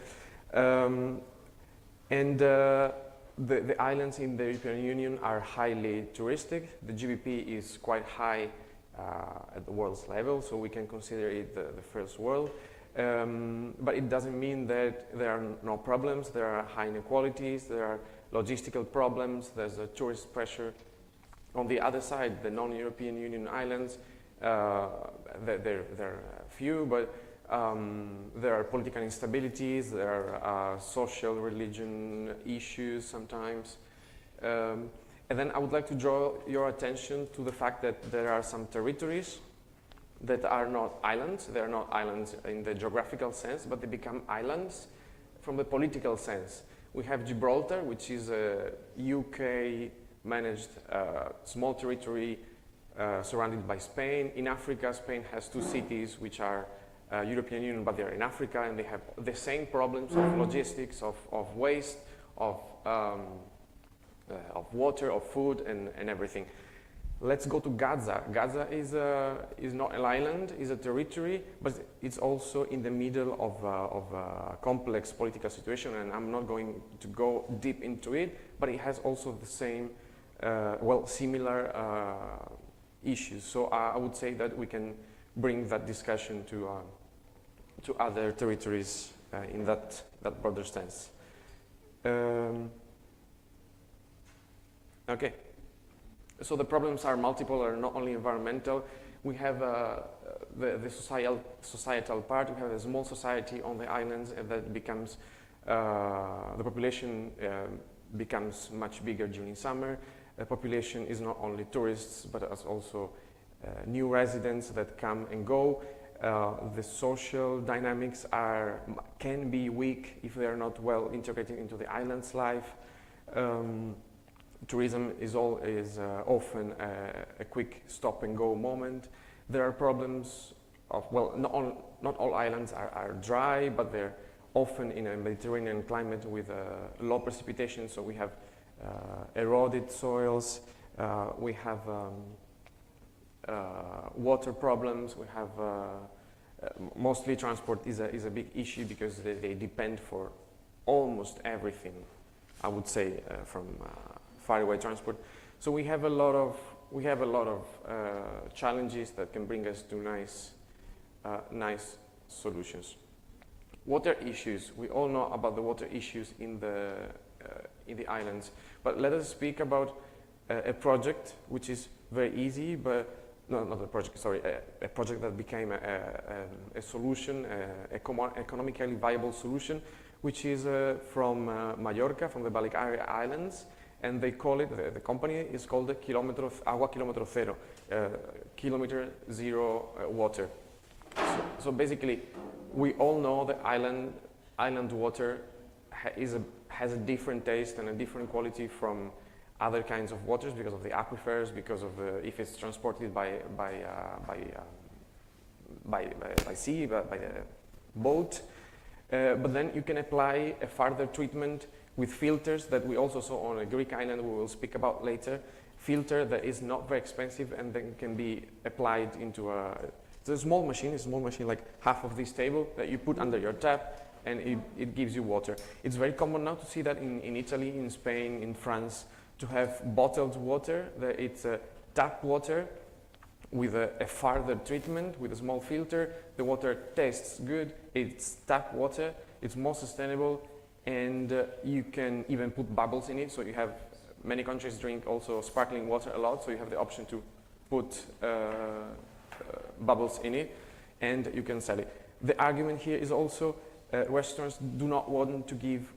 The islands in the European Union are highly touristic. The GDP is quite high at the world's level, so we can consider it the first world. But it doesn't mean that there are no problems. There are high inequalities, there are logistical problems, there's a tourist pressure. On the other side, the non-European Union islands, there are few, but there are political instabilities, there are social religion issues sometimes. And then I would like to draw your attention to the fact that there are some territories that are not islands. They are not islands in the geographical sense, but they become islands from the political sense. We have Gibraltar, which is a UK-managed small territory surrounded by Spain. In Africa, Spain has two cities which are European Union, but they're in Africa, and they have the same problems of logistics, of waste, of water, of food, and everything. Let's go to Gaza. Gaza is not an island, is a territory, but it's also in the middle of a complex political situation, and I'm not going to go deep into it, but it has also the same, similar issues. So I would say that we can bring that discussion to other territories in that broader sense. Okay. So the problems are multiple, are not only environmental. We have the societal part. We have a small society on the islands, and that becomes, the population becomes much bigger during summer. The population is not only tourists, but also new residents that come and go. The social dynamics can be weak if they are not well integrated into the island's life. Tourism is often a quick stop and go moment. There are problems of, not all islands are dry, but they're often in a Mediterranean climate with low precipitation, so we have eroded soils, we have water problems, we have mostly transport is a big issue because they depend for almost everything, I would say, from faraway transport. So we have a lot of challenges that can bring us to nice solutions. water issues. We all know about the water issues in the islands, but let us speak about a project which is very easy, but no, not a project, sorry, a project that became a solution, economically viable solution, which is from Mallorca, from the Balearic Islands, and they call it, the company is called the Agua Kilometro Cero, kilometer zero water. So basically, we all know that island water has a different taste and a different quality from other kinds of waters because of the aquifers, because of if it's transported by sea, by the boat. But then you can apply a further treatment with filters that we also saw on a Greek island we will speak about later. Filter that is not very expensive and then can be applied into it's a small machine like half of this table that you put under your tap and it gives you water. It's very common now to see that in Italy, in Spain, in France, to have bottled water, that it's tap water with a further treatment, with a small filter. The water tastes good, it's tap water, it's more sustainable, and you can even put bubbles in it. So you have, many countries drink also sparkling water a lot, so you have the option to put bubbles in it, and you can sell it. The argument here is also restaurants do not want to give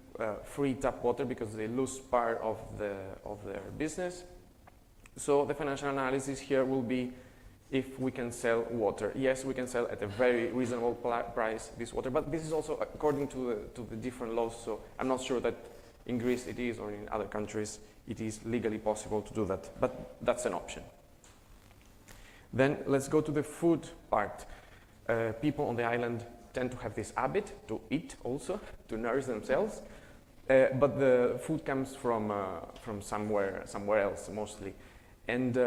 free tap water because they lose part of their business. So the financial analysis here will be if we can sell water. Yes, we can sell at a very reasonable price this water, but this is also according to the different laws, so I'm not sure that in Greece it is or in other countries it is legally possible to do that, but that's an option. Then let's go to the food part. People on the island tend to have this habit to eat also, to nourish themselves, but the food comes from somewhere else mostly. And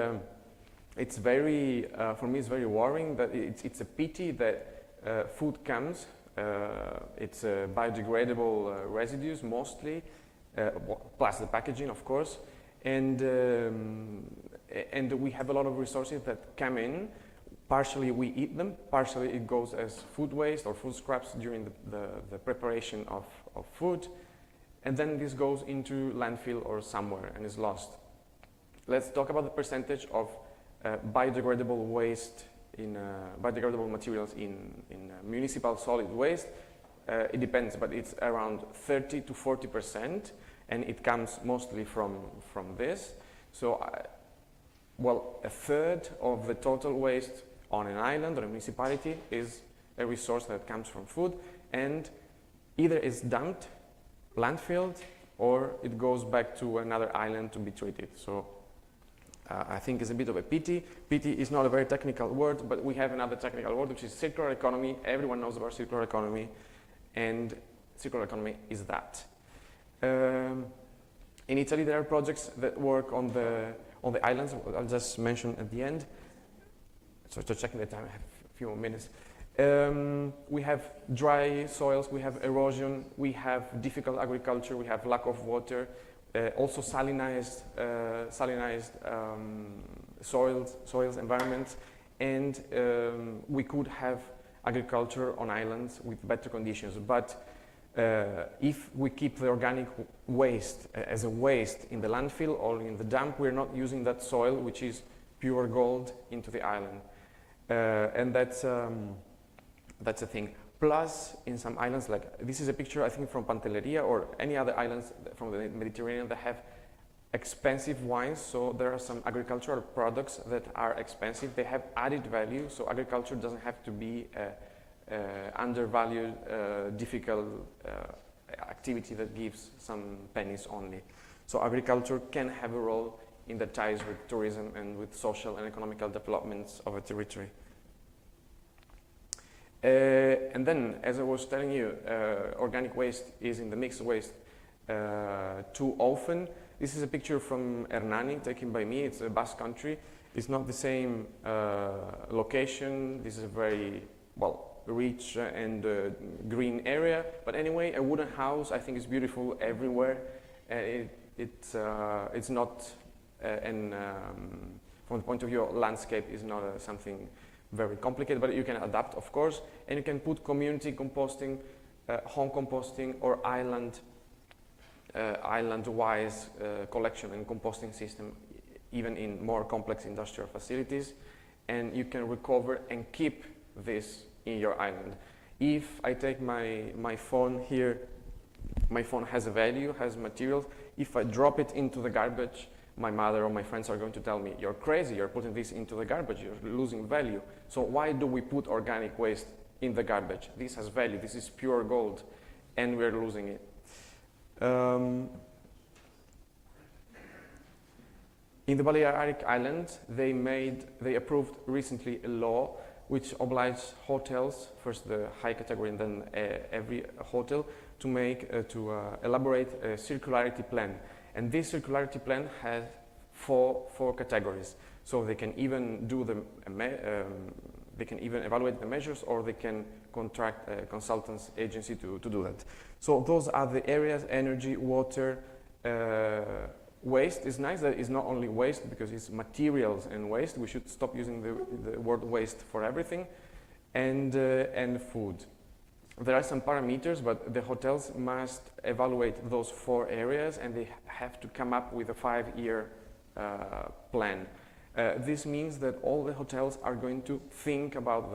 it's very, for me, it's very worrying that it's a pity that food comes, it's biodegradable residues mostly, plus the packaging, of course, and we have a lot of resources that come in. Partially we eat them, partially it goes as food waste or food scraps during the preparation of food, and then this goes into landfill or somewhere and is lost. Let's talk about the percentage of biodegradable waste in biodegradable materials in municipal solid waste. It depends, but it's around 30 to 40%, and it comes mostly from this. So, well, a third of the total waste on an island or a municipality is a resource that comes from food, and either it's dumped, landfilled, or it goes back to another island to be treated. So I think it's a bit of a pity. Pity is not a very technical word, but we have another technical word, which is circular economy. Everyone knows about circular economy, and circular economy is that. In Italy, there are projects that work on the islands. I'll just mention at the end. So to checking the time, I have a few more minutes. We have dry soils, we have erosion, we have difficult agriculture, we have lack of water, also salinized soils, environments, and we could have agriculture on islands with better conditions. But if we keep the organic waste as a waste in the landfill or in the dump, we're not using that soil, which is pure gold, into the island. And that's a thing. Plus, in some islands, like this is a picture I think from Pantelleria or any other islands from the Mediterranean that have expensive wines. So there are some agricultural products that are expensive. They have added value, so agriculture doesn't have to be undervalued, difficult activity that gives some pennies only. So agriculture can have a role in the ties with tourism and with social and economical developments of a territory. And then, as I was telling you, organic waste is in the mixed waste too often. This is a picture from Hernani, taken by me. It's a Basque country. It's not the same location. This is a very, well, rich and green area. But anyway, a wooden house, I think, is beautiful everywhere. It's not, from the point of view of landscape, is not something very complicated, but you can adapt, of course, and you can put community composting home composting or island-wise collection and composting system, even in more complex industrial facilities, and you can recover and keep this in your island. If I take my phone here, my phone has a value, has materials. If I drop it into the garbage, my mother or my friends are going to tell me, you're crazy, you're putting this into the garbage, you're losing value. So why do we put organic waste in the garbage? This has value, this is pure gold, and we're losing it. In the Balearic Islands, they approved recently a law which obliges hotels, first the high category and then every hotel, to elaborate a circularity plan. And this circularity plan has four categories. So they can even do they can even evaluate the measures, or they can contract a consultants agency to do that. So those are the areas: energy, water, waste. Is nice that it's not only waste, because it's materials and waste. We should stop using the word waste for everything, and food. There are some parameters, but the hotels must evaluate those 4 areas, and they have to come up with a 5-year plan. This means that all the hotels are going to think about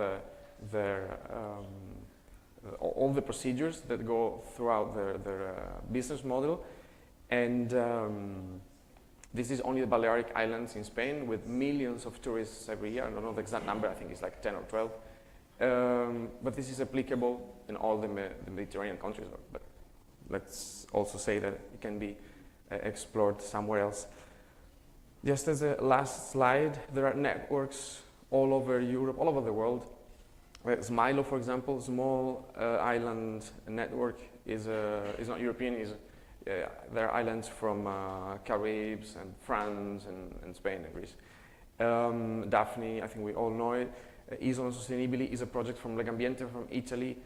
all the procedures that go throughout their business model, and this is only the Balearic Islands in Spain, with millions of tourists every year. I don't know the exact number, I think it's like 10 or 12. But this is applicable in all the Mediterranean countries, but let's also say that it can be explored somewhere else. Just as a last slide, there are networks all over Europe, all over the world. Smilo, for example, small island network is not European. There are islands from Caribs and France and Spain and Greece. Daphne, I think we all know it. Isola Sostenibili is a project from Legambiente from Italy,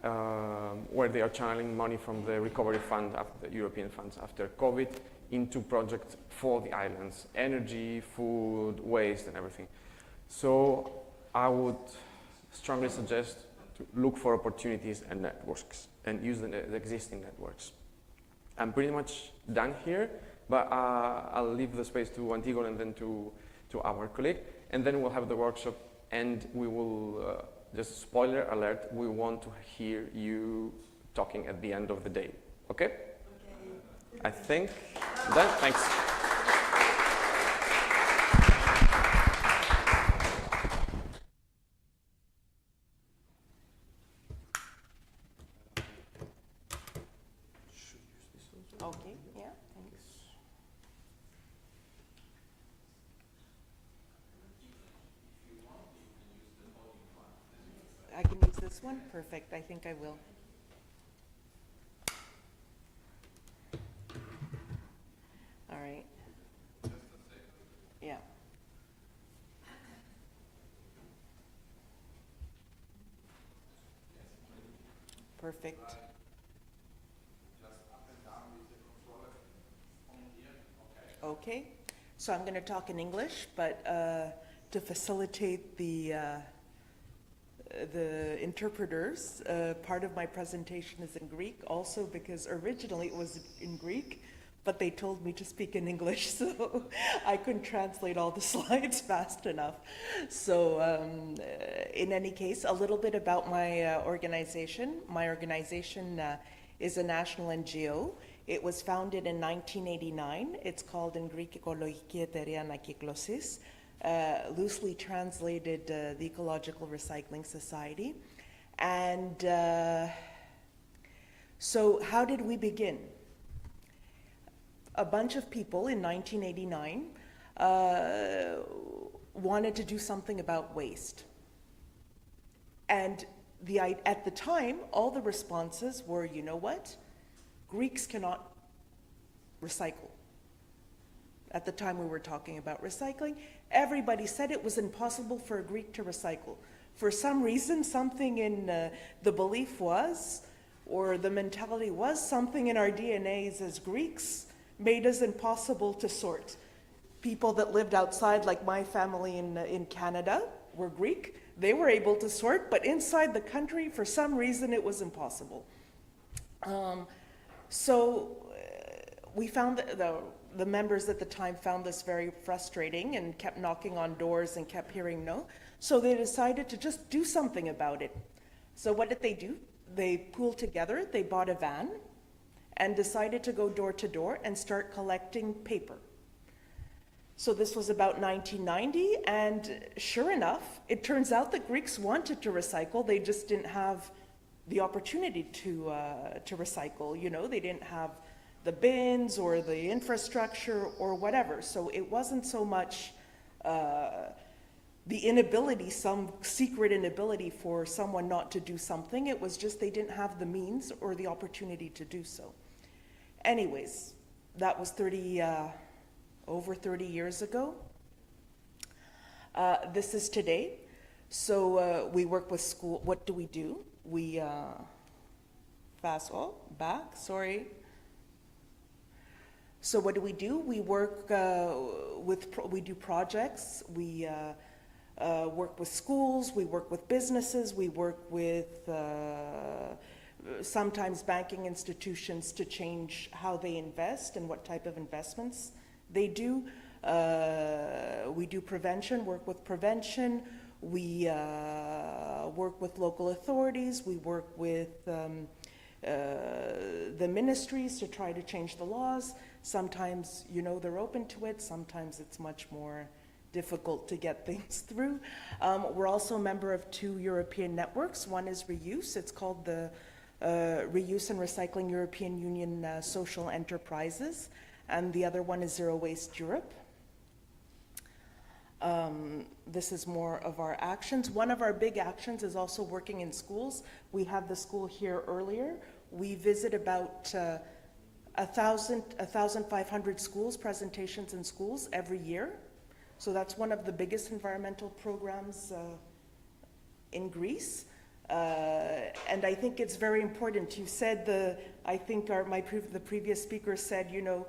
where they are channeling money from the recovery fund, the European funds after COVID, into projects for the islands: energy, food, waste, and everything. So I would strongly suggest to look for opportunities and networks and use the existing networks. I'm pretty much done here, but I'll leave the space to Antigone and then to our colleague, and then we'll have the workshop, and we will, just spoiler alert, we want to hear you talking at the end of the day, okay? I think that, thanks. Okay, yeah, thanks. I can use this one? Perfect, I think I will. All right. Yeah. Perfect. Okay, so I'm going to talk in English, but to facilitate the interpreters, part of my presentation is in Greek, also because originally it was in Greek, but they told me to speak in English, so I couldn't translate all the slides fast enough. So in any case, a little bit about my organization. My organization is a national NGO. It was founded in 1989. It's called in Greek Ekologiki Eteria Anakiklosis, loosely translated the Ecological Recycling Society. And so how did we begin? A bunch of people in 1989 wanted to do something about waste. And at the time, all the responses were, you know what? Greeks cannot recycle. At the time we were talking about recycling, everybody said it was impossible for a Greek to recycle. For some reason, something in the belief was, or the mentality was, something in our DNAs as Greeks made us impossible to sort. People that lived outside, like my family in Canada, were Greek. They were able to sort, but inside the country, for some reason, it was impossible. We found that the members at the time found this very frustrating and kept knocking on doors and kept hearing no. So they decided to just do something about it. So what did they do? They pooled together, they bought a van, and decided to go door to door and start collecting paper. So this was about 1990, and sure enough, it turns out that Greeks wanted to recycle, they just didn't have the opportunity to recycle. You know, they didn't have the bins or the infrastructure or whatever. So it wasn't so much the inability, some secret inability for someone not to do something. It was just they didn't have the means or the opportunity to do so. Anyways, that was over 30 years ago. This is today. So we work with school. What do? We back, sorry. So what do? We work we do projects, we work with schools, we work with businesses, we work with sometimes banking institutions to change how they invest and what type of investments they do. We do prevention, work with prevention, we work with local authorities, we work with the ministries to try to change the laws. Sometimes, you know, they're open to it. Sometimes it's much more difficult to get things through. We're also a member of 2 European networks. One is Reuse. It's called the Reuse and Recycling European Union Social Enterprises. And the other one is Zero Waste Europe. This is more of our actions. One of our big actions is also working in schools. We have the school here earlier. We visit about 1,500 schools, presentations in schools every year. So that's one of the biggest environmental programs in Greece. And I think it's very important. You said the previous speaker said, you know,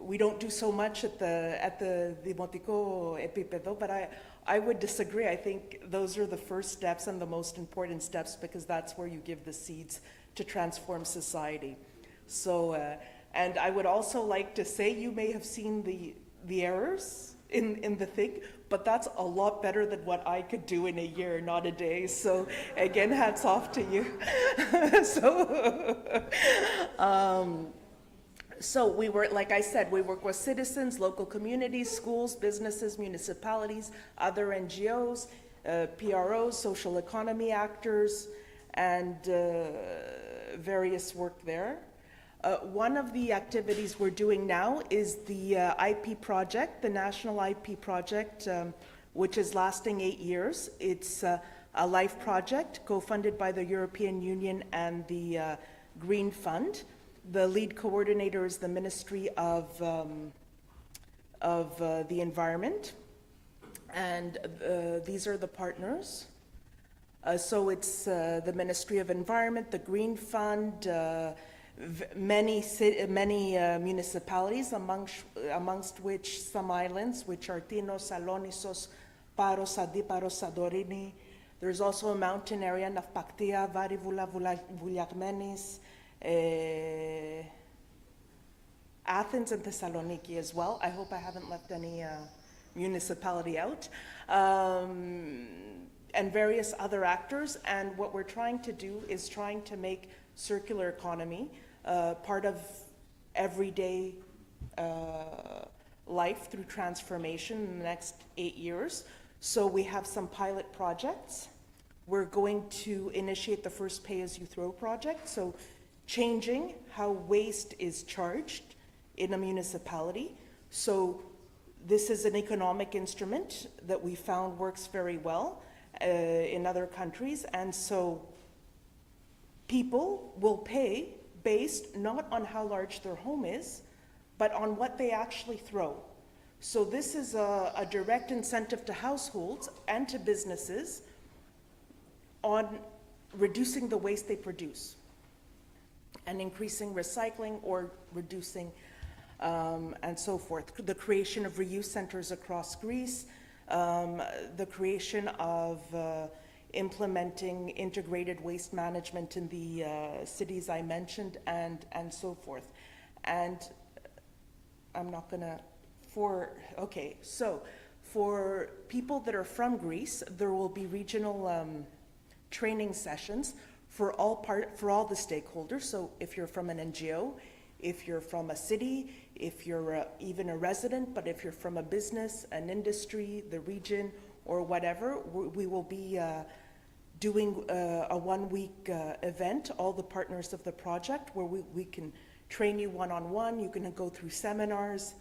we don't do so much at the Δημοτικό επίπεδο, but I would disagree. I think those are the first steps and the most important steps, because that's where you give the seeds to transform society. So, and I would also like to say, you may have seen the errors in the thing, but that's a lot better than what I could do in a year, not a day. So again, hats off to you. So we were, like I said, we work with citizens, local communities, schools, businesses, municipalities, other NGOs, PROs, social economy actors, and various work there. One of the activities we're doing now is the IP project, the National IP project, which is lasting 8 years. It's a LIFE project co-funded by the European Union and the Green Fund. The lead coordinator is the Ministry of the Environment, and these are the partners. So it's the Ministry of Environment, the Green Fund, many municipalities, amongst which some islands, which are Tinos, Elafonisos, Paros, Adiparos, Sadorini. There's also a mountain area, Navpaktia, Varivula, Vouliagmenis, Athens and Thessaloniki as well. I hope I haven't left any municipality out. And various other actors. And what we're trying to do is trying to make circular economy part of everyday life through transformation in the next 8 years. So we have some pilot projects. We're going to initiate the first pay-as-you-throw project, so changing how waste is charged in a municipality. So this is an economic instrument that we found works very well in other countries, and so people will pay based not on how large their home is, but on what they actually throw. So this is a direct incentive to households and to businesses on reducing the waste they produce and increasing recycling or reducing and so forth. The creation of reuse centers across Greece, the creation of implementing integrated waste management in the cities I mentioned, and so forth. And I'm not gonna, okay, so for people that are from Greece, there will be regional training sessions for all the stakeholders. So if you're from an NGO, if you're from a city, if you're even a resident, but if you're from a business, an industry, the region, or whatever, we will be doing a one-week event, all the partners of the project, where we can train you one-on-one, you can go through seminars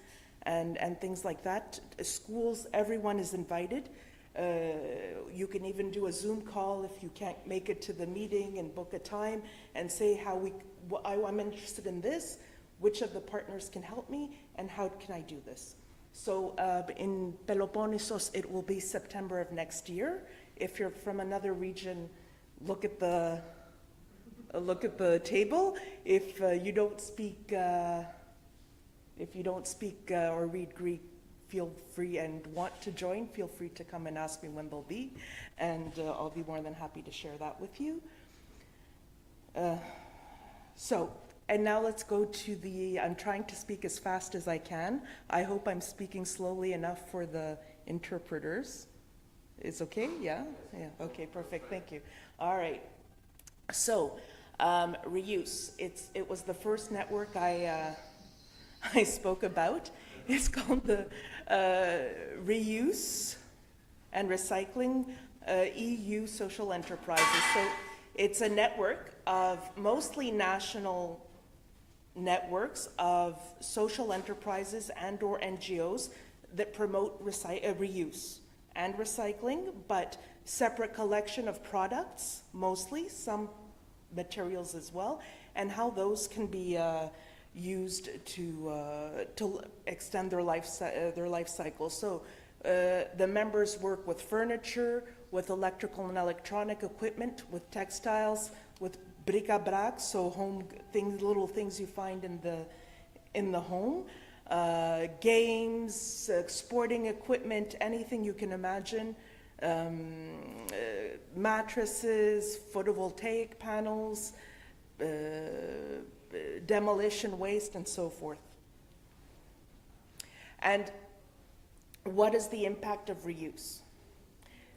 and things like that. Schools, everyone is invited. You can even do a Zoom call if you can't make it to the meeting, and book a time and say I'm interested in this, which of the partners can help me, and how can I do this? So in Peloponnesos, it will be September of next year. If you're from another region, look at the table. If you don't speak or read Greek, feel free, and want to join, feel free to come and ask me when they'll be, and I'll be more than happy to share that with you. And now let's go to I'm trying to speak as fast as I can. I hope I'm speaking slowly enough for the interpreters. It's okay? Yeah? Yeah, okay, perfect, thank you. All right, so reuse. It was the first network I spoke about. It's called the Reuse and Recycling EU Social Enterprises. So it's a network of mostly national networks of social enterprises and or NGOs that promote reuse and recycling, but separate collection of products, mostly, some materials as well, and how those can be used to extend their life cycle. So the members work with furniture, with electrical and electronic equipment, with textiles, with bric-a-brac, so home things, little things you find in the home, games, sporting equipment, anything you can imagine, mattresses, photovoltaic panels, demolition waste, and so forth. And what is the impact of reuse?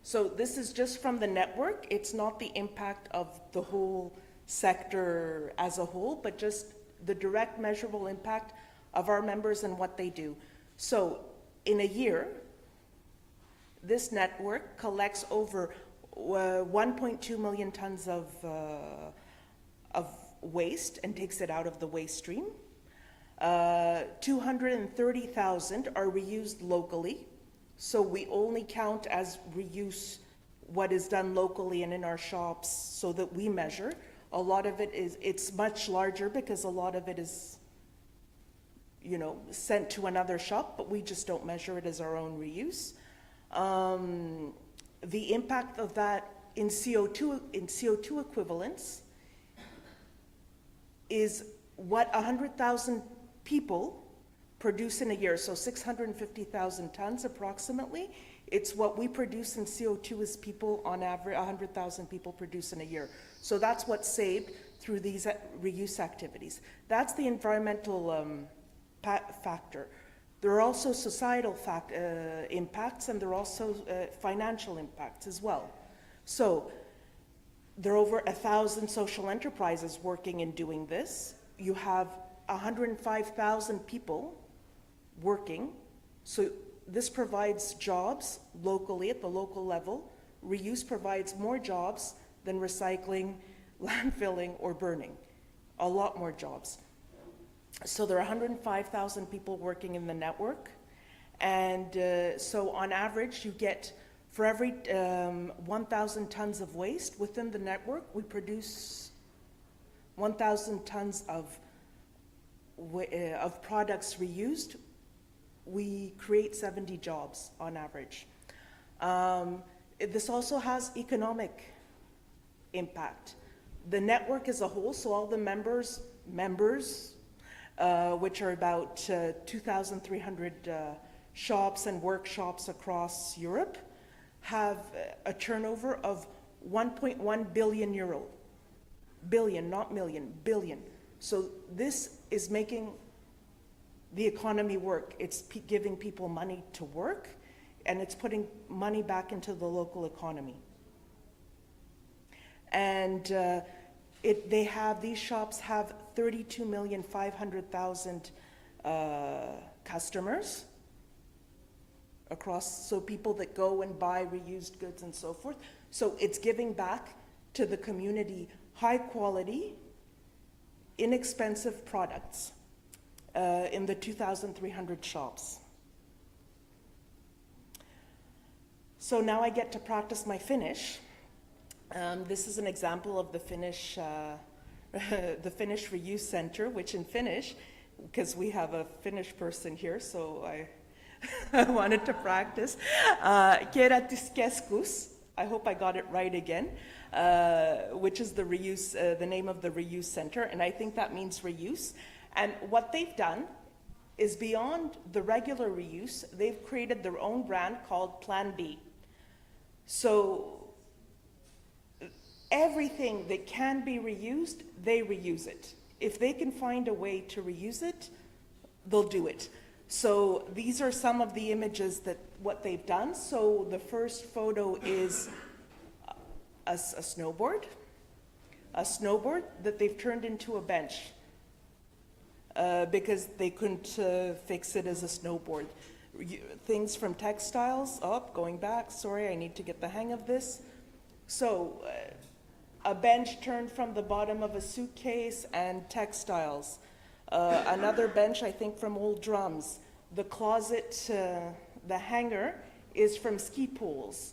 So this is just from the network. It's not the impact of the whole sector as a whole, but just the direct measurable impact of our members and what they do. So in a year, this network collects over 1.2 million tons of waste and takes it out of the waste stream. 230,000 are reused locally. So we only count as reuse what is done locally and in our shops, so that we measure. A lot of it's much larger because a lot of it is, sent to another shop, but we just don't measure it as our own reuse. The impact of that in CO2 equivalents is what 100,000 people produce in a year, so 650,000 tons approximately. It's what we produce in CO2 as people, on average, 100,000 people produce in a year. So that's what's saved through these reuse activities. That's the environmental factor. There are also societal impacts, and there are also financial impacts as well. So there are over 1,000 social enterprises working in doing this. You have 105,000 people working. So this provides jobs locally at the local level. Reuse provides more jobs than recycling, landfilling, or burning. A lot more jobs. So there are 105,000 people working in the network. And so on average, you get, for every 1,000 tons of waste within the network, we produce 1,000 tons of products reused. We create 70 jobs on average. This also has economic impact. The network as a whole, so all the members, which are about 2,300 shops and workshops across Europe, have a turnover of 1.1 billion euro. Billion, not million, billion. So this is making the economy work. It's giving people money to work, and it's putting money back into the local economy. And these shops have 32,500,000 customers across, so people that go and buy reused goods and so forth. So it's giving back to the community high quality, inexpensive products in the 2,300 shops. So now I get to practice my Finnish. This is an example of the Finnish Reuse Center, which in Finnish, because we have a Finnish person here, so I wanted to practice. Kerätyskeskus, I hope I got it right again, which is the name of the reuse center, and I think that means reuse. And what they've done is, beyond the regular reuse, they've created their own brand called Plan B. So everything that can be reused, they reuse it. If they can find a way to reuse it, they'll do it. So these are some of the images that what they've done. So the first photo is a snowboard that they've turned into a bench because they couldn't fix it as a snowboard. Things from textiles, going back, sorry, I need to get the hang of this. So a bench turned from the bottom of a suitcase and textiles. Another bench, I think, from old drums. The closet, the hanger, is from ski poles.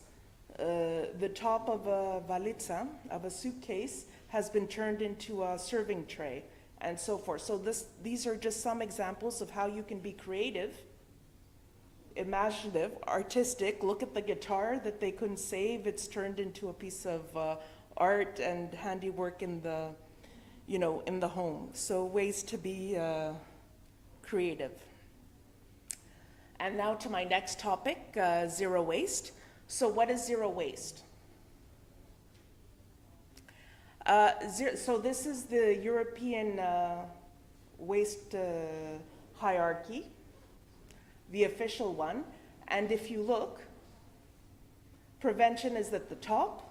The top of a valica, of a suitcase, has been turned into a serving tray, and so forth. So these are just some examples of how you can be creative, imaginative, artistic. Look at the guitar that they couldn't save. It's turned into a piece of art and handiwork in the home. So ways to be creative. And now to my next topic, zero waste. So what is zero waste? So this is the European waste hierarchy, the official one. And if you look, prevention is at the top.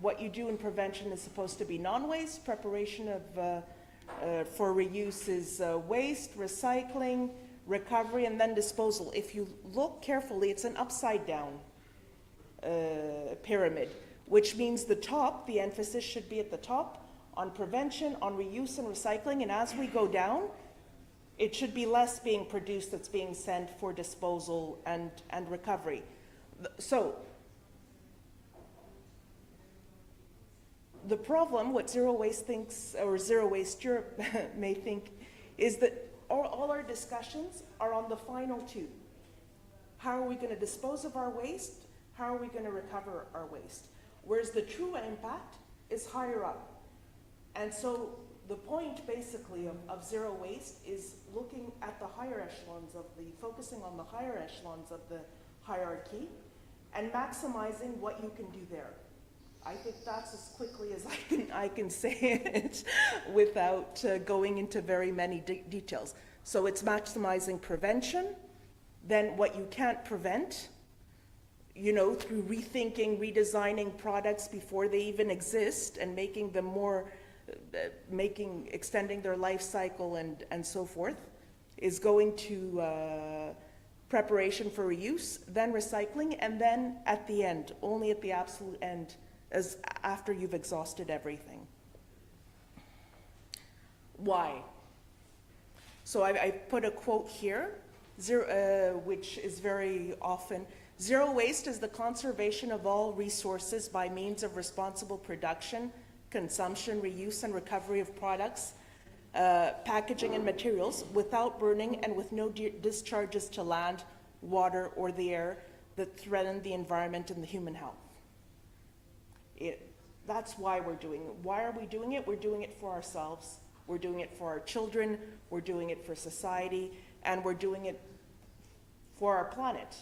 What you do in prevention is supposed to be non-waste. Preparation for reuse is waste, recycling, recovery, and then disposal. If you look carefully, it's an upside down pyramid, which means the top, the emphasis should be at the top on prevention, on reuse and recycling, and as we go down, it should be less being produced that's being sent for disposal and recovery. So the problem, what Zero Waste thinks, or Zero Waste Europe may think, is that all our discussions are on the final two. How are we going to dispose of our waste? How are we going to recover our waste? Whereas the true impact is higher up. And so the point basically of zero waste is looking at the higher echelons focusing on the higher echelons of the hierarchy and maximizing what you can do there. I think that's as quickly as I can say it without going into very many details. So it's maximizing prevention, then what you can't prevent, through rethinking, redesigning products before they even exist and making them more, extending their life cycle and so forth, is going to preparation for reuse, then recycling, and then at the end, only at the absolute end, as after you've exhausted everything. Why? So I put a quote here, which is very often, zero waste is the conservation of all resources by means of responsible production, consumption, reuse, and recovery of products, packaging, and materials without burning and with no discharges to land, water, or the air that threaten the environment and the human health. That's why we're doing it. Why are we doing it? We're doing it for ourselves. We're doing it for our children. We're doing it for society. And we're doing it for our planet,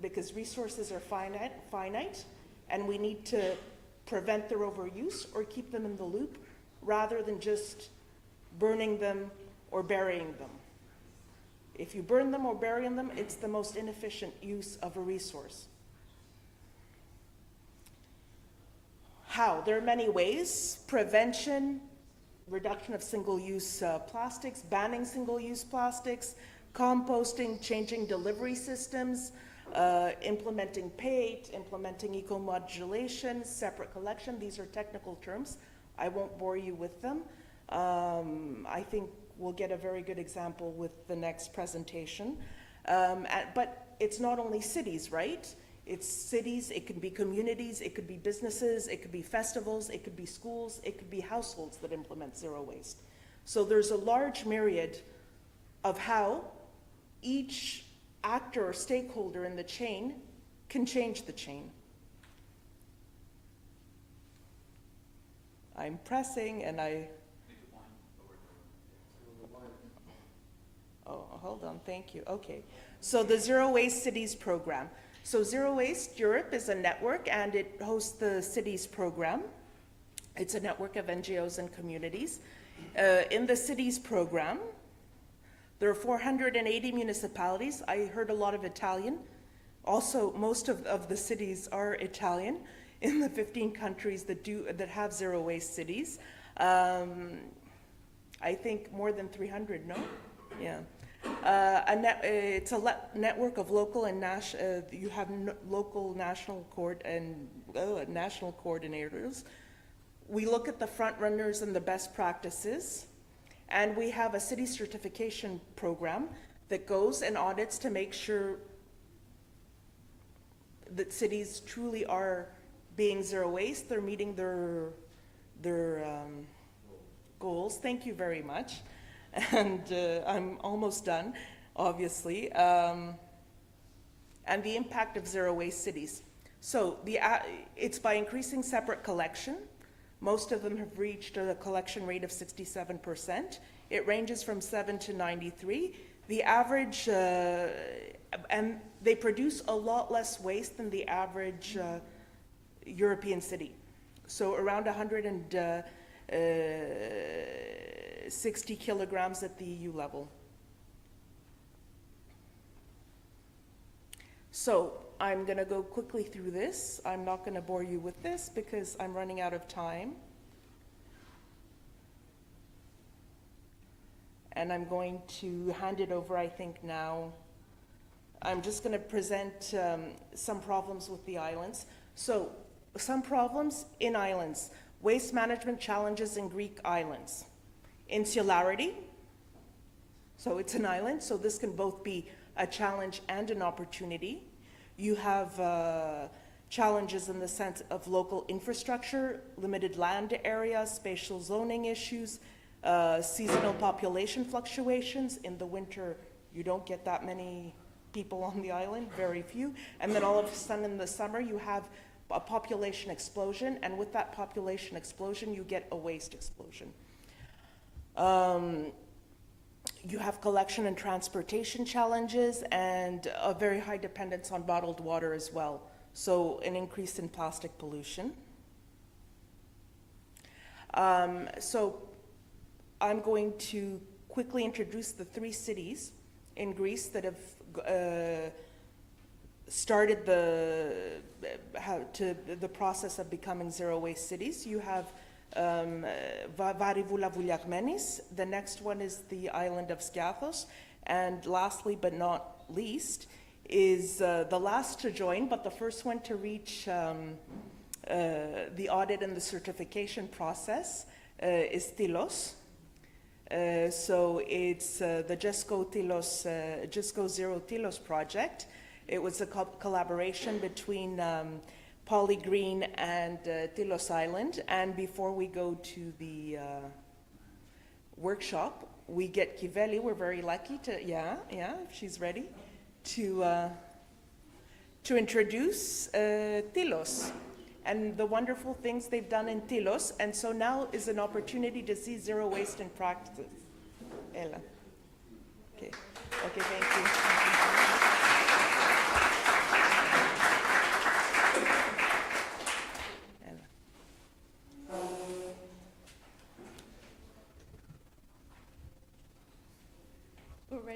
because resources are finite, and we need to prevent their overuse or keep them in the loop rather than just burning them or burying them. If you burn them or bury them, it's the most inefficient use of a resource. How? There are many ways: prevention, reduction of single-use plastics, banning single-use plastics, composting, changing delivery systems, implementing PATE, implementing eco-modulation, separate collection. These are technical terms. I won't bore you with them. I think we'll get a very good example with the next presentation. But it's not only cities, right? It's cities, it could be communities, it could be businesses, it could be festivals, it could be schools, it could be households that implement zero waste. So there's a large myriad of how each actor or stakeholder in the chain can change the chain. I'm pressing and oh, hold on, thank you, okay. So the Zero Waste Cities program. So Zero Waste Europe is a network and it hosts the cities program. It's a network of NGOs and communities. In the cities program, there are 480 municipalities. I heard a lot of Italian. Also, most of the cities are Italian in the 15 countries that have zero waste cities. I think more than 300, no? Yeah. It's a network of local and national, you have local, national national coordinators. We look at the front runners and the best practices, and we have a city certification program that goes and audits to make sure that cities truly are being zero waste, they're meeting their goals. Thank you very much. And I'm almost done, obviously. And the impact of zero waste cities. So it's by increasing separate collection. Most of them have reached a collection rate of 67%. It ranges from 7 to 93. The average, and they produce a lot less waste than the average European city. So around 160 kilograms at the EU level. So I'm going to go quickly through this. I'm not going to bore you with this because I'm running out of time. And I'm going to hand it over, I think, now. I'm just going to present some problems with the islands. So some problems in islands. Waste management challenges in Greek islands. Insularity. So it's an island, so this can both be a challenge and an opportunity. You have challenges in the sense of local infrastructure, limited land area, spatial zoning issues, seasonal population fluctuations. In the winter, you don't get that many people on the island, very few. And then all of a sudden in the summer, you have a population explosion, and with that population explosion, you get a waste explosion. You have collection and transportation challenges and a very high dependence on bottled water as well. So an increase in plastic pollution. So I'm going to quickly introduce the 3 cities in Greece that have started the process of becoming zero waste cities. You have Varivoula Vouliagmenis. The next one is the island of Skiathos. And lastly, but not least, is the last to join, but the first one to reach the audit and the certification process is Tilos. So it's the Jesco Zero Tilos project. It was a collaboration between Polygreen and Tilos Island. And before we go to the workshop, we get Kiveli. We're very lucky to, if she's ready, to introduce Tilos and the wonderful things they've done in Tilos. And so now is an opportunity to see zero waste in practice. Ella. Okay, thank you. Ella.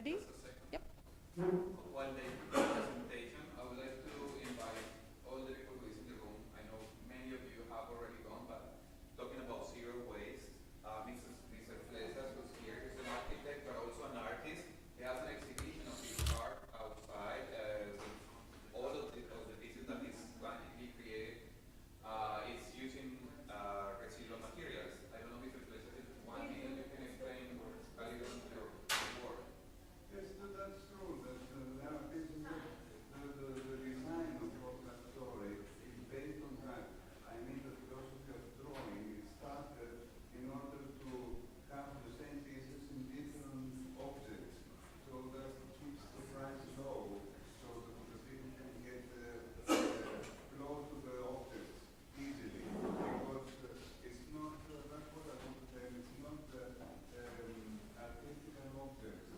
ready? Yep. While they do the presentation, I would like to invite all the people who is in the room. I know many of you have already gone, but talking about zero waste, Mr. Flesas, who's here, is an architect, but also an artist. He has an exhibition of his art outside with all of the pieces that he created. It's using residual materials. I don't know, Mr. Flesas, if one minute you can explain a little of your work. Yes, that's true. There are pieces of the design of your story is based on that. I mean, the philosophy of drawing it started in order to have the same pieces in different objects, so that keeps the price low, so that the people can get flow to the objects easily. Because it's not, that's what I want to say, it's not artistical objects.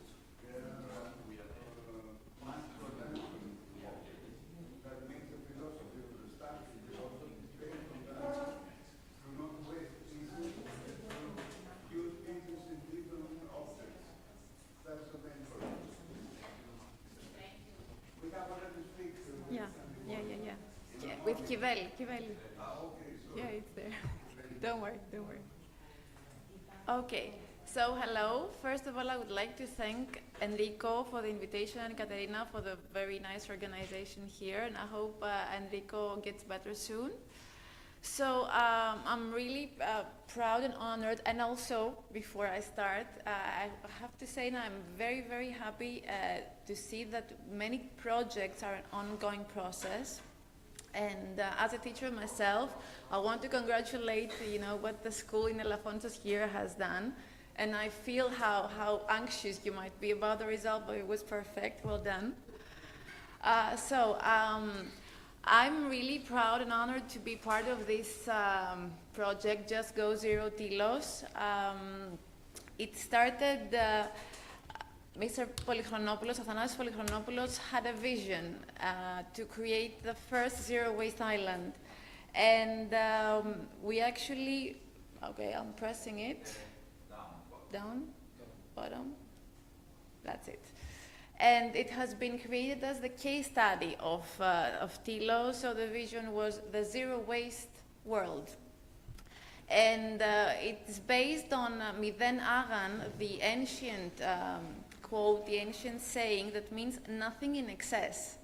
Mass production objects. That means the philosophy of the static philosophy is based on that. To not waste pieces, to use pieces in different objects. That's the main point. We have already speak. Yeah, with Kiveli. Okay, so Yeah, it's there. Don't worry. Okay, so hello. First of all, I would like to thank Enrico for the invitation and Caterina for the very nice organization here, and I hope Enrico gets better soon. So I'm really proud and honored, and also, before I start, I have to say that I'm very, very happy to see that many projects are an ongoing process. And as a teacher myself, I want to congratulate, what the school in Elafonisos here has done. And I feel how anxious you might be about the result, but it was perfect. Well done. I'm really proud and honored to be part of this project, Just Go Zero Tilos. It started, Mr. Polychronopoulos, Athanasios Polychronopoulos, had a vision to create the first zero waste island. And we actually, okay, I'm pressing it. Down, bottom, that's it. And it has been created as the case study of Tilos, so the vision was the zero waste world. And it's based on Miden Agan, the ancient quote, the ancient saying that means nothing in excess.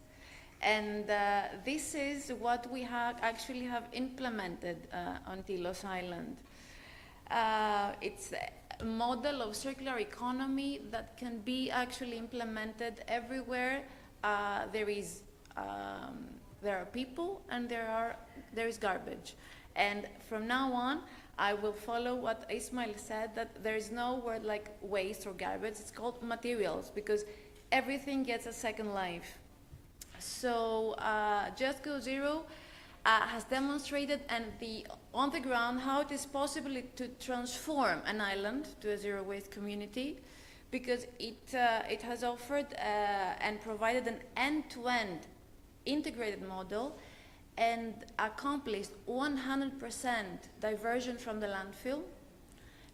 And this is what we actually have implemented on Tilos Island. It's a model of circular economy that can be actually implemented everywhere there are people and there is garbage. And from now on, I will follow what Ismail said, that there is no word like waste or garbage. It's called materials, because everything gets a second life. So Just Go Zero has demonstrated on the ground how it is possible to transform an island to a zero waste community, because it has offered and provided an end-to-end integrated model and accomplished 100% diversion from the landfill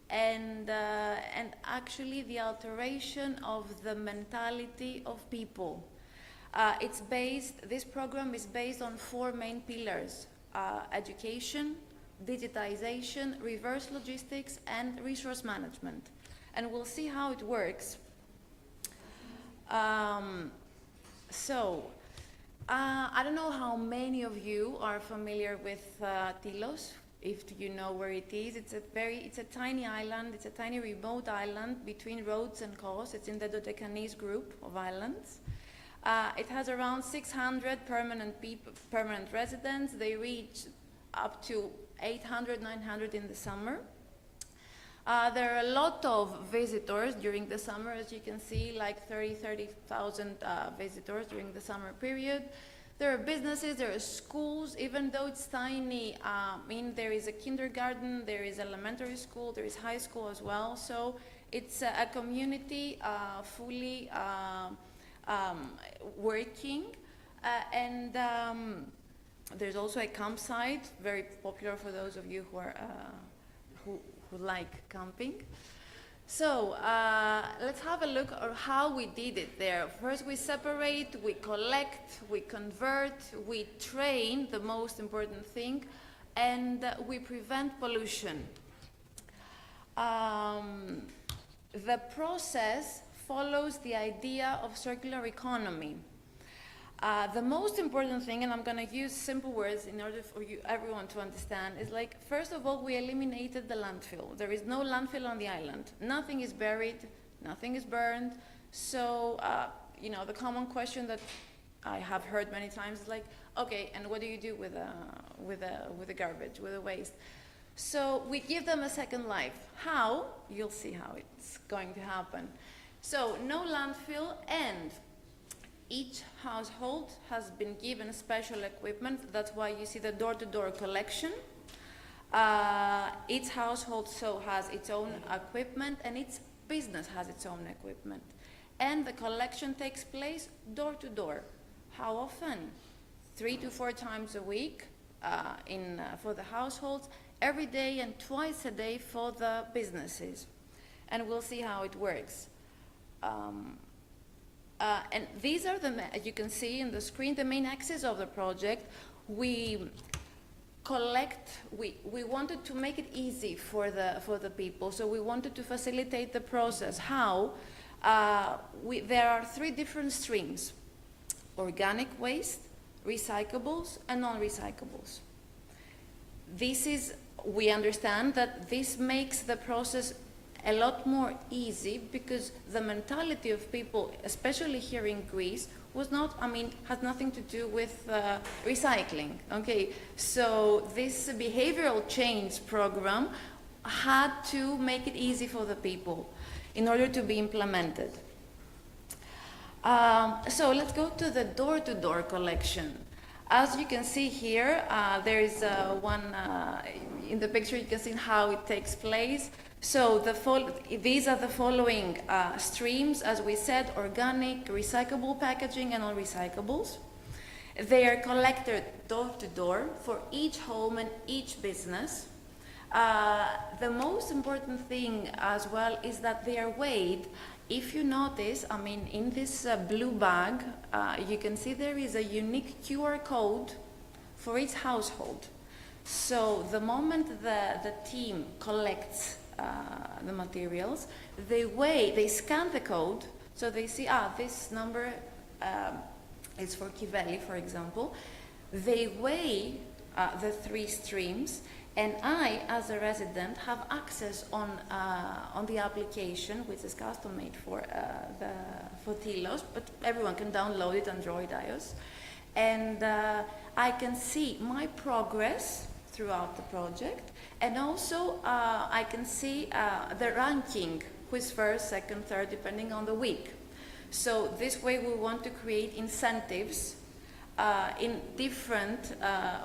and actually the alteration of the mentality of people. This program is based on 4 main pillars: education, digitization, reverse logistics, and resource management. And we'll see how it works. I don't know how many of you are familiar with Tilos. If you know where it is, it's a tiny island. It's a tiny remote island between Rhodes and Kos. It's in the Dodecanese group of islands. It has around 600 permanent residents. They reach up to 800, 900 in the summer. There are a lot of visitors during the summer, as you can see, like 30,000 visitors during the summer period. There are businesses, there are schools, even though it's tiny. There is a kindergarten, there is elementary school, there is high school as well. So it's a community fully working. There's also a campsite, very popular for those of you who like camping. So let's have a look at how we did it there. First we separate, we collect, we convert, we train, the most important thing, and we prevent pollution. The process follows the idea of circular economy. The most important thing, and I'm going to use simple words in order for you, everyone to understand, is like, first of all, we eliminated the landfill. There is no landfill on the island. Nothing is buried, nothing is burned. So, you know, the common question that I have heard many times is like, okay, and what do you do with the garbage, with the waste? So we give them a second life. How? You'll see how it's going to happen. So no landfill, and each household has been given special equipment. That's why you see the door-to-door collection. Each household so has its own equipment, and each business has its own equipment. And the collection takes place door-to-door. How often? 3 to 4 times a week for the households, every day and twice a day for the businesses. And we'll see how it works. And these are as you can see in the screen, the main axis of the project. We collect, we wanted to make it easy for the people, so we wanted to facilitate the process. How? There are 3 different streams: organic waste, recyclables, and non-recyclables. We understand that this makes the process a lot more easy, because the mentality of people, especially here in Greece, has nothing to do with recycling. Okay, so this behavioral change program had to make it easy for the people in order to be implemented. So let's go to the door-to-door collection. As you can see here, there is one in the picture. You can see how it takes place. So these are the following streams, as we said: organic, recyclable packaging, and non-recyclables. They are collected door to door for each home and each business. The most important thing as well is that they are weighed. If you notice, in this blue bag, you can see there is a unique QR code for each household. So the moment the team collects the materials, they scan the code, so they see, this number is for Kiveli, for example. They weigh the 3 streams, and I, as a resident, have access on the application, which is custom made for Telos, but everyone can download it, Android, iOS, and I can see my progress throughout the project, and also I can see the ranking, who is first, second, third, depending on the week. So this way we want to create incentives in different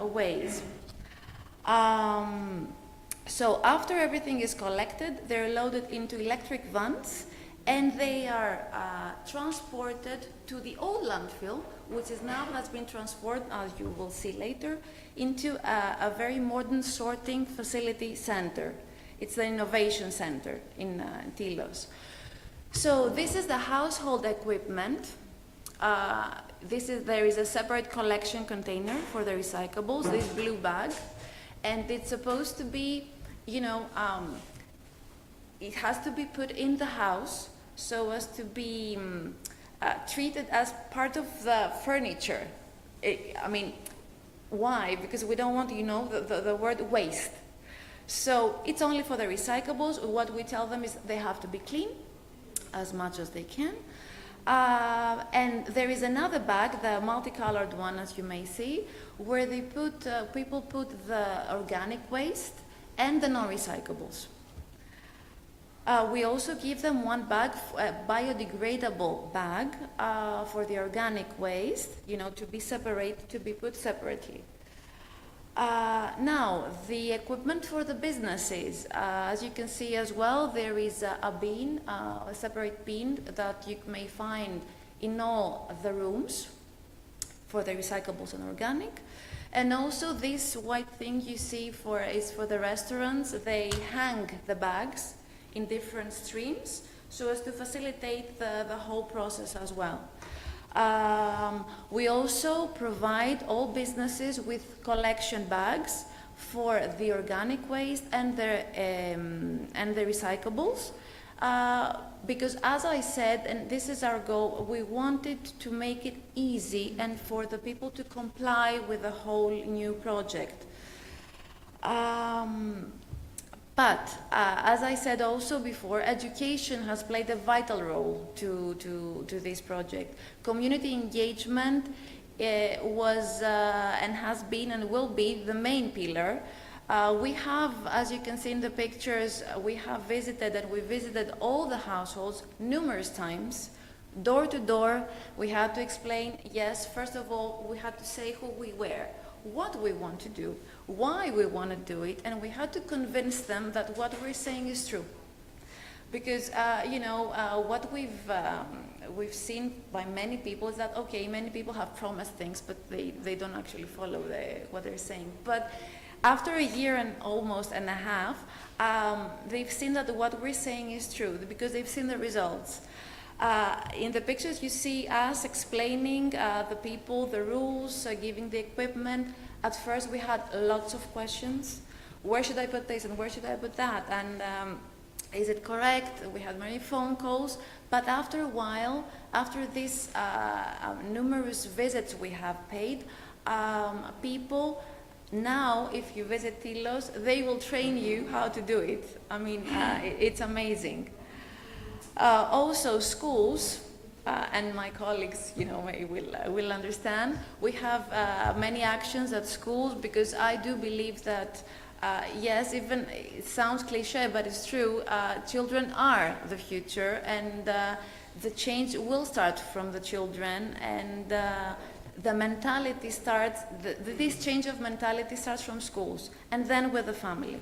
ways. So after everything is collected, they're loaded into electric vans, and they are transported to the old landfill, which is now has been transformed, as you will see later, into a very modern sorting facility center. It's the innovation center in Telos. So this is the household equipment. There is a separate collection container for the recyclables, this blue bag, and it's supposed to be, it has to be put in the house so as to be treated as part of the furniture. Why? Because we don't want, the word waste. So it's only for the recyclables. What we tell them is they have to be clean as much as they can. And there is another bag, the multicolored one, as you may see, where they people put the organic waste and the non-recyclables. We also give them one bag, a biodegradable bag for the organic waste, to be put separately. Now, the equipment for the businesses, as you can see as well, there is a bin, a separate bin that you may find in all the rooms for the recyclables and organic. And also this white thing you see is for the restaurants. They hang the bags in different streams so as to facilitate the whole process as well. We also provide all businesses with collection bags for the organic waste and the recyclables. Because as I said, and this is our goal, we wanted to make it easy and for the people to comply with the whole new project. But as I said also before, education has played a vital role to this project. Community engagement was and has been and will be the main pillar. We have, as you can see in the pictures, we have visited and we visited all the households numerous times, door to door. We had to explain, yes, first of all, we had to say who we were, what we want to do, why we want to do it, and we had to convince them that what we're saying is true. Because, what we've seen by many people is that, okay, many people have promised things, but they don't actually follow what they're saying. But after a year and almost and a half, they've seen that what we're saying is true because they've seen the results. In the pictures you see us explaining the people, the rules, giving the equipment. At first we had lots of questions. Where should I put this and where should I put that? And is it correct? We had many phone calls. But after a while, after these numerous visits we have paid, people now, if you visit Tilos, they will train you how to do it. I mean, it's amazing. Also, schools, and my colleagues, will understand. We have many actions at schools because I do believe that, yes, even it sounds cliche, but it's true. Children are the future, and the change will start from the children, and the mentality starts, this change of mentality starts from schools and then with the family.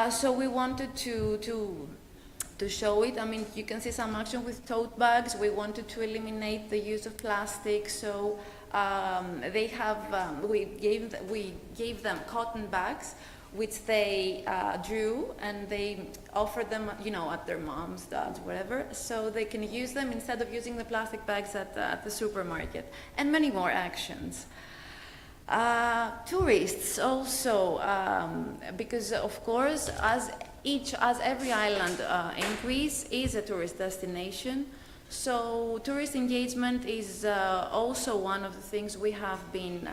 So we wanted to show it. I mean, you can see some action with tote bags. We wanted to eliminate the use of plastic, so they have, we gave them cotton bags, which they drew, and they offered them, at their mom's, dad's, whatever, so they can use them instead of using the plastic bags at the supermarket, and many more actions. Tourists also, because of course, as every island in Greece is a tourist destination, so tourist engagement is also one of the things we have been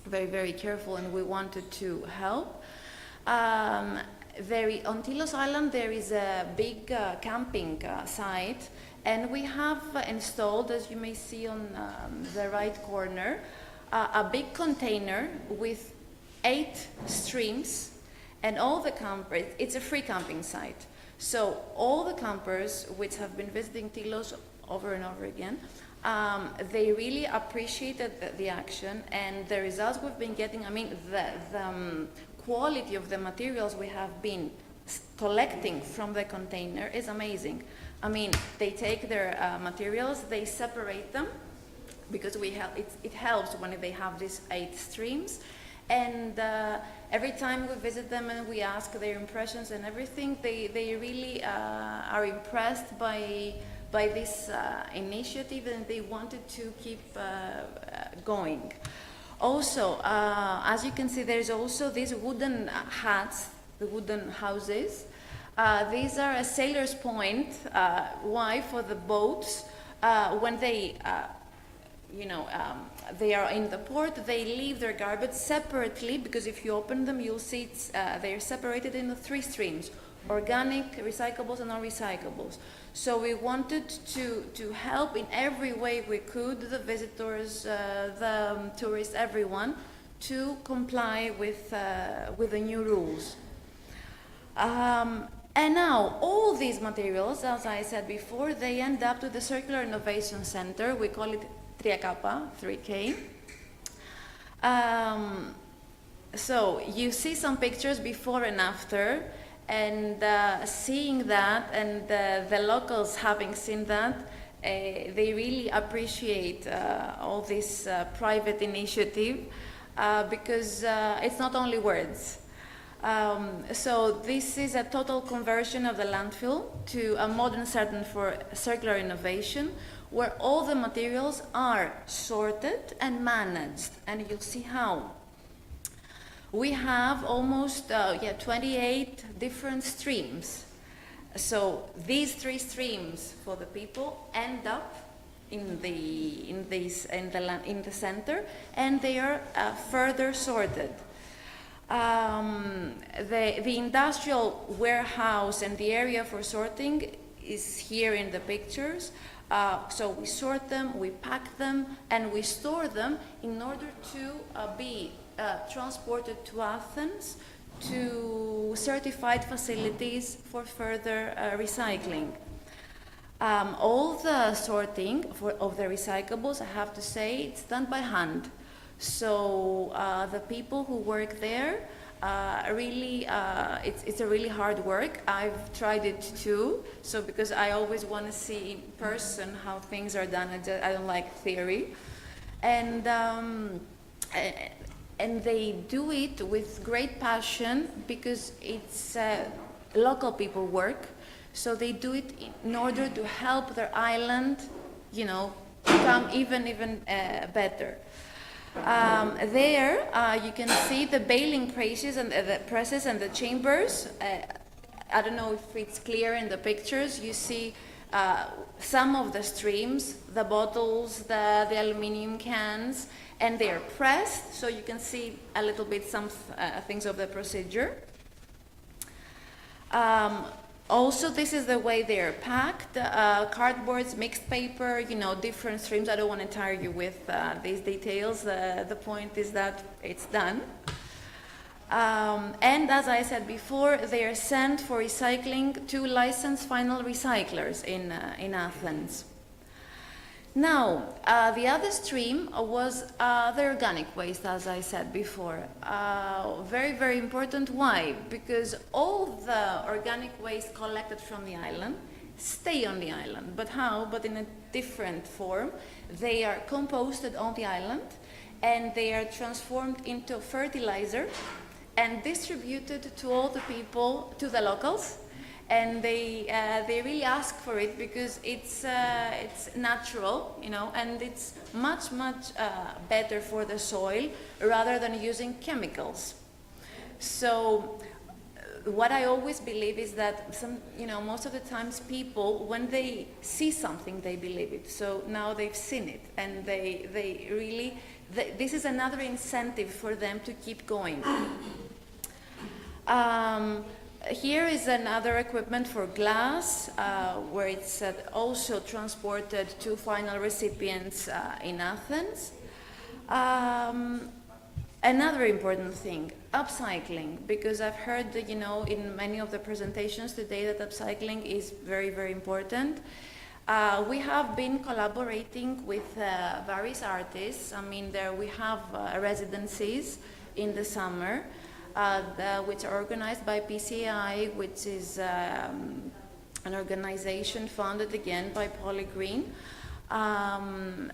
very, very careful, and we wanted to help. On Tilos Island there is a big camping site, and we have installed, as you may see on the right corner, a big container with 8 streams, and all the campers, it's a free camping site. So all the campers which have been visiting Tilos over and over again, they really appreciated the action, and the results we've been getting, I mean, the quality of the materials we have been collecting from the container is amazing. I mean, they take their materials, they separate them, because it helps when they have these 8 streams, and every time we visit them and we ask their impressions and everything, they really are impressed by this initiative, and they wanted to keep going. Also, as you can see, there's also these wooden huts, the wooden houses. These are a sailor's point. Why? For the boats, when they they are in the port, they leave their garbage separately, because if you open them, you'll see they're separated into 3 streams: organic, recyclables, and non-recyclables. So we wanted to help in every way we could the visitors, the tourists, everyone, to comply with the new rules. And now, all these materials, as I said before, they end up to the Circular Innovation Center. We call it 3K. So you see some pictures before and after, and seeing that, and the locals having seen that, they really appreciate all this private initiative, because it's not only words. So this is a total conversion of the landfill to a modern center for circular innovation, where all the materials are sorted and managed, and you'll see how. We have almost 28 different streams. So these 3 streams for the people end up in the center, and they are further sorted. The industrial warehouse and the area for sorting is here in the pictures. So we sort them, we pack them, and we store them in order to be transported to Athens to certified facilities for further recycling. All the sorting of the recyclables, I have to say, it's done by hand. So the people who work there, really, it's a really hard work. I've tried it too, so because I always want to see in person how things are done. I don't like theory. And they do it with great passion because it's local people work. So they do it in order to help their island, you know, become even better. There you can see the baling presses and the chambers. I don't know if it's clear in the pictures. You see some of the streams, the bottles, the aluminum cans, and they are pressed, so you can see a little bit some things of the procedure. Also, this is the way they are packed. Cardboards, mixed paper, you know, different streams. I don't want to tire you with these details. The point is that it's done. And as I said before, they are sent for recycling to licensed final recyclers in Athens. Now, the other stream was the organic waste, as I said before. Very, very important. Why? Because all the organic waste collected from the island stay on the island. But how? But in a different form. They are composted on the island, and they are transformed into fertilizer and distributed to all the people, to the locals. And they really ask for it because it's natural, you know, and it's much better for the soil rather than using chemicals. So what I always believe is that most of the times people, when they see something, they believe it. So now they've seen it, and they really this is another incentive for them to keep going. Here is another equipment for glass, where it's also transported to final recipients in Athens. Another important thing, upcycling, because I've heard that, in many of the presentations today that upcycling is very, very important. We have been collaborating with various artists. I mean, we have residencies in the summer, which are organized by PCI, which is an organization founded again by Polly Green, and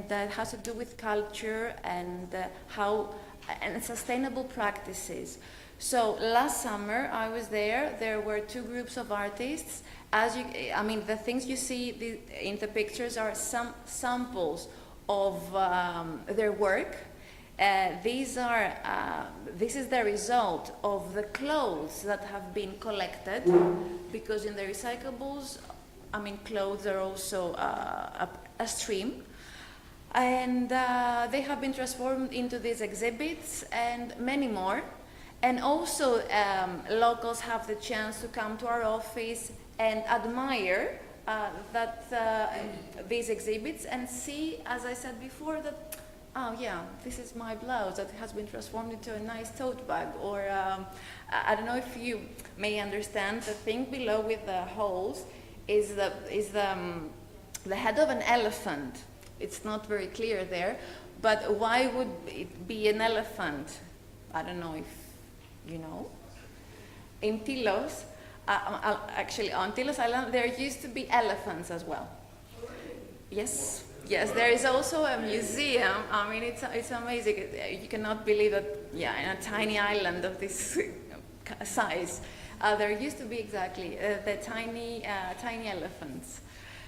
that has to do with culture and and sustainable practices. So last summer I was there. There were 2 groups of artists. The things you see in the pictures are some samples of their work. This is the result of the clothes that have been collected, because in the recyclables, clothes are also a stream, and they have been transformed into these exhibits and many more. And also locals have the chance to come to our office and admire these exhibits and see, as I said before, that oh yeah, this is my blouse that has been transformed into a nice tote bag. Or I don't know if you may understand, the thing below with the holes is the head of an elephant. It's not very clear there, but why would it be an elephant? I don't know if you know. In Tilos, actually on Tilos Island, there used to be elephants as well. Yes. Yes, there is also a museum. It's amazing. You cannot believe that, in a tiny island of this size. There used to be exactly the tiny elephants.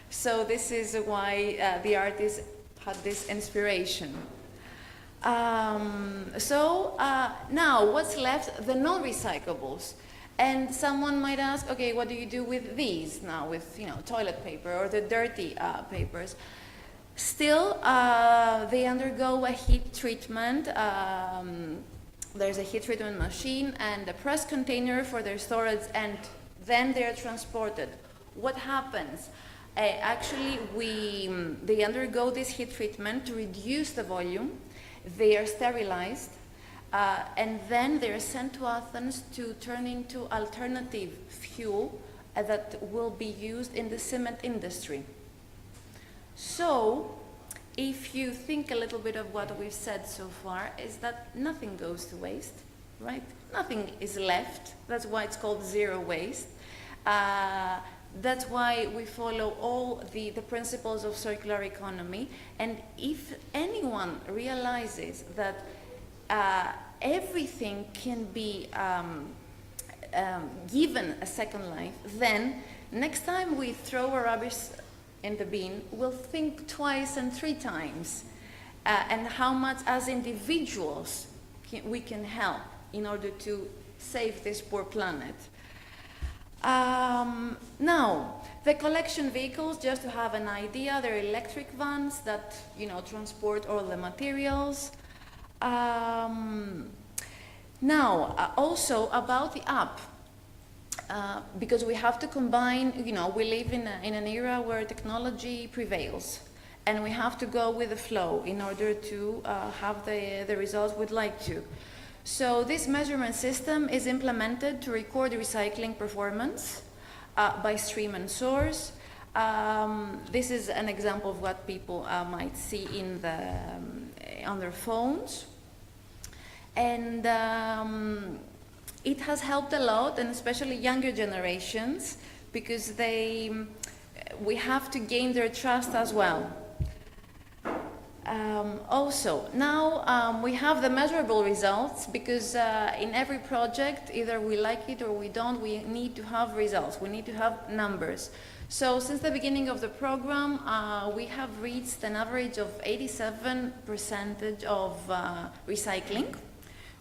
So this is why the artist had this inspiration. Now what's left? The non-recyclables. And someone might ask, okay, what do you do with these now, with toilet paper or the dirty papers? Still, they undergo a heat treatment. There's a heat treatment machine and a press container for their storage, and then they're transported. What happens? Actually, they undergo this heat treatment to reduce the volume. They are sterilized, and then they're sent to Athens to turn into alternative fuel that will be used in the cement industry. So, if you think a little bit of what we've said so far, is that nothing goes to waste, right? Nothing is left. That's why it's called zero waste. That's why we follow all the principles of circular economy. And if anyone realizes that everything can be given a second life, then next time we throw our rubbish in the bin, we'll think twice and 3 times and how much as individuals we can help in order to save this poor planet. Now, the collection vehicles, just to have an idea, they're electric vans that transport all the materials. Now, also about the app. Because we have to combine, we live in an era where technology prevails, and we have to go with the flow in order to have the results we'd like to. So this measurement system is implemented to record the recycling performance by stream and source. This is an example of what people might see on their phones. And it has helped a lot, and especially younger generations, because we have to gain their trust as well. Also, now we have the measurable results, because in every project, either we like it or we don't, we need to have results, we need to have numbers. So since the beginning of the program, we have reached an average of 87% of recycling,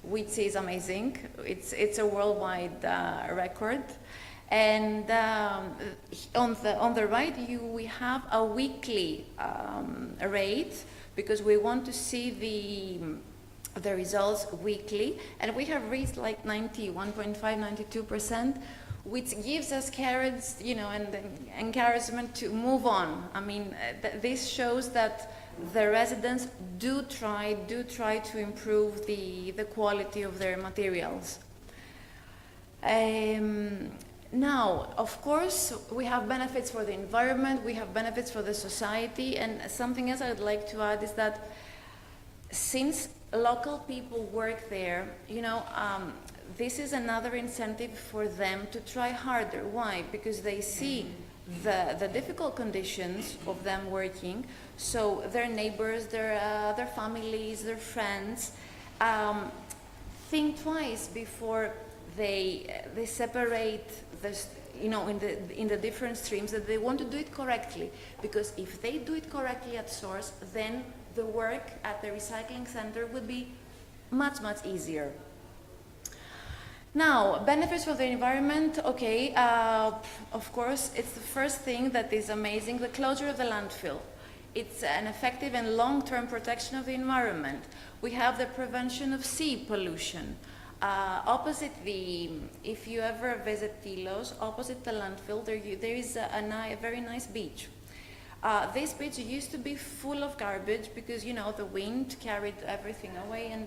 which is amazing. It's a worldwide record. And on the right, we have a weekly rate, because we want to see the results weekly, and we have reached like 91.5, 92%, which gives us carrots, and encouragement to move on. I mean, this shows that the residents do try to improve the quality of their materials. Now, of course, we have benefits for the environment, we have benefits for the society, and something else I'd like to add is that since local people work there, this is another incentive for them to try harder. Why? Because they see the difficult conditions of them working, so their neighbors, their families, their friends think twice before they separate this, in the different streams, that they want to do it correctly. Because if they do it correctly at source, then the work at the recycling center would be much, much easier. Now, benefits for the environment, okay, of course, it's the first thing that is amazing, the closure of the landfill. It's an effective and long-term protection of the environment. We have the prevention of sea pollution. If you ever visit Tilos, opposite the landfill, there is a very nice beach. This beach used to be full of garbage because, the wind carried everything away, and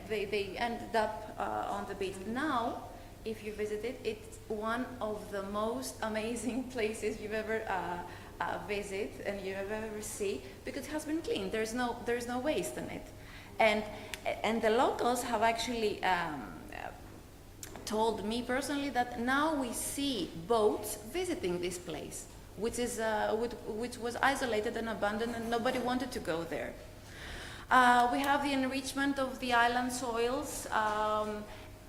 they ended up on the beach. Now, if you visit it, it's one of the most amazing places you've ever visit and you ever see, because it has been cleaned. There's no waste in it, and the locals have actually told me personally that now we see boats visiting this place, which was isolated and abandoned, and nobody wanted to go there. We have the enrichment of the island soils.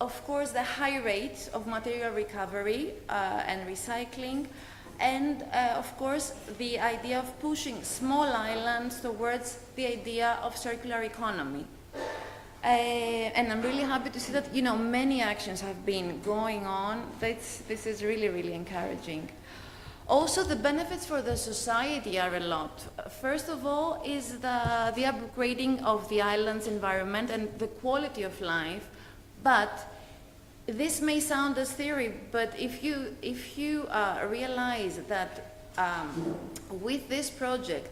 of course, the high rate of material recovery and recycling, and of course, the idea of pushing small islands towards the idea of circular economy. And I'm really happy to see that, you know, many actions have been going on. This is really, really encouraging. Also, the benefits for the society are a lot. First of all is the upgrading of the island's environment and the quality of life. But this may sound as theory, but if you realize that with this project,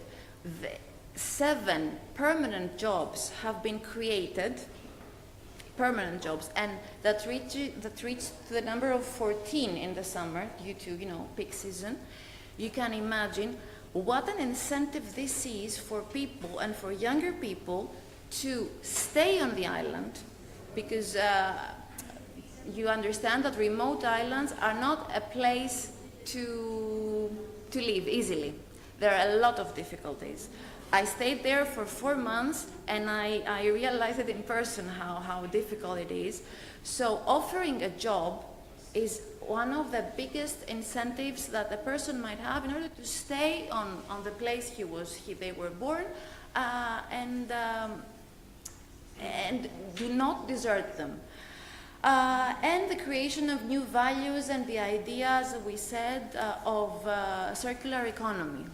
7 permanent jobs have been created, permanent jobs, and that reached the number of 14 in the summer due to, you know, peak season. You can imagine what an incentive this is for people and for younger people to stay on the island, because you understand that remote islands are not a place to live easily. There are a lot of difficulties. I stayed there for 4 months, and I realized it in person how difficult it is. So offering a job is one of the biggest incentives that a person might have in order to stay on the place they were born, and do not desert them. And the creation of new values and the ideas, we said, of circular economy.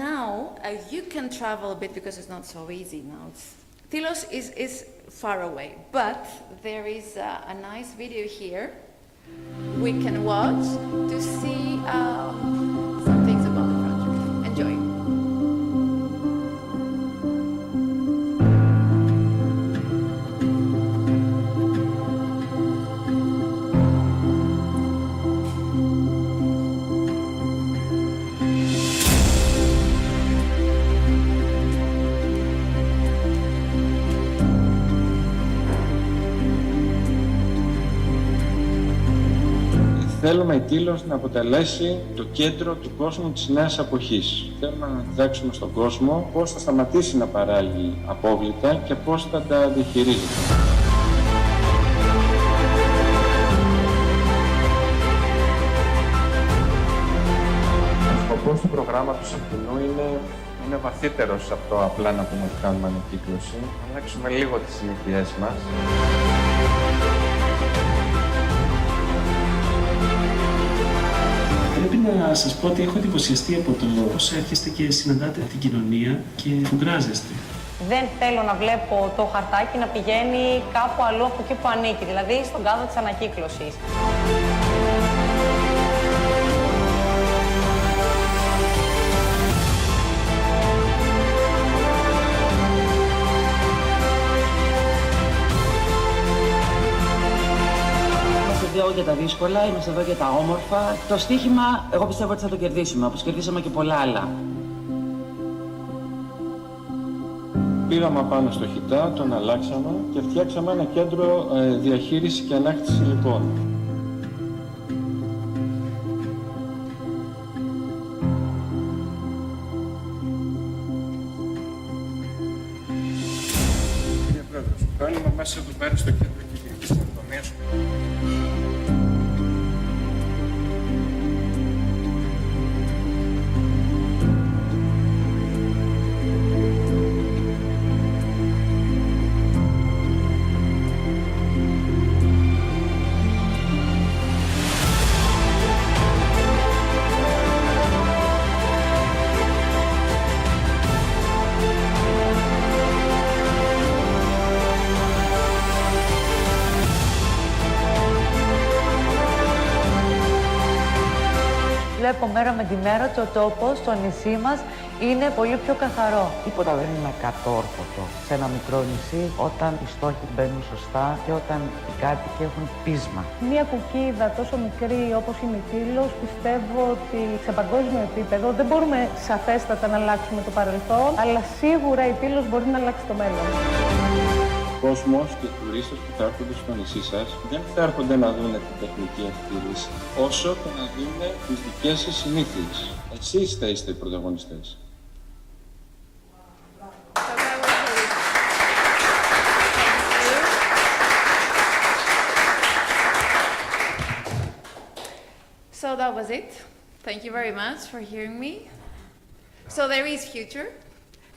Now, you can travel a bit because it's not so easy now. Tilos is far away, but there is a nice video here we can watch to see some things about the project. Enjoy. Θέλουμε η Τήλος να αποτελέσει το κέντρο του κόσμου της νέας εποχής. Θέλουμε να διδάξουμε στον κόσμο πώς θα σταματήσει να παράγει απόβλητα και πώς θα τα διαχειρίζεται. Ο σκοπός του προγράμματος αυτού είναι βαθύτερος από το απλά να πούμε ότι κάνουμε ανακύκλωση. Να αλλάξουμε λίγο τις συνήθειές μας. Πρέπει να σας πω ότι έχω εντυπωσιαστεί από το πώς έρχεστε και συναντάτε την κοινωνία και φουγκράζεστε. Δεν θέλω να βλέπω το χαρτάκι να πηγαίνει κάπου αλλού από εκεί που ανήκει, δηλαδή στον κάδο της ανακύκλωσης. Εδώ για τα δύσκολα, είμαστε εδώ για τα όμορφα. Το στοίχημα, εγώ πιστεύω ότι θα το κερδίσουμε, όπως κερδίσαμε και πολλά άλλα. Πήραμε πάνω στο χιτά, τον αλλάξαμε και φτιάξαμε ένα κέντρο διαχείρισης και ανάκτησης υλικών. Κύριε Πρόεδρε, βγάλουμε μέσα εδώ πέρα στο κέντρο κοινωνικής καινοτομίας. Βλέπω μέρα με τη μέρα ότι ο τόπος στο νησί μας είναι πολύ πιο καθαρό. Τίποτα δεν είναι κατόρθωτο σε ένα μικρό νησί όταν οι στόχοι μπαίνουν σωστά και όταν οι κάτοικοι έχουν πείσμα. Μία κουκίδα τόσο μικρή όπως είναι η Τήλος, πιστεύω ότι σε παγκόσμιο επίπεδο δεν μπορούμε σαφέστατα να αλλάξουμε το παρελθόν, αλλά σίγουρα η Τήλος μπορεί να αλλάξει το μέλλον. Ο κόσμος και οι τουρίστες που θα έρχονται στο νησί σας δεν θα έρχονται να δουν την τεχνική εκτίμηση, όσο και να δουν τις δικές σας συνήθειες. Εσείς θα είστε οι πρωταγωνιστές. that was it. Thank you very much for hearing me. So there is future.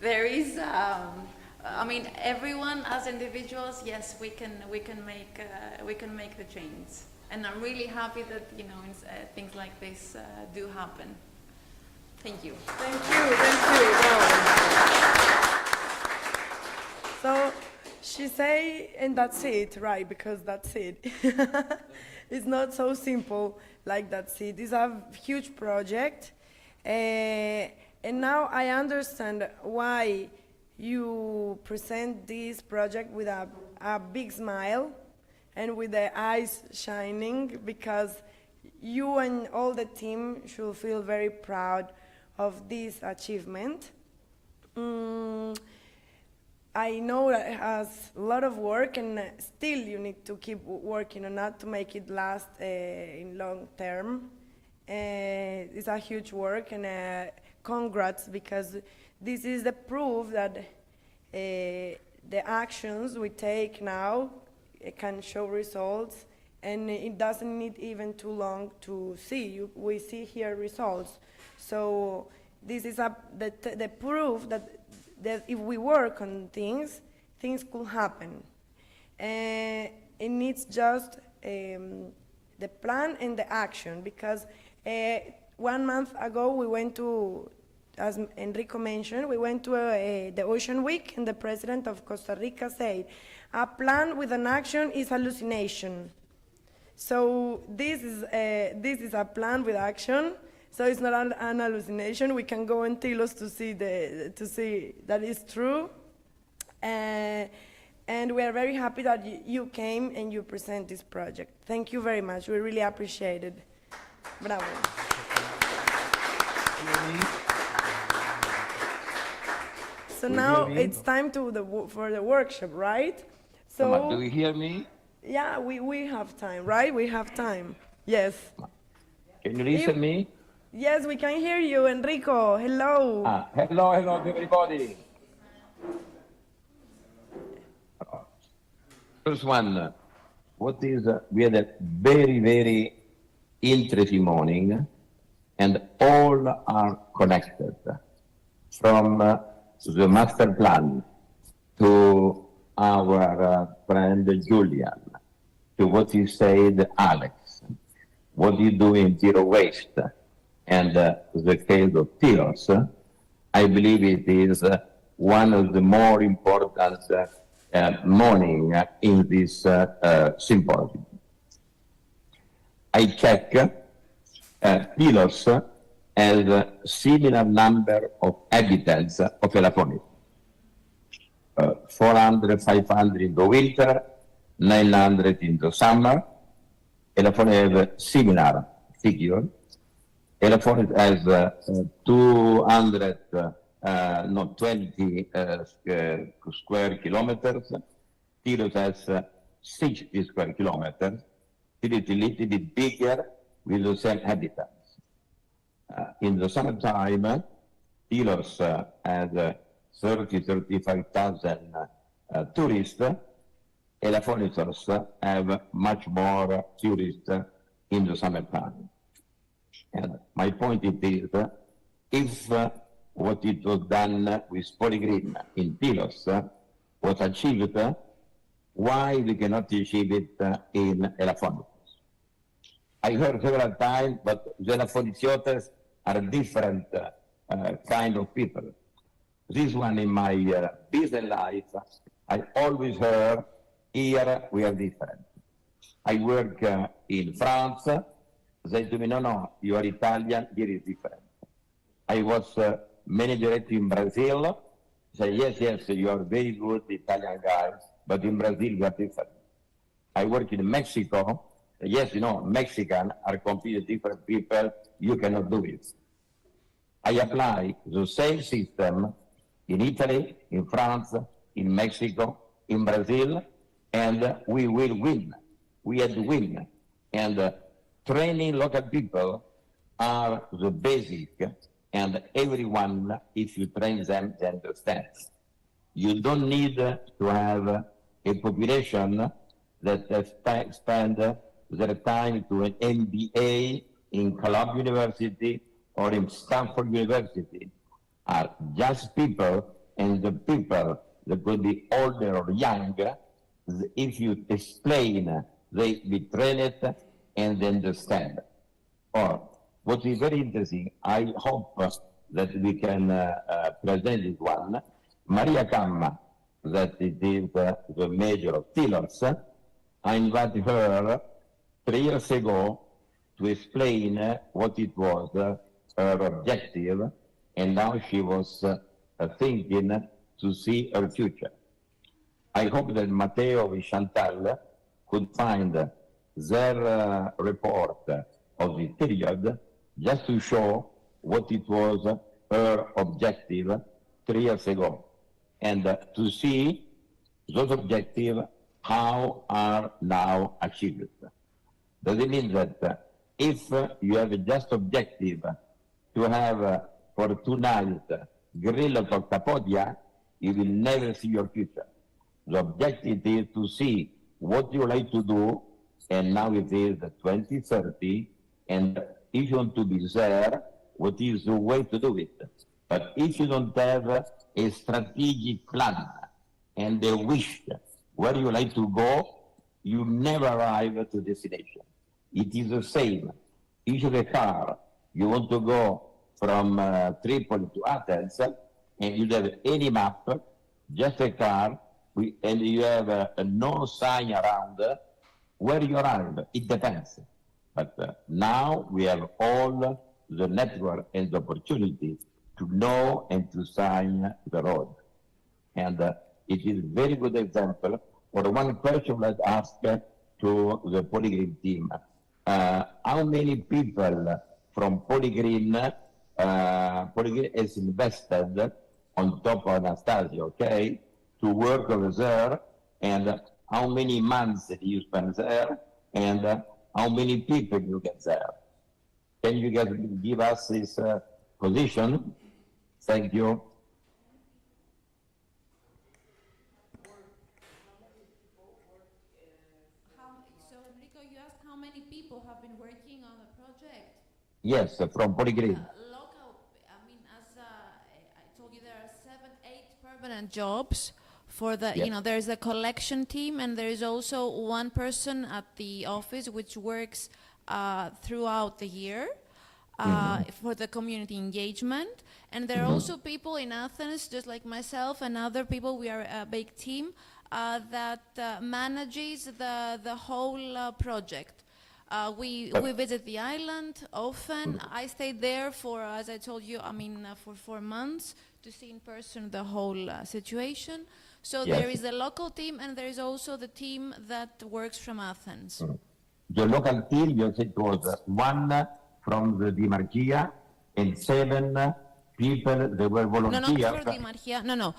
There is, I mean, everyone as individuals, yes, we can make the change. And I'm really happy that, you know, things like this do happen. Thank you. Thank you, thank you. Wow. So she say, and that's it, right? Because that's it. It's not so simple like that's it. It's a huge project. And now I understand why you present this project with a big smile and with the eyes shining, because you and all the team should feel very proud of this achievement. I know that it has a lot of work, and still you need to keep working on that to make it last in long term. It's a huge work, and congrats, because this is the proof that the actions we take now can show results, and it doesn't need even too long to see. We see here results. So this is the proof that if we work on things could happen. It needs just the plan and the action, because 1 month ago we went to, as Enrico mentioned, we went to the Ocean Week, and the president of Costa Rica said, a plan with an action is hallucination. So this is a plan with action. So it's not an hallucination. We can go in Tilos to see that it's true. And we are very happy that you came and you present this project. Thank you very much. We really appreciate it. Bravo. So now it's time for the workshop, right? So do you hear me? Yeah, we have time, right? We have time. Yes. Can you listen me? Yes, we can hear you, Enrico. Hello. Hello to everybody. First one, we had a very, very interesting morning, and all are connected, from the master plan to our friend Julian, to what you said, Alex, what you do in zero waste, and the case of Tilos. I believe it is one of the more important morning in this symposium. I check Tilos has a similar number of inhabitants of Elafonisos. 400, 500 in the winter, 900 in the summer. Elafonisos have a similar figure. Elafonisos has 20 square kilometers. Tilos has 60 square kilometers. It is a little bit bigger with the same inhabitants. In the summertime, Tilos has 35,000 tourists. Elafonisos have much more tourists in the summertime. And my point is, if what it was done with Polygreen in Tilos was achieved, why we cannot achieve it in Elafonisos? I heard several times, but the Elafonisiotes are different kind of people. This one in my business life, I always heard, here we are different. I work in France, they told me, no, you are Italian, here is different. I was manager in Brazil, say, yes, you are very good Italian guy, but in Brazil you are different. I work in Mexico, yes, Mexicans are completely different people, you cannot do it. I apply the same system in Italy, in France, in Mexico, in Brazil, and we will win. We had to win. And training local people are the basic, and everyone, if you train them, they understand. You don't need to have a population that spend their time to an MBA in Columbia University or in Stanford University are just people, and the people that could be older or young, if you explain, they be trained and understand. Or what is very interesting, I hope that we can present this one. Maria Camma, that it is the major of Telos, I invited her 3 years ago to explain what it was, her objective, and now she was thinking to see her future. I hope that Matteo and Chantal could find their report of the period just to show what it was her objective 3 years ago, and to see those objectives how are now achieved. Does it mean that if you have a just objective to have for 2 nights grilled octapodia, you will never see your future. The objective is to see what you like to do, and now it is 2030, and if you want to be there, what is the way to do it? But if you don't have a strategic plan and a wish where you like to go, you never arrive to destination. It is the same. If you have a car, you want to go from Tripoli to Athens, and you have any map, just a car, and you have no sign around where you arrive. It depends. But now we have all the network and the opportunity to know and to sign the road. And it is a very good example. For one question let's ask to the Polygreen team. How many people from Polygreen has invested on top of Anastasia, okay, to work over there, and how many months did you spend there, and how many people you get there? Can you give us this position? Thank you. So, Enrico, you asked how many people have been working on the project? Yes, from Polygreen. Local, I mean, as I told you, there are 7, 8 permanent jobs for the, Yes. you know, there's a collection team, and there is also one person at the office which works throughout the year for the community engagement. And there are also people in Athens, just like myself and other people, we are a big team that manages the whole project. We visit the island often. I stayed there for, as I told you, I mean, for 4 months to see in person the whole situation. So Yes. there is a local team, and there is also the team that works from Athens. The local team, you said, was 1 from the Dimarchia and 7 people that were No, volunteers. not for Dimarchia. No.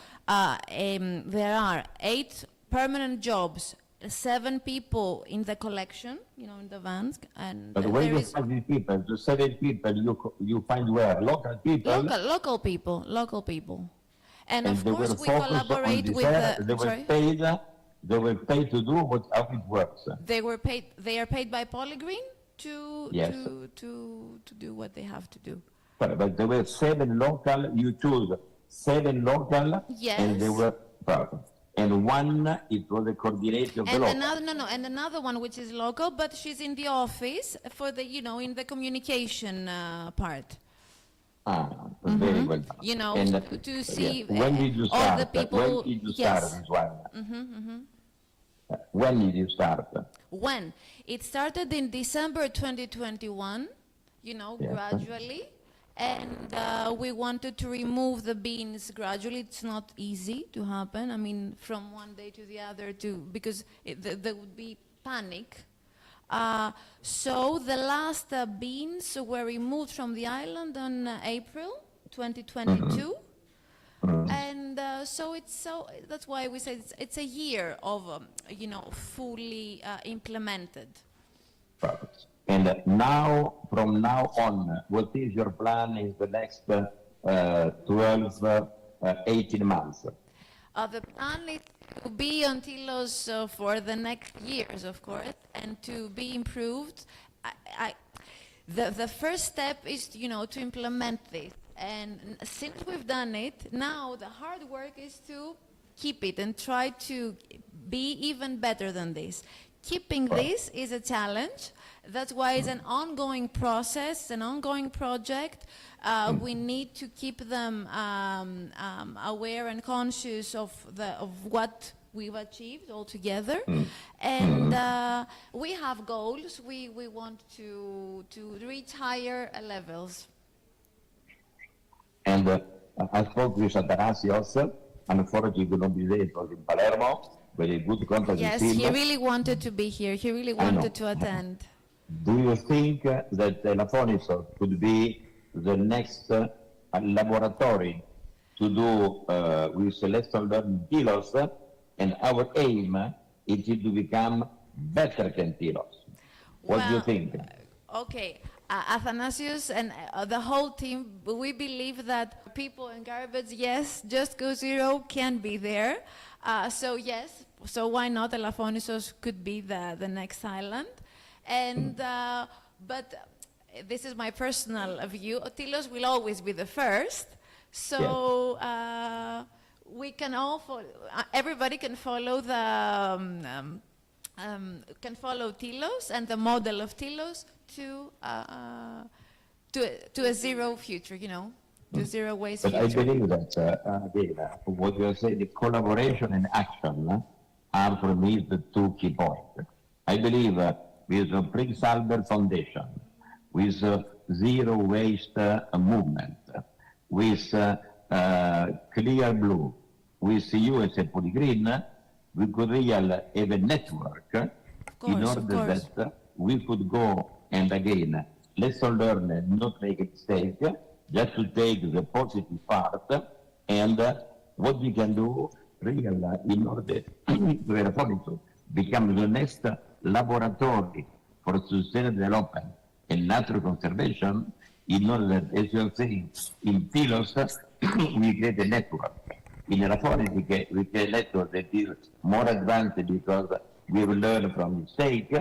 There are 8 permanent jobs, 7 people in the collection, you know, in the vans, and But where there you is find these people, the 7 people, you find where? Local people? local people. And of they course were we focused on collaborate this with area. the, They were sorry? paid to do how it works. They are paid by Polygreen to Yes. to do what they have to do. But there were 7 local, you choose 7 local, Yes. and they were perfect. And 1, it was the coordinator of the And local. another one which is local, but she's in the office for the, you know, in the communication part. Very well done. You know, And, to see when did you all start? the people. When did you Yes. start this one? When did you start? When? It started in December 2021, you know, Yes. gradually. And we wanted to remove the beans gradually. It's not easy to happen. I mean, from one day to the other, because there would be panic. So the last beans were removed from the island on April 2022. And so that's why we say it's a year of, you know, fully implemented. Perfect. And now, from now on, what is your plan in the next 12, 18 months? The plan is to be on Tilos for the next years, of course, and to be improved. the first step is, to implement this. And since we've done it, now the hard work is to keep it and try to be even better than this. Keeping this is a challenge. That's why it's an ongoing process, an ongoing project. We need to keep them aware and conscious of what we've achieved altogether. And we have goals. We want to reach higher levels. And I spoke with Athanasios. Unfortunately, he could not be there. It was in Palermo. Very good contact Yes, with him. he really wanted to be here. He really wanted to attend. Do you think that Elafonisos could be the next laboratory to do with lesson learning Telos? And our aim is to become better than Telos. What do you think? Okay. Athanasios and the whole team, we believe that people in garbage, yes, Just Go Zero can be there. So yes, so why not Elafonisos could be the next island. And but this is my personal view. Telos will always be the first. So we can all everybody can follow can follow Telos and the model of Telos to a zero future, to a zero waste But future. I believe that, again, what you are saying, the collaboration and action are for me the two key points. I believe with the Prince Albert Foundation, with Zero Waste Movement, with Clear Blue, with USA Polygreen, we could really have a network in order that we could go and again, lesson learn and not make a mistake, just to take the positive part and what we can do really in order to become the next laboratory for sustainable development and natural conservation in order that, as you are saying, in Telos, we create a network. In Elafonisos, we create a network that is more advanced because we will learn from mistake,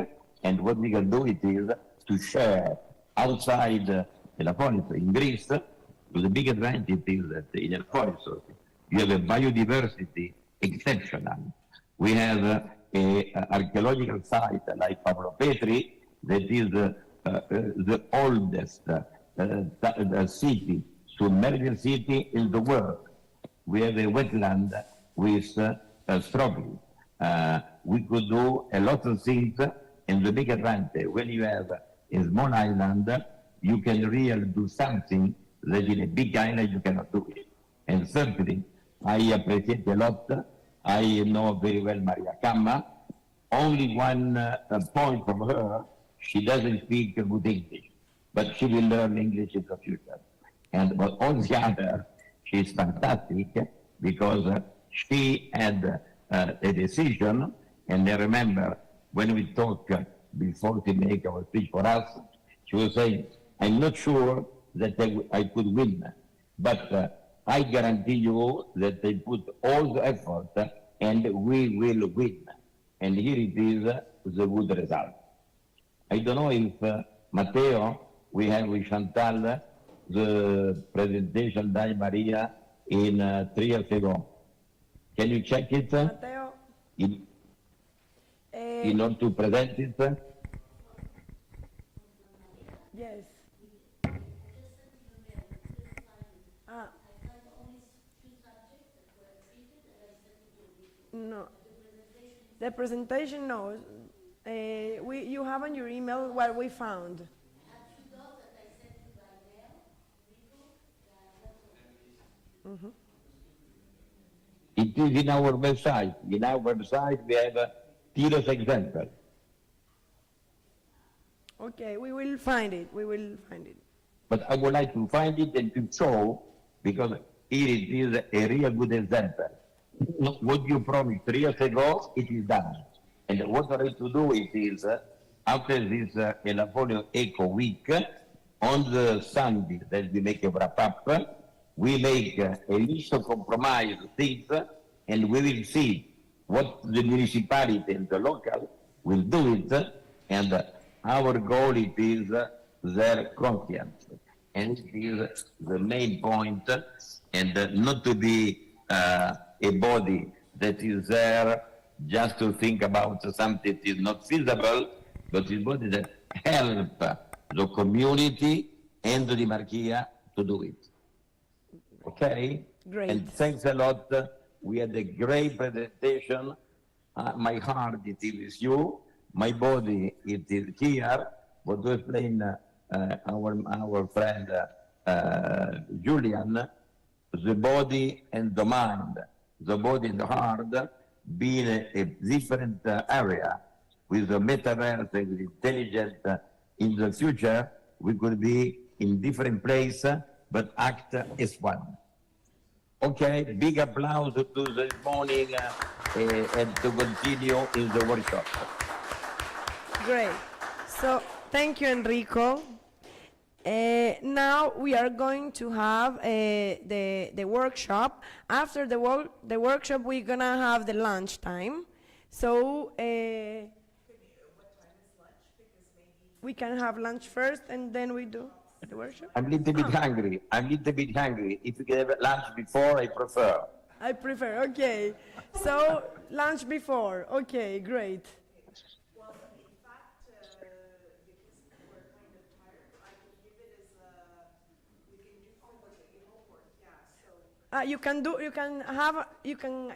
and what we can do it is to share outside Elafonisos in Greece. The big advantage is that in Elafonisos you have a biodiversity exceptional. We have an archaeological site like Pablo Petri that is the oldest city, submerged city in the world. We have a wetland with strawberries. We could do a lot of things, and the big advantage, when you have a small island, you can really do something that in a big island you cannot do it. And thirdly, I appreciate a lot, I know very well Maria Camma. Only one point from her, she doesn't speak good English, but she will learn English in the future. But all the other, she's fantastic because she had a decision, and I remember when we talked before to make our speech for us, she was saying, I'm not sure that I could win, but I guarantee you that they put all the effort and we will win. And here it is, the good result. I don't know if Matteo, we have with Chantal the presentation by Maria in 3 years ago. Can you check it? Matteo? In order to present it? Yes. No. The presentation, no. You have on your email what we found. Mm-hmm. It is in our website. In our website, we have a Tiro's example. Okay, we will find it. We will find it. But I would like to find it and to show, because here it is a real good example. What you promised 3 years ago, it is done. And what I need to do is, after this Elafonisos Eco Week, on the Sunday that we make a wrap-up, we make a list of compromise things, and we will see what the municipality and the local will do it, and our goal it is their conscience. And it is the main point, and not to be a body that is there just to think about something that is not feasible, but a body that help the community and the Dimarchia to do it. Okay? Great. And thanks a lot. We had a great presentation. My heart it is with you. My body it is here. But to explain our friend Julian, the body and the mind, the body and the heart being a different area with the metaverse and intelligence in the future, we could be in different place but act as one. Okay, big applause to this morning and to continue in the workshop. Great. So thank you, Enrico. Now we are going to have the workshop. After the workshop, we're gonna have the lunch time. So we can have lunch first, and then we do the workshop. I'm a little bit hungry. I'm a little bit hungry. If you can have lunch before, I prefer. I prefer. Okay. So lunch before. Okay, great. You can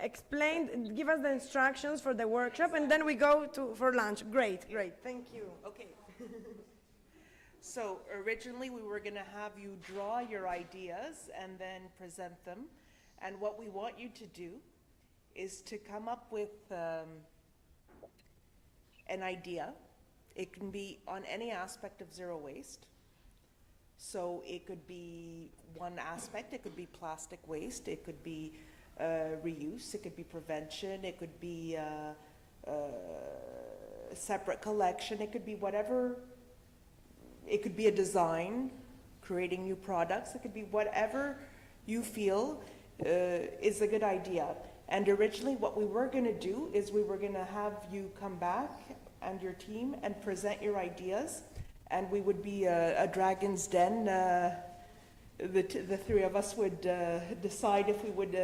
explain, give us the instructions for the workshop, and then we go for lunch. Great, thank you. Okay. So originally we were going to have you draw your ideas and then present them. And what we want you to do is to come up with an idea. It can be on any aspect of zero waste. So it could be one aspect, it could be plastic waste, it could be reuse, it could be prevention, it could be separate collection, it could be whatever, it could be a design, creating new products, it could be whatever you feel is a good idea. And originally what we were going to do is we were going to have you come back and your team and present your ideas. And we would be a dragon's den. The three of us would decide if we would,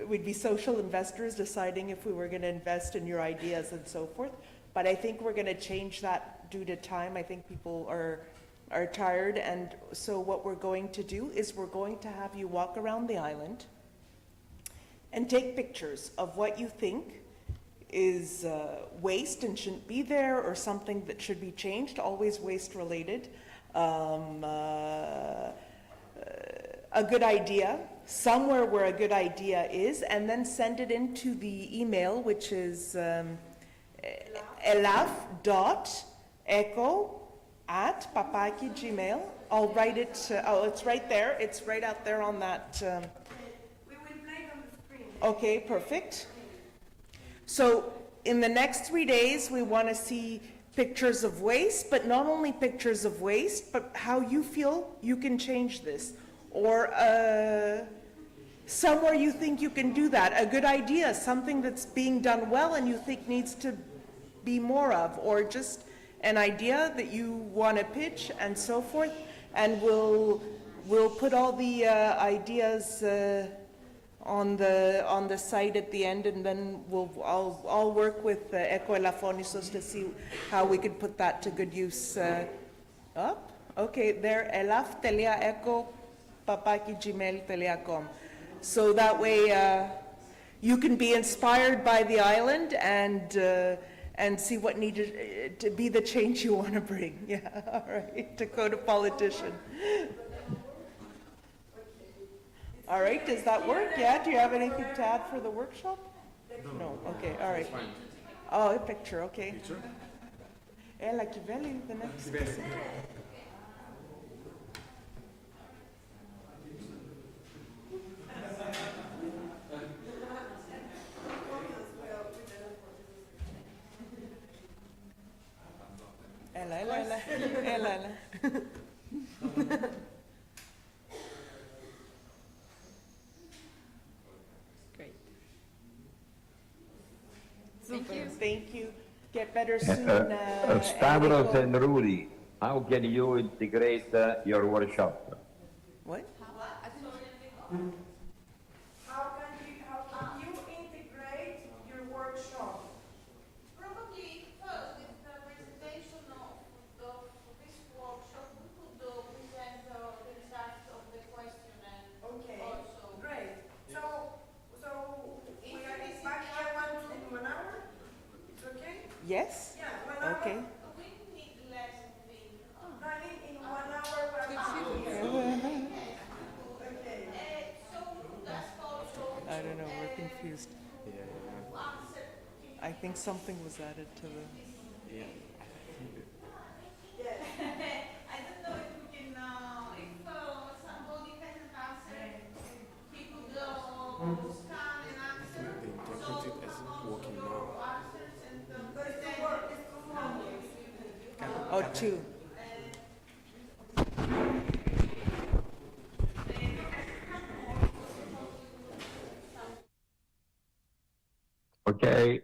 we'd be social investors deciding if we were going to invest in your ideas and so forth. But I think we're going to change that due to time. I think people are tired. And so what we're going to do is we're going to have you walk around the island and take pictures of what you think is waste and shouldn't be there, or something that should be changed, always waste related. A good idea, somewhere where a good idea is, and then send it into the email, which is elaf.echo@papaki.gmail. I'll write it, it's right there, it's right out there on that. We will play it on the screen. Okay, perfect. So in the next 3 days, we want to see pictures of waste, but not only pictures of waste, but how you feel you can change this. Or somewhere you think you can do that, a good idea, something that's being done well and you think needs to be more of, or just an idea that you want to pitch and so forth. And we'll put all the ideas on the site at the end, and then I'll work with Echo Elafonisos to see how we could put that to good use. Up? Okay, there, elaf.echo@gmail.com. So that way you can be inspired by the island and see what needed to be the change you want to bring. Yeah, all right, to quote a politician. All right, does that work? Yeah, do you have anything to add for the workshop? No, okay, all right. Oh, a picture, okay. Picture? Ela Kiveli, the next. Ela. Super. Thank you. Get better soon. Stavros and Rudy, How can you integrate your workshop? What? How can you integrate your workshop? Probably first, with the presentation of this workshop, we could present the results of the question and Okay, also. great. So we are back here in 1 hour? It's okay? Yes? Yeah, 1 hour. Okay. We need less, I think. No, I mean in 1 hour we're back here. Okay. So we could ask also. I don't know, we're confused. I think something was added to the... I don't know if we can, if somebody hasn't answered, he could scan and answer. They interpret it as walking now. Answers and Oh, two. Okay,